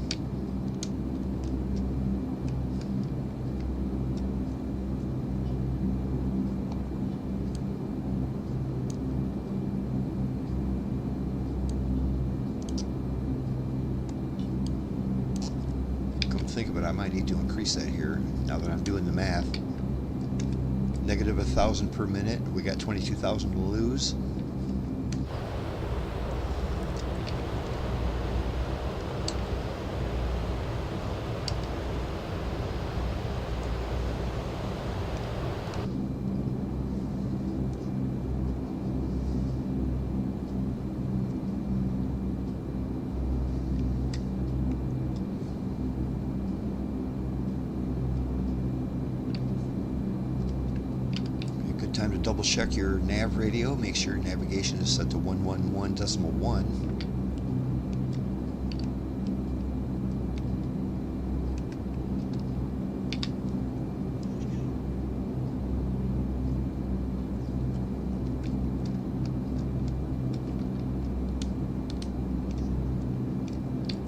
Think of it, I might need to increase that here now that I'm doing the math. Negative 1,000 per minute. We got 22,000 to lose. Time to double check your nav radio. Make sure your navigation is set to 111.1.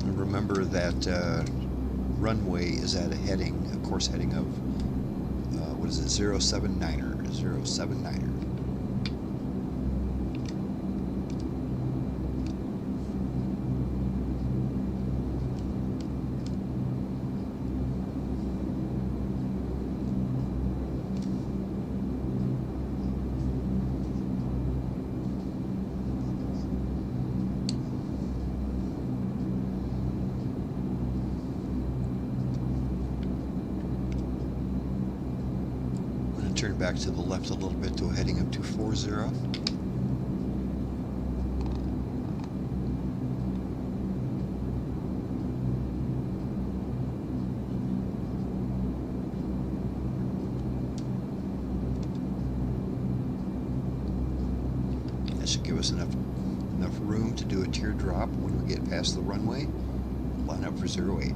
And remember that runway is at a heading, a course heading of what is it, 079er. 079er. Turn back to the left a little bit to a heading of 240. That should give us enough room to do a teardrop when we get past the runway. Line up for 08.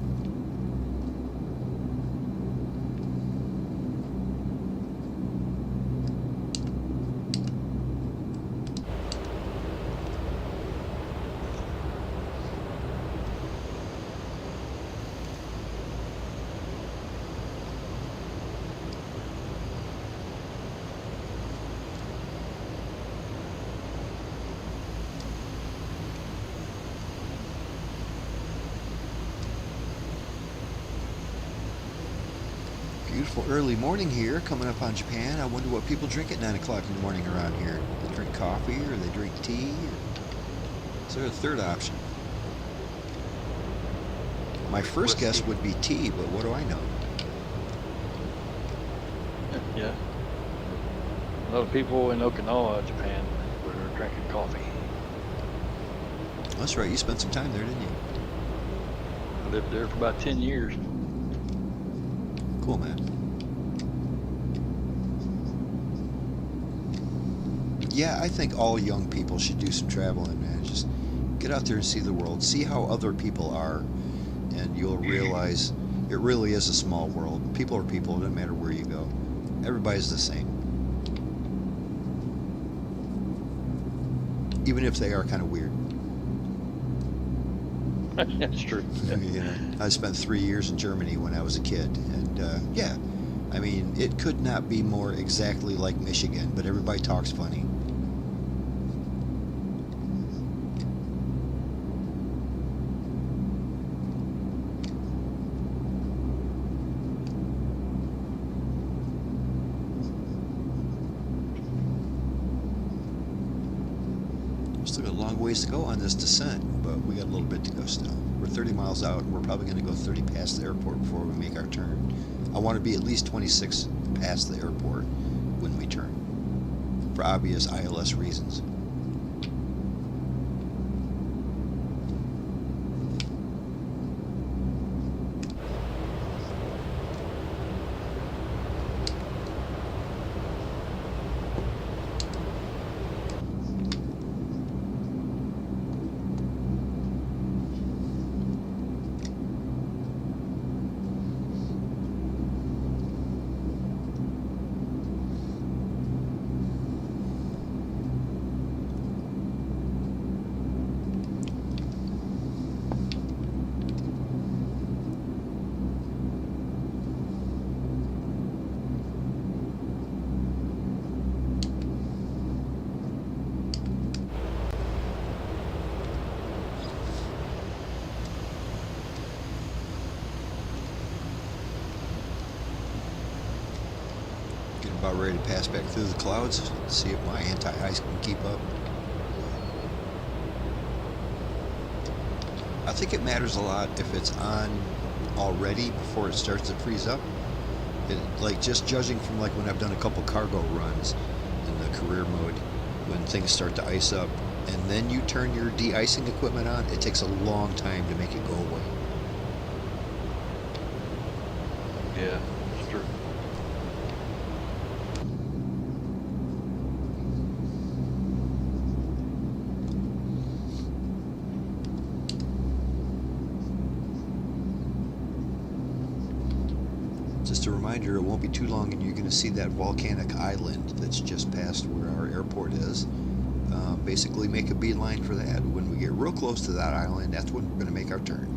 Beautiful early morning here, coming up on Japan. I wonder what people drink at 9 o'clock in the morning around here. They drink coffee, or they drink tea, or is there a third option? My first guess would be tea, but what do I know? Yeah. A lot of people in Okinawa, Japan, were drinking coffee. That's right, you spent some time there, didn't you? I lived there for about 10 years. Cool, man. Yeah, I think all young people should do some traveling, man. Just get out there and see the world. See how other people are, and you'll realize it really is a small world. People are people, it doesn't matter where you go. Everybody's the same. Even if they are kind of weird. That's true. You know, I spent 3 years in Germany when I was a kid, and yeah, I mean, it could not be more exactly like Michigan, but everybody talks funny. long ways to go on this descent, but we got a little bit to go still. We're 30 miles out, and we're probably going to go 30 past the airport before we make our turn. I want to be at least 26 past the airport when we turn, for obvious ILS reasons. About ready to pass back through the clouds, see if my anti-ice can keep up. I think it matters a lot if it's on already before it starts to freeze up. Like just judging from like when I've done a couple cargo runs in the career mode, when things start to ice up and then you turn your de-icing equipment on, it takes a long time to make it go away. Yeah, it's true. Just a reminder, it won't be too long and you're going to see that volcanic island that's just past where our airport is. Basically make a beeline for that. When we get real close to that island, that's when we're going to make our turn.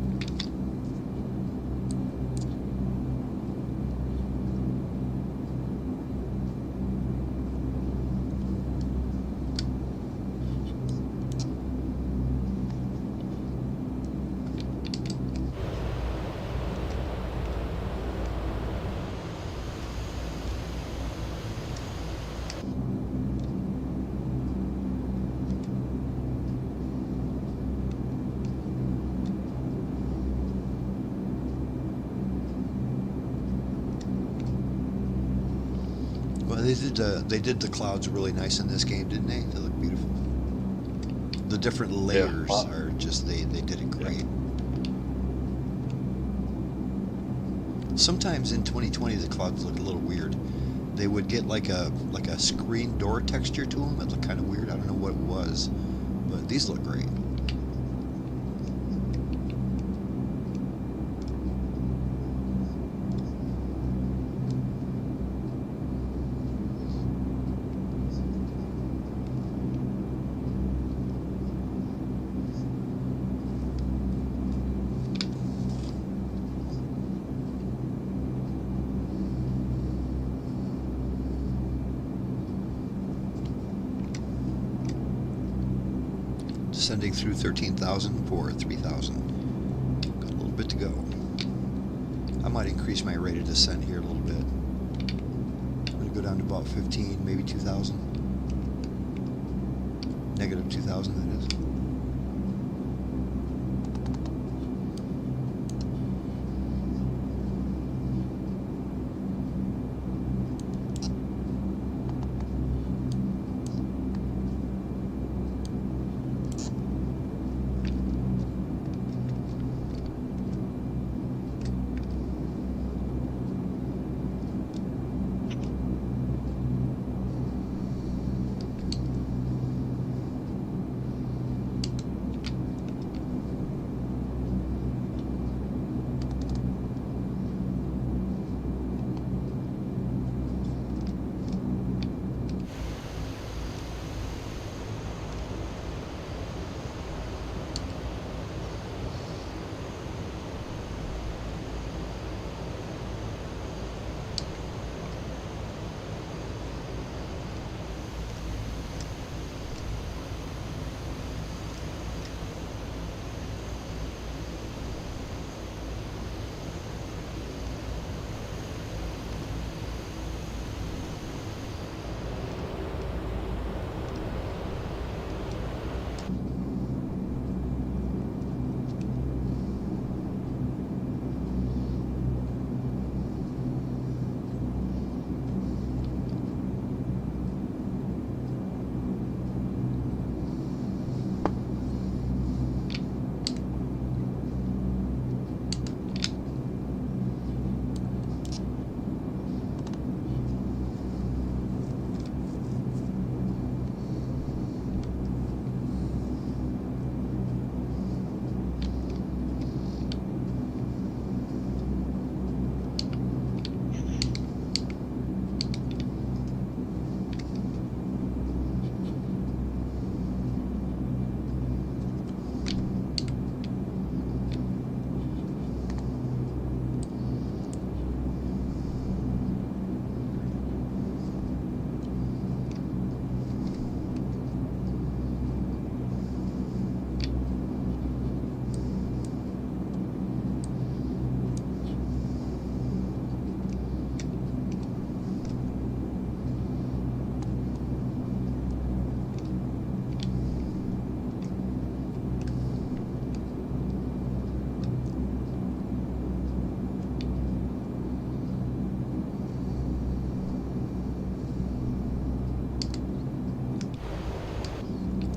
Well, they did the clouds really nice in this game, didn't they? They look beautiful. The different layers are just they did it great. Sometimes in 2020 the clouds look a little weird. They would get like a screen door texture to them. It looked kind of weird. I don't know what it was, but these look great. Descending through 13,000 for 3,000. Got a little bit to go. I might increase my rate of descent here a little bit. I'm going to go down to about 15, maybe 2,000. Negative 2,000, that is.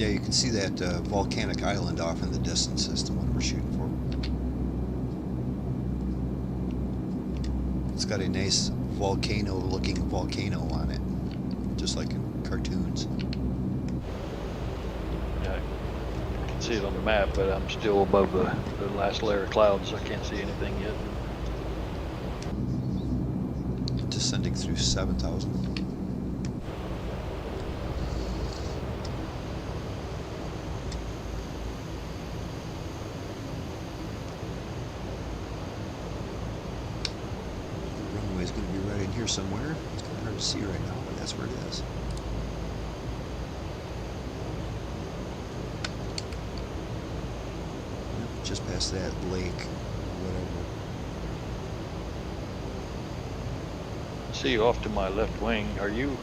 Yeah, you can see that volcanic island off in the distance is the one we're shooting for. It's got a nice volcano-looking volcano on it, just like in cartoons. Yeah, I can see it on the map, but I'm still above the last layer of clouds. I can't see anything yet. Descending through 7,000. Is going to be right in here somewhere. It's kind of hard to see right now, but that's where it is. Yep, just past that lake, whatever. I see you off to my left wing. Were you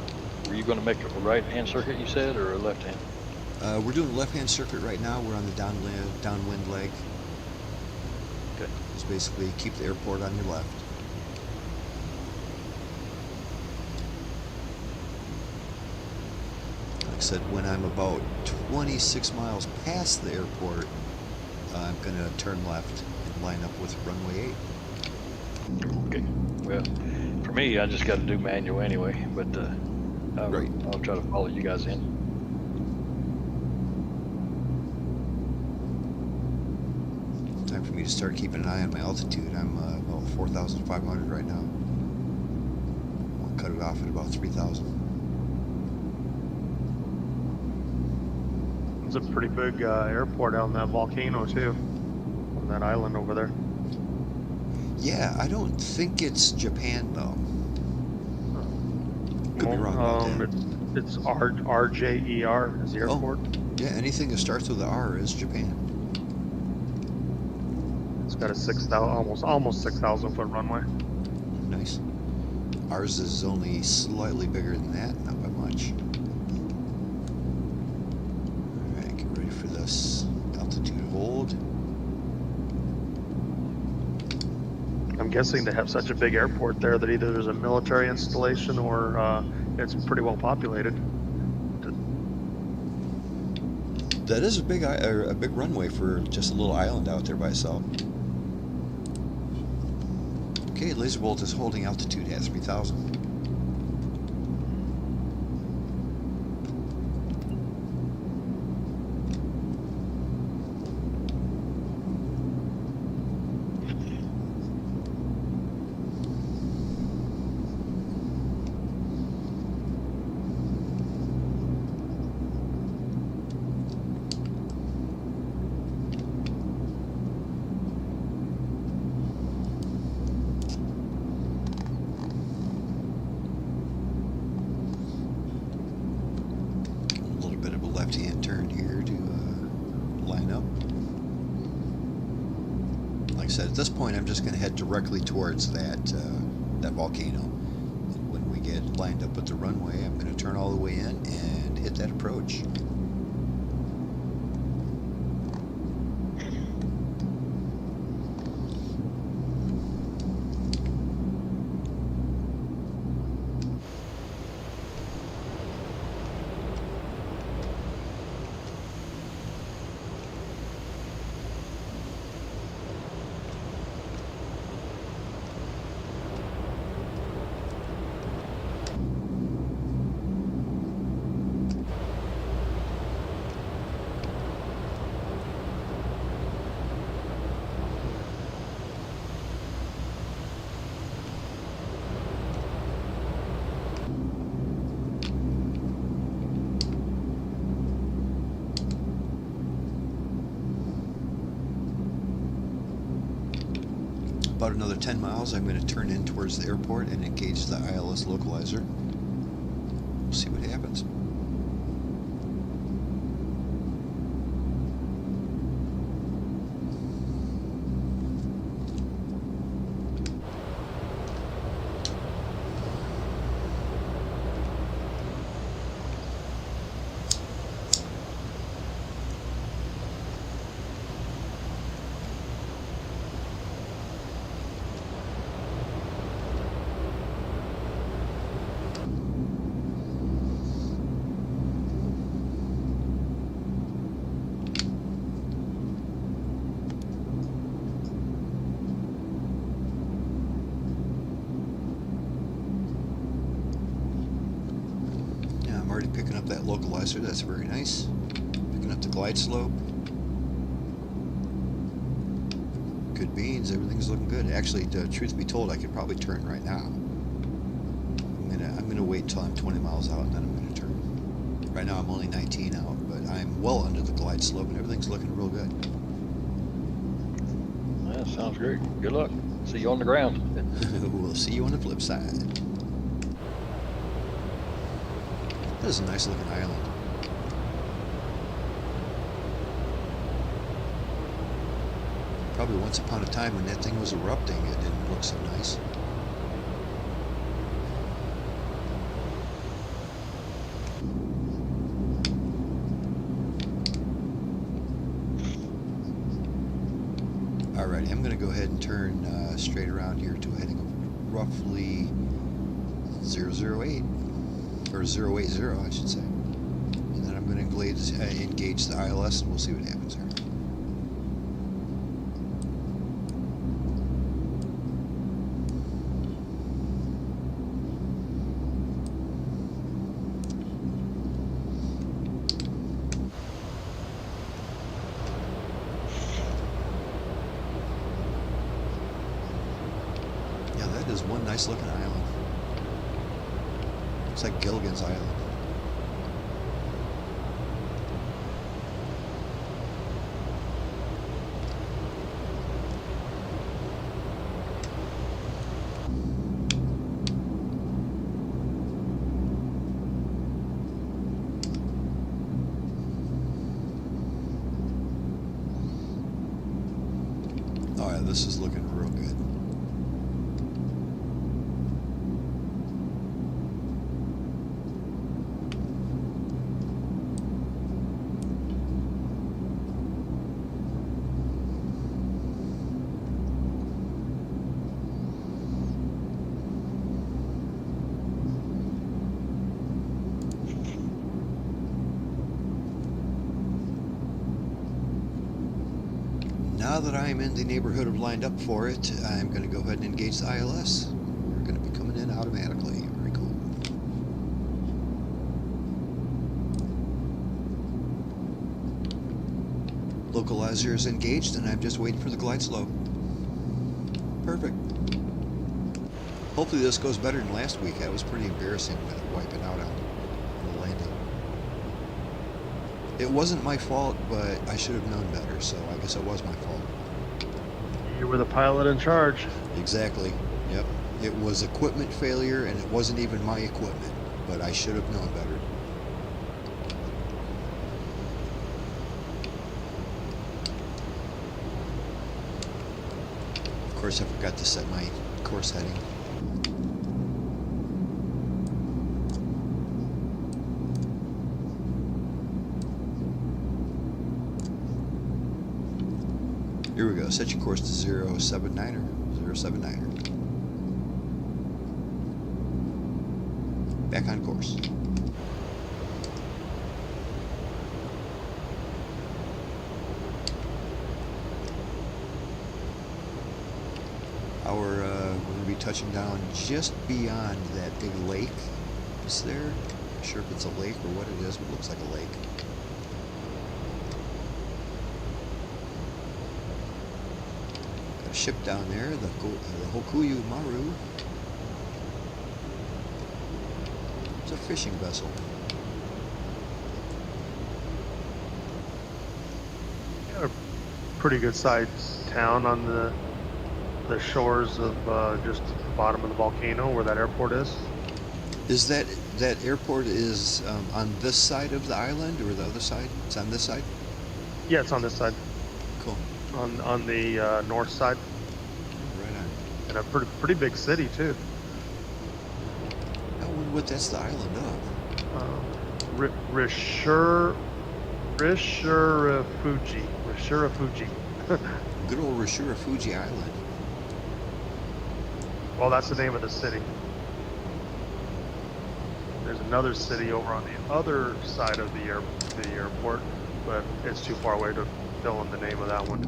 going to make a right-hand circuit, you said, or a left-hand? We're doing the left-hand circuit right now. We're on the downwind leg. Okay. It's basically keep the airport on your left. Like I said, when I'm about 26 miles past the airport, I'm going to turn left and line up with runway 8. Okay. Well, for me, I just got to do manual anyway, but Right. I'll try to follow you guys in. Time for me to start keeping an eye on my altitude. I'm about 4,500 right now. I'll cut it off at about 3,000. It's a pretty big airport out in that volcano too, on that island over there. Yeah, I don't think it's Japan though. Could be wrong about that. It's RJER is the airport. Yeah, anything that starts with the R is Japan. It's got a 6,000, almost 6,000 foot runway. Nice. Ours is only slightly bigger than that, not by much. Alright, get ready for this altitude hold. I'm guessing they have such a big airport there that either there's a military installation or it's pretty well populated. That is a big runway for just a little island out there by itself. Okay, Lazerbolt is holding altitude at 3,000. Left-hand turn here to line up. Like I said, at this point I'm just going to head directly towards that volcano. And when we get lined up with the runway, I'm going to turn all the way in and hit that approach. About another 10 miles, I'm going to turn in towards the airport and engage the ILS localizer. We'll see what happens. picking up that localizer. That's very nice. Picking up the glide slope. Good beans. Everything's looking good. Actually, truth be told, I could probably turn right now. I'm gonna wait until I'm 20 miles out and then I'm gonna turn. Right now I'm only 19 out, but I'm well under the glide slope and everything's looking real good. That sounds great. Good luck. See you on the ground. We'll see you on the flip side. That is a nice looking island. Probably once upon a time when that thing was erupting, it didn't look so nice. Alrighty, I'm going to go ahead and turn straight around here to a heading of roughly 008, or 080 I should say. And then I'm going to engage the ILS and we'll see what happens here. That is one nice looking island. It's like Gilligan's Island. Oh yeah, this is looking real good. Now that I'm in the neighborhood of lined up for it, I'm going to go ahead and engage the ILS. We're going to be coming in automatically. Very cool. Localizer is engaged and I'm just waiting for the glide slope. Perfect. Hopefully this goes better than last week. That was pretty embarrassing with it wiping out on the landing. It wasn't my fault, but I should have known better, so I guess it was my fault. You were the pilot in charge. Exactly. Yep. It was equipment failure, and it wasn't even my equipment, but I should have known better. Of course, I forgot to set my course heading. Here we go. Set your course to 079er. 079er. Back on course. We're going to be touching down just beyond that big lake. Is there? I'm not sure if it's a lake or what it is, but it looks like a lake. Got a ship down there, the Hokuyu Maru. It's a fishing vessel. Got a pretty good sized town on the shores of just the bottom of the volcano where that airport is. Is that airport is on this side of the island or the other side? It's on this side? Yeah, it's on this side. Cool. On the north side. Right on. And a pretty big city too. I wonder what that's the island of. Rishurafuji. Good old Rishurafuji Island. Well, that's the name of the city. There's another city over on the other side of the airport, but it's too far away to fill in the name of that one.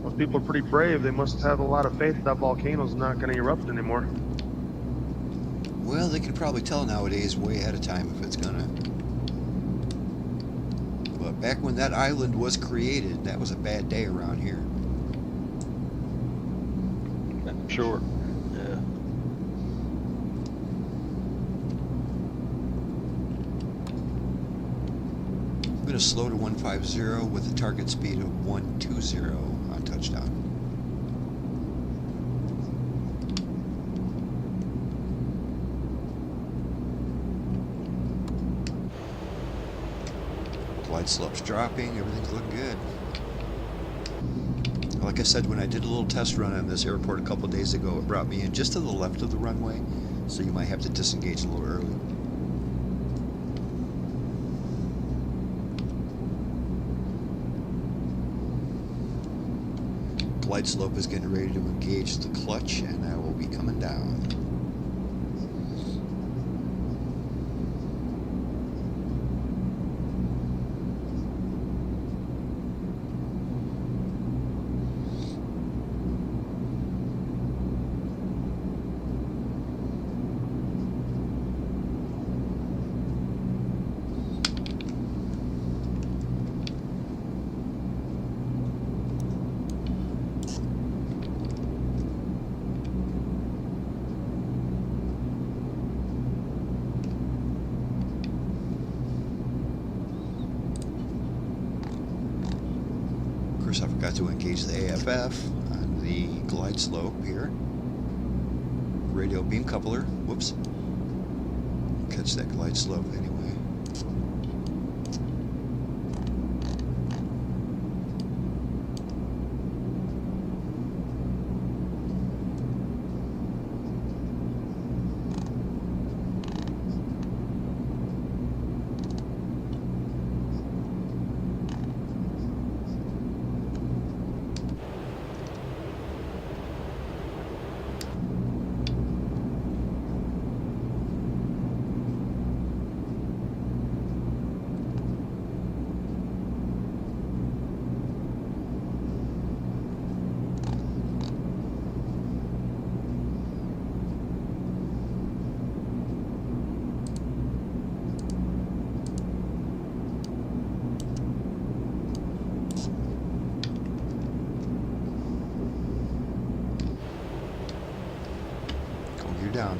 Those people are pretty brave. They must have a lot of faith that volcano's not going to erupt anymore. Well, they can probably tell nowadays way ahead of time if it's gonna. But back when that island was created, that was a bad day around here. I'm sure. Yeah. I'm gonna slow to 150 with a target speed of 120 on touchdown. Glide slope's dropping, everything's looking good. Like I said, when I did a little test run on this airport a couple days ago, it brought me in just to the left of the runway, so you might have to disengage a little early. Glide slope is getting ready to engage the clutch, and I will be coming down. Of course, I forgot to engage the AFF on the glide slope here. Radio beam coupler, whoops. Catch that glide slope anyway. You're down.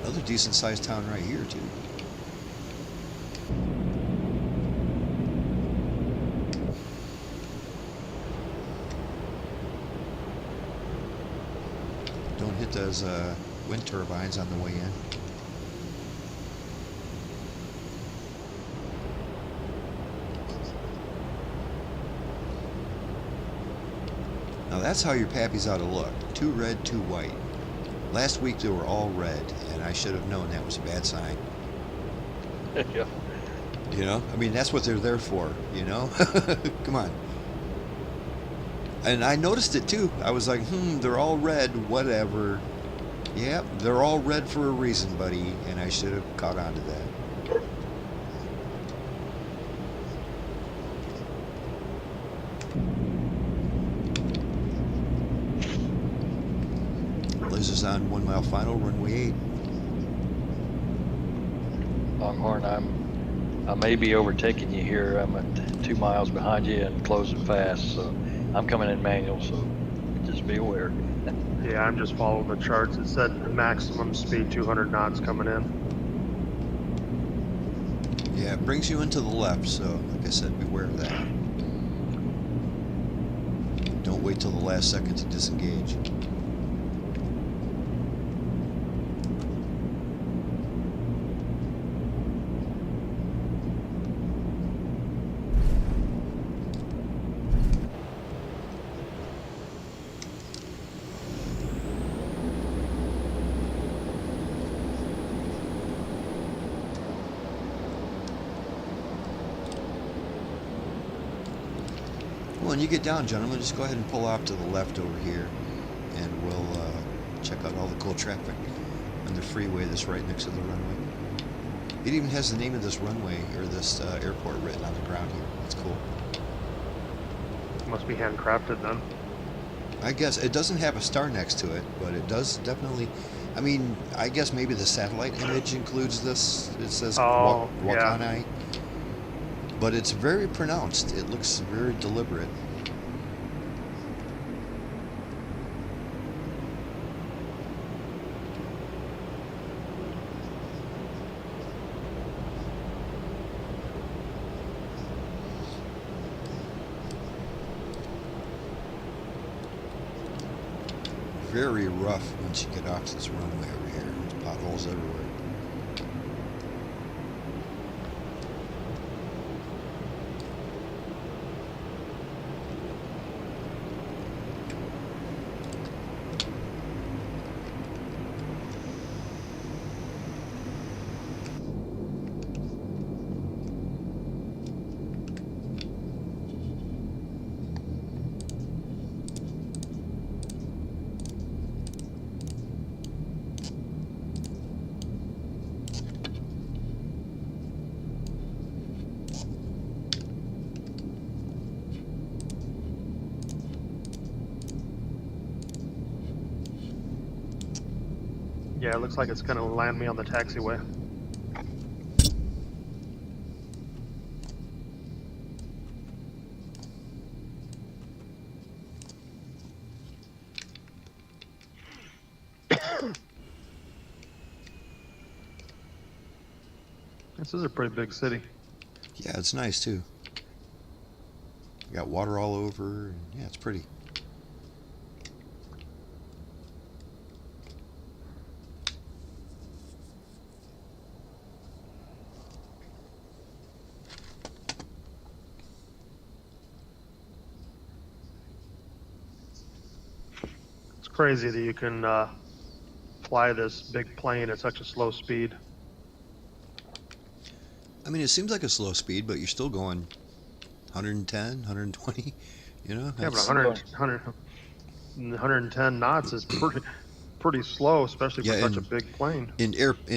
Another decent sized town right here too. Don't hit those wind turbines on the way in. Now that's how your pappies ought to look. Two red, two white. Last week they were all red, and I should have known that was a bad sign. Yeah. You know? I mean, that's what they're there for, you know? Come on. And I noticed it too. I was like, they're all red, whatever. Yep, they're all red for a reason, buddy. And I should have caught on to that. Lasers on 1 mile final, runway 8. Longhorn, I may be overtaking you here. I'm at 2 miles behind you and closing fast, so I'm coming in manual, so just be aware. Yeah, I'm just following the charts. It said maximum speed 200 knots coming in. Yeah, it brings you into the left, so like I said, beware of that. Don't wait till the last second to disengage. When you get down, gentlemen, just go ahead and pull off to the left over here, and we'll check out all the cool traffic. on the freeway that's right next to the runway. It even has the name of this runway or this airport written on the ground here. It's cool. Must be handcrafted then. I guess it doesn't have a star next to it, but it does definitely. I mean, I guess maybe the satellite image includes this. It says Wakkanai, but it's very pronounced. It looks very deliberate. Very rough once you get off this runway over here. There's potholes everywhere. Yeah, it looks like it's going to land me on the taxiway. This is a pretty big city. Yeah, it's nice too. Got water all over. And yeah, it's pretty. It's crazy that you can fly this big plane at such a slow speed. I mean, it seems like a slow speed, but you're still going 110, 120, you know? Yeah, but 110 knots is pretty slow, especially for such a big plane. In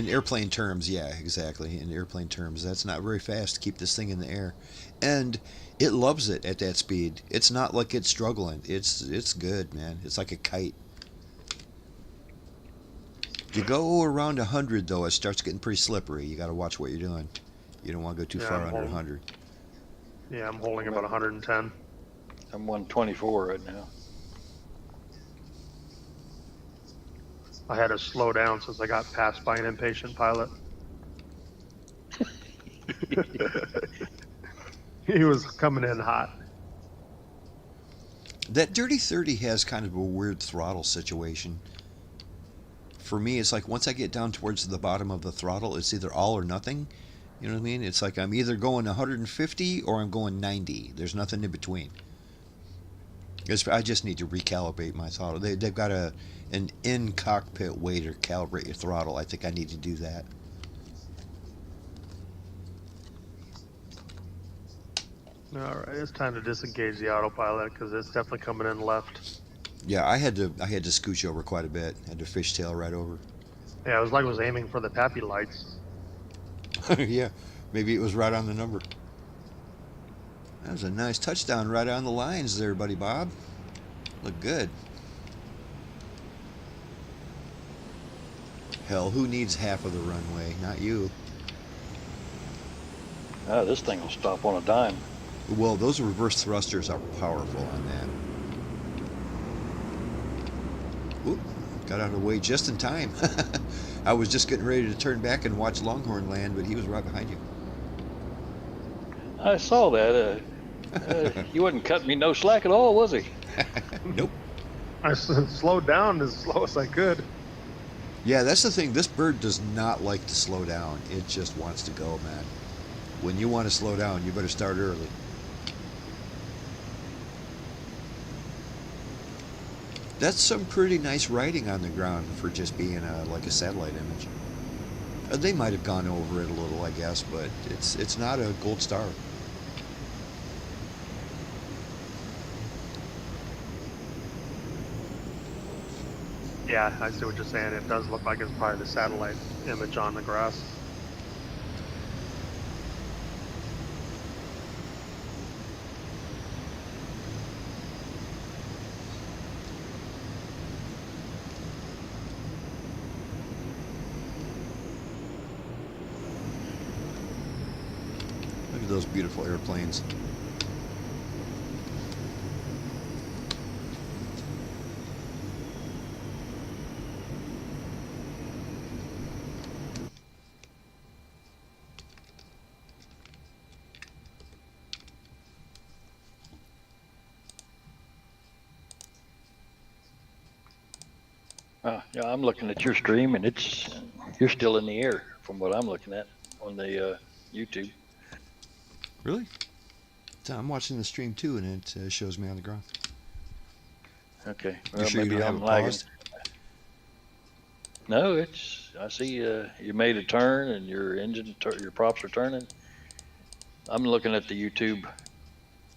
airplane terms, yeah, exactly. In airplane terms, that's not very fast to keep this thing in the air. And it loves it at that speed. It's not like it's struggling. It's good, man. It's like a kite. If you go around 100, though, it starts getting pretty slippery. You got to watch what you're doing. You don't want to go too far under 100. Yeah, I'm holding about 110. I'm 124 right now. I had to slow down since I got passed by an impatient pilot. He was coming in hot. That Dirty 30 has kind of a weird throttle situation. For me, it's like once I get down towards the bottom of the throttle, it's either all or nothing. You know what I mean? It's like I'm either going 150 or I'm going 90. There's nothing in between. I just need to recalibrate my throttle. They've got an in-cockpit way to calibrate your throttle. I think I need to do that. All right, it's time to disengage the autopilot because it's definitely coming in left. Yeah, I had to scooch over quite a bit. I had to fishtail right over. Yeah, it was like I was aiming for the pappy lights. Yeah, maybe it was right on the number. That was a nice touchdown right on the lines there, buddy Bob. Look good. Hell, who needs half of the runway? Not you. This thing will stop on a dime. Well, those reverse thrusters are powerful on that. Oop, got out of the way just in time. I was just getting ready to turn back and watch Longhorn land, but he was right behind you. I saw that. He wasn't cutting me no slack at all, was he? Nope. I slowed down as slow as I could. Yeah, that's the thing. This bird does not like to slow down. It just wants to go, man. When you want to slow down, you better start early. That's some pretty nice writing on the ground for just being like a satellite image. They might have gone over it a little, I guess, but it's not a gold star. Yeah, I see what you're saying. It does look like it's probably the satellite image on the grass. Look at those beautiful airplanes. Yeah, I'm looking at your stream, and you're still in the air from what I'm looking at on the YouTube. Really? So I'm watching the stream too, and it shows me on the ground. Okay, You well sure you maybe don't have I'm it lagging. paused? No, I see you made a turn and your your props are turning. I'm looking at the YouTube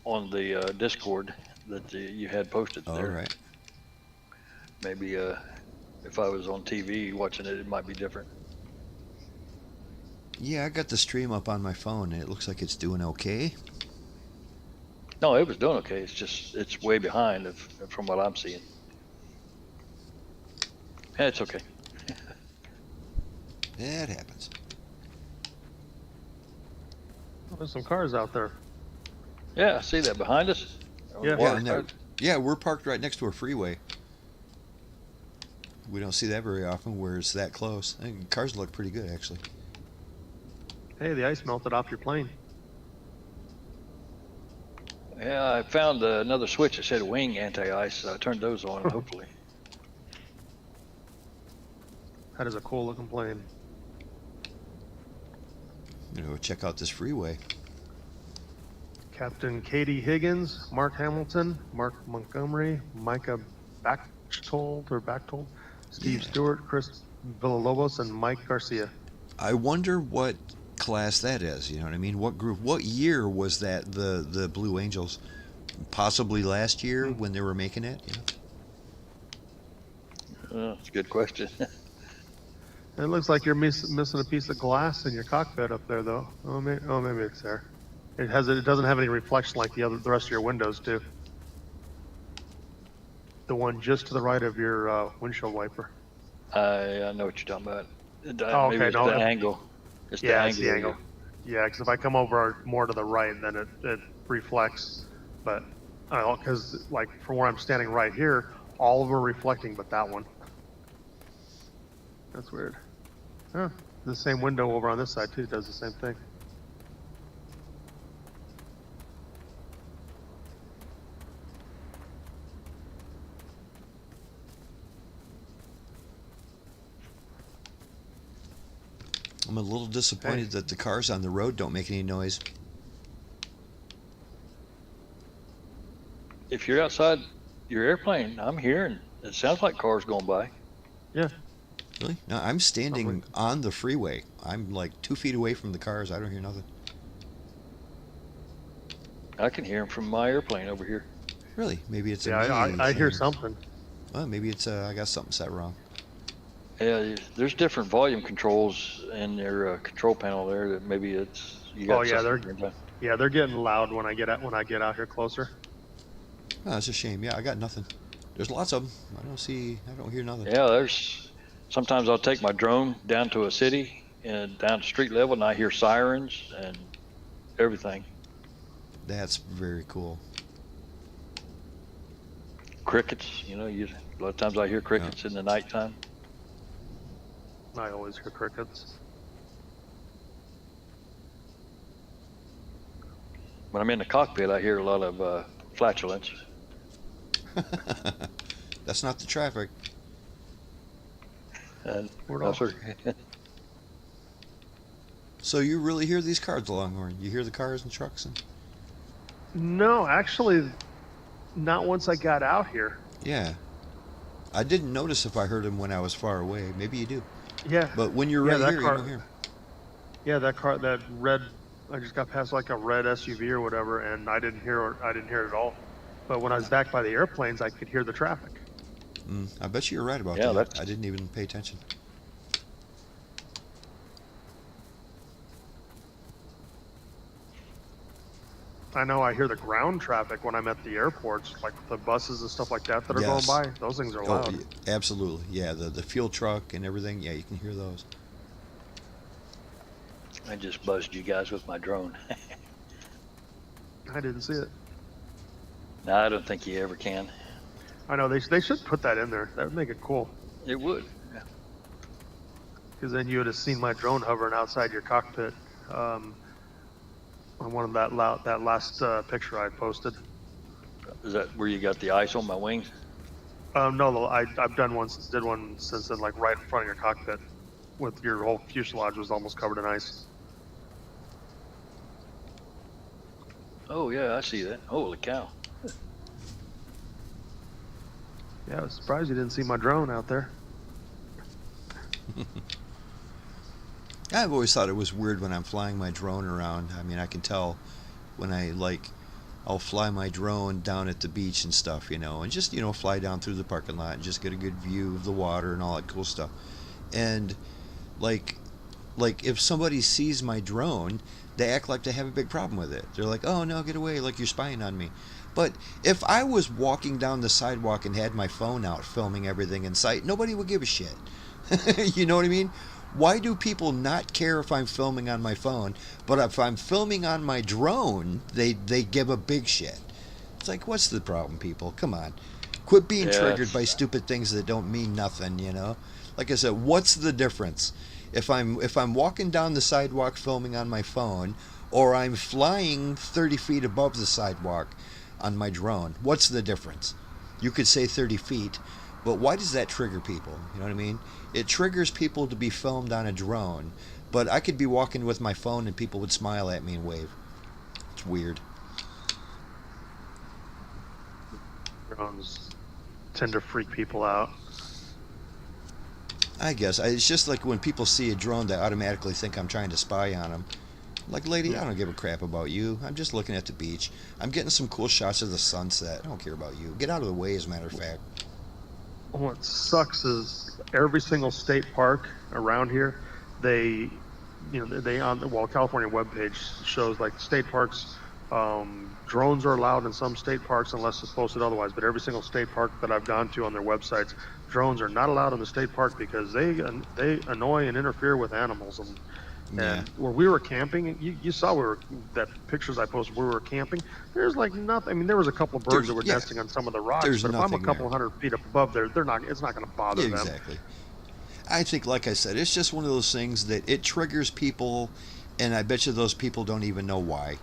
on the Discord that you had posted All there. right. Maybe if I was on TV watching it, it might be different. Yeah, I got the stream up on my phone, and it looks like it's doing okay. No, it was doing okay. It's way behind from what I'm seeing. Yeah, it's okay. That happens. Oh, there's some cars out there. Yeah, I see that behind us. Yeah. Yeah, and yeah, we're parked right next to a freeway. We don't see that very often where it's that close. I think cars look pretty good, actually. Hey, the ice melted off your plane. Yeah, I found another switch that said wing anti-ice, so I turned those on, hopefully. That is a cool looking plane. You know, check out this freeway. Captain Katie Higgins, Mark Hamilton, Mark Montgomery, Micah Bachtold, Steve Yeah. Stewart, Chris Villalobos, and Mike Garcia. I wonder what class that is. You know what I mean? What group? What year was that? The Blue Angels? Possibly last year when they were making it. Yeah. That's a good question. It looks like you're missing a piece of glass in your cockpit up there, though. Oh, maybe it's there. It doesn't have any reflection like the rest of your windows do. The one just to the right of your windshield wiper. I know what you're talking about. Oh, Maybe okay, it's no, the angle. It's Yeah, the it's the angle. angle. Yeah, because if I come over more to the right, then it reflects. But because like from where I'm standing right here, all of them are reflecting, but that one. That's weird. Huh. The same window over on this side too does the same thing. I'm a little disappointed that the cars on the road don't make any noise. If you're outside your airplane, I'm hearing. It sounds like cars going by. Yeah. Really? No, I'm standing on the freeway. I'm like 2 feet away from the cars. I don't hear nothing. I can hear them from my airplane over here. Really? Maybe it's a Yeah, me I hear thing. something. Well, maybe it's I got something set wrong. Yeah, there's different volume controls in their control panel there. That maybe it's you got. Oh yeah, something. they're getting loud when I get out here closer. Oh, that's a shame. Yeah, I got nothing. There's lots of them. I don't hear nothing. Yeah, sometimes I'll take my drone down to a city and down to street level, and I hear sirens and everything. That's very cool. Crickets, a lot of times I hear crickets in the nighttime. I always hear crickets. When I'm in the cockpit, I hear a lot of flatulence. That's not the traffic. And We're no, all- sir. So you really hear these cars along, or you hear the cars and trucks and No, actually, not once I got out here. yeah. I didn't notice if I heard them when I was far away. Maybe you do. Yeah. But when you're Yeah, right that here, car- you don't hear 'em. Yeah, that red. I just got past like a red SUV or whatever, and I didn't hear it at all. But when I was back by the airplanes, I could hear the traffic. I bet you're right about Yeah, that. that's- I didn't even pay attention. I know I hear the ground traffic when I'm at the airports, like the buses and stuff like that that are Yes. going by. Those things are Oh, loud. absolutely. Yeah, the fuel truck and everything. Yeah, you can hear those. I just buzzed you guys with my drone. I didn't see it. No, I don't think you ever can. I know they should put that in there. That would make it cool. It would. Yeah. Because then you would have seen my drone hovering outside your cockpit on one of that last picture I posted. Is that where you got the ice on my wings? No, I've done one since then, like right in front of your cockpit, with your whole fuselage was almost covered in ice. Oh yeah, I see that. Holy cow! Yeah, I was surprised you didn't see my drone out there. I've always thought it was weird when I'm flying my drone around. I mean, I can tell when I'll fly my drone down at the beach and stuff, and just, fly down through the parking lot and just get a good view of the water and all that cool stuff. And like if somebody sees my drone, they act like they have a big problem with it. They're like, "Oh no, get away, like you're spying on me." But if I was walking down the sidewalk and had my phone out filming everything in sight, nobody would give a shit. You know what I mean? Why do people not care if I'm filming on my phone, but if I'm filming on my drone, they give a big shit? It's like, what's the problem, people? Come on. Quit being triggered by stupid things that don't mean nothing, Like I said, what's the difference? If I'm walking down the sidewalk filming on my phone, or I'm flying 30 feet above the sidewalk on my drone, what's the difference? You could say 30 feet, but why does that trigger people? You know what I mean? It triggers people to be filmed on a drone, but I could be walking with my phone and people would smile at me and wave. It's weird. Drones tend to freak people out. I guess. It's just like when people see a drone, they automatically think I'm trying to spy on them. Like, lady, I don't give a crap about you. I'm just looking at the beach. I'm getting some cool shots of the sunset. I don't care about you. Get out of the way, as a matter of fact. What sucks is every single state park around here, they on the California webpage shows like state parks, drones are allowed in some state parks unless it's posted otherwise. But every single state park that I've gone to on their websites, drones are not allowed in the state park because they annoy and interfere with animals. And where we were camping, you saw that pictures I posted where we were camping. There's like nothing. I mean, there was a couple of birds that were nesting on some of the rocks, but if I'm a couple hundred feet up above there, it's not going to bother them. Exactly. I think, like I said, it's just one of those things that it triggers people, and I bet you those people don't even know why.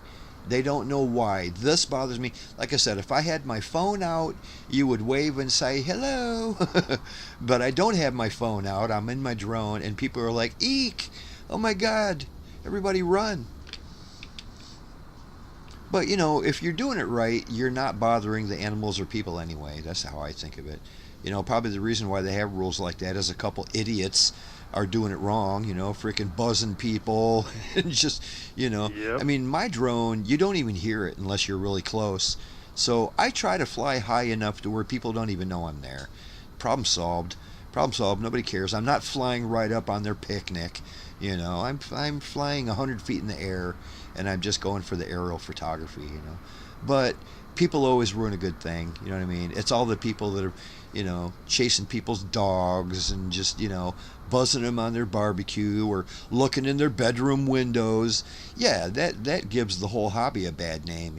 They don't know why. This bothers me. Like I said, if I had my phone out, you would wave and say, hello. But I don't have my phone out. I'm in my drone, and people are like, eek. Oh my God, everybody run. But, if you're doing it right, you're not bothering the animals or people anyway. That's how I think of it. Probably the reason why they have rules like that is a couple idiots are doing it wrong, freaking buzzing people. And just, Yep. I mean, my drone, you don't even hear it unless you're really close. So I try to fly high enough to where people don't even know I'm there. Problem solved. Problem solved. Nobody cares. I'm not flying right up on their picnic. I'm flying 100 feet in the air, and I'm just going for the aerial photography, But people always ruin a good thing, you know what I mean? It's all the people that are, chasing people's dogs and just, buzzing them on their barbecue or looking in their bedroom windows. Yeah, that gives the whole hobby a bad name,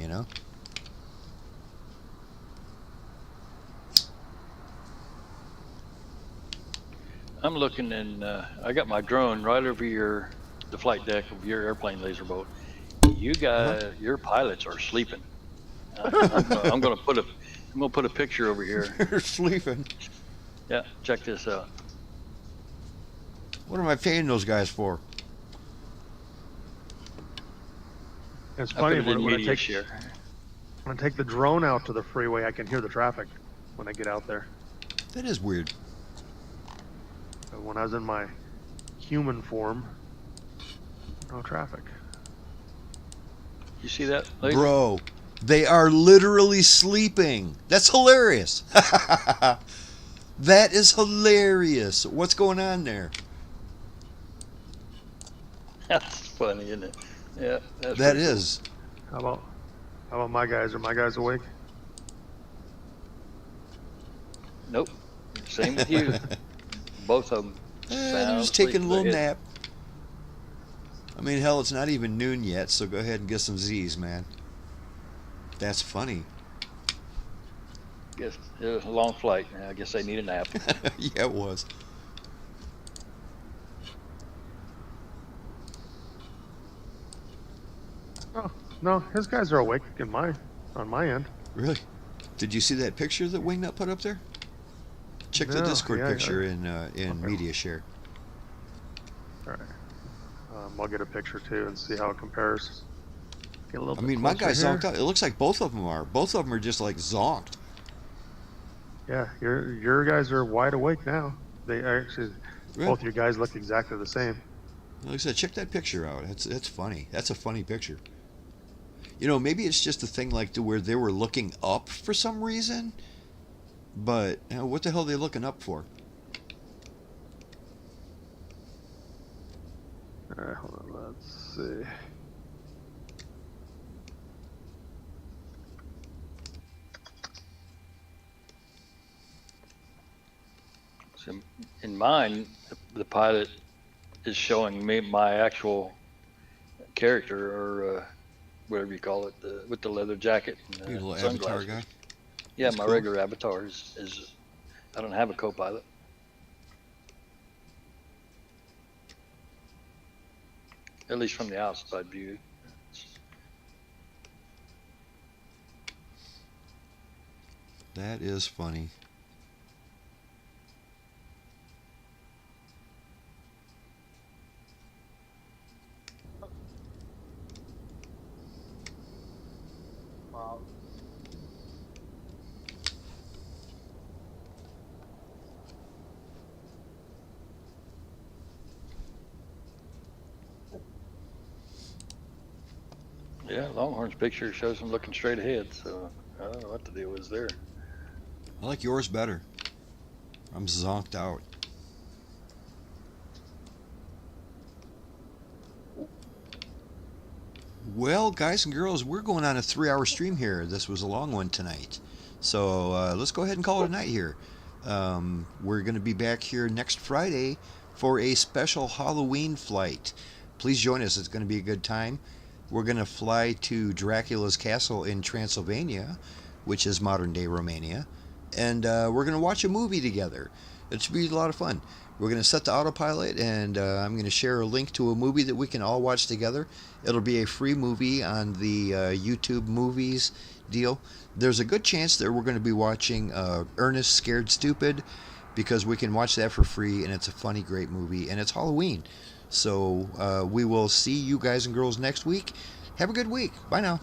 I'm looking, and I got my drone right over the flight deck of your airplane, Lazerbolt. You guys, your pilots are sleeping. I'm gonna put a picture over here. They're sleeping. Yeah, check this out. What am I paying those guys for? It's I funny put it in when I media take share. when I take the drone out to the freeway, I can hear the traffic when I get out there. That is weird. But when I was in my human form, no traffic. You see that, Laser? Bro, they are literally sleeping. That's hilarious. That is hilarious. What's going on there? That's funny, isn't it? Yeah, that's That pretty cool. is. How about my guys? Are my guys awake? Nope. Same with you. Both of them They're sound just asleep. taking a Go little ahead. nap. I mean, hell, it's not even noon yet, so go ahead and get some Z's, man. That's funny. Guess it was a long flight. I guess they need a nap. Yeah, it was. Oh no, his guys are awake on my end. Really? Did you see that picture that Wingnut put up there? Check the No, Discord yeah, picture in okay. media share. All right. I'll get a picture too and see how it compares. Get a little I bit mean, my closer guy's here. zonked out. It looks like both of them are. Both of them are just like zonked. Yeah, your guys are wide awake now. They actually, Right. both your guys look exactly the same. Like I said, check that picture out. That's funny. That's a funny picture. You know, maybe it's just a thing like to where they were looking up for some reason. But you know, what the hell are they looking up for? All right, hold on. Let's see. So in mine, the pilot is showing me my actual character, or whatever you call it, with the leather jacket and You little avatar sunglasses. guy. Yeah, That's my cool. regular avatar is. I don't have a co-pilot. At least from the outside view. That is funny. Wow. Yeah, Longhorn's picture shows him looking straight ahead, so I don't know what the deal is there. I like yours better. I'm zonked out. Well, guys and girls, we're going on a 3-hour stream here. This was a long one tonight. So let's go ahead and call it a night here. We're going to be back here next Friday for a special Halloween flight. Please join us. It's going to be a good time. We're going to fly to Dracula's castle in Transylvania, which is modern-day Romania. And we're going to watch a movie together. It should be a lot of fun. We're going to set the autopilot, and I'm going to share a link to a movie that we can all watch together. It'll be a free movie on the YouTube Movies deal. There's a good chance that we're going to be watching Ernest Scared Stupid, because we can watch that for free, and it's a funny, great movie, and it's Halloween. So we will see you guys and girls next week. Have a good week. Bye now.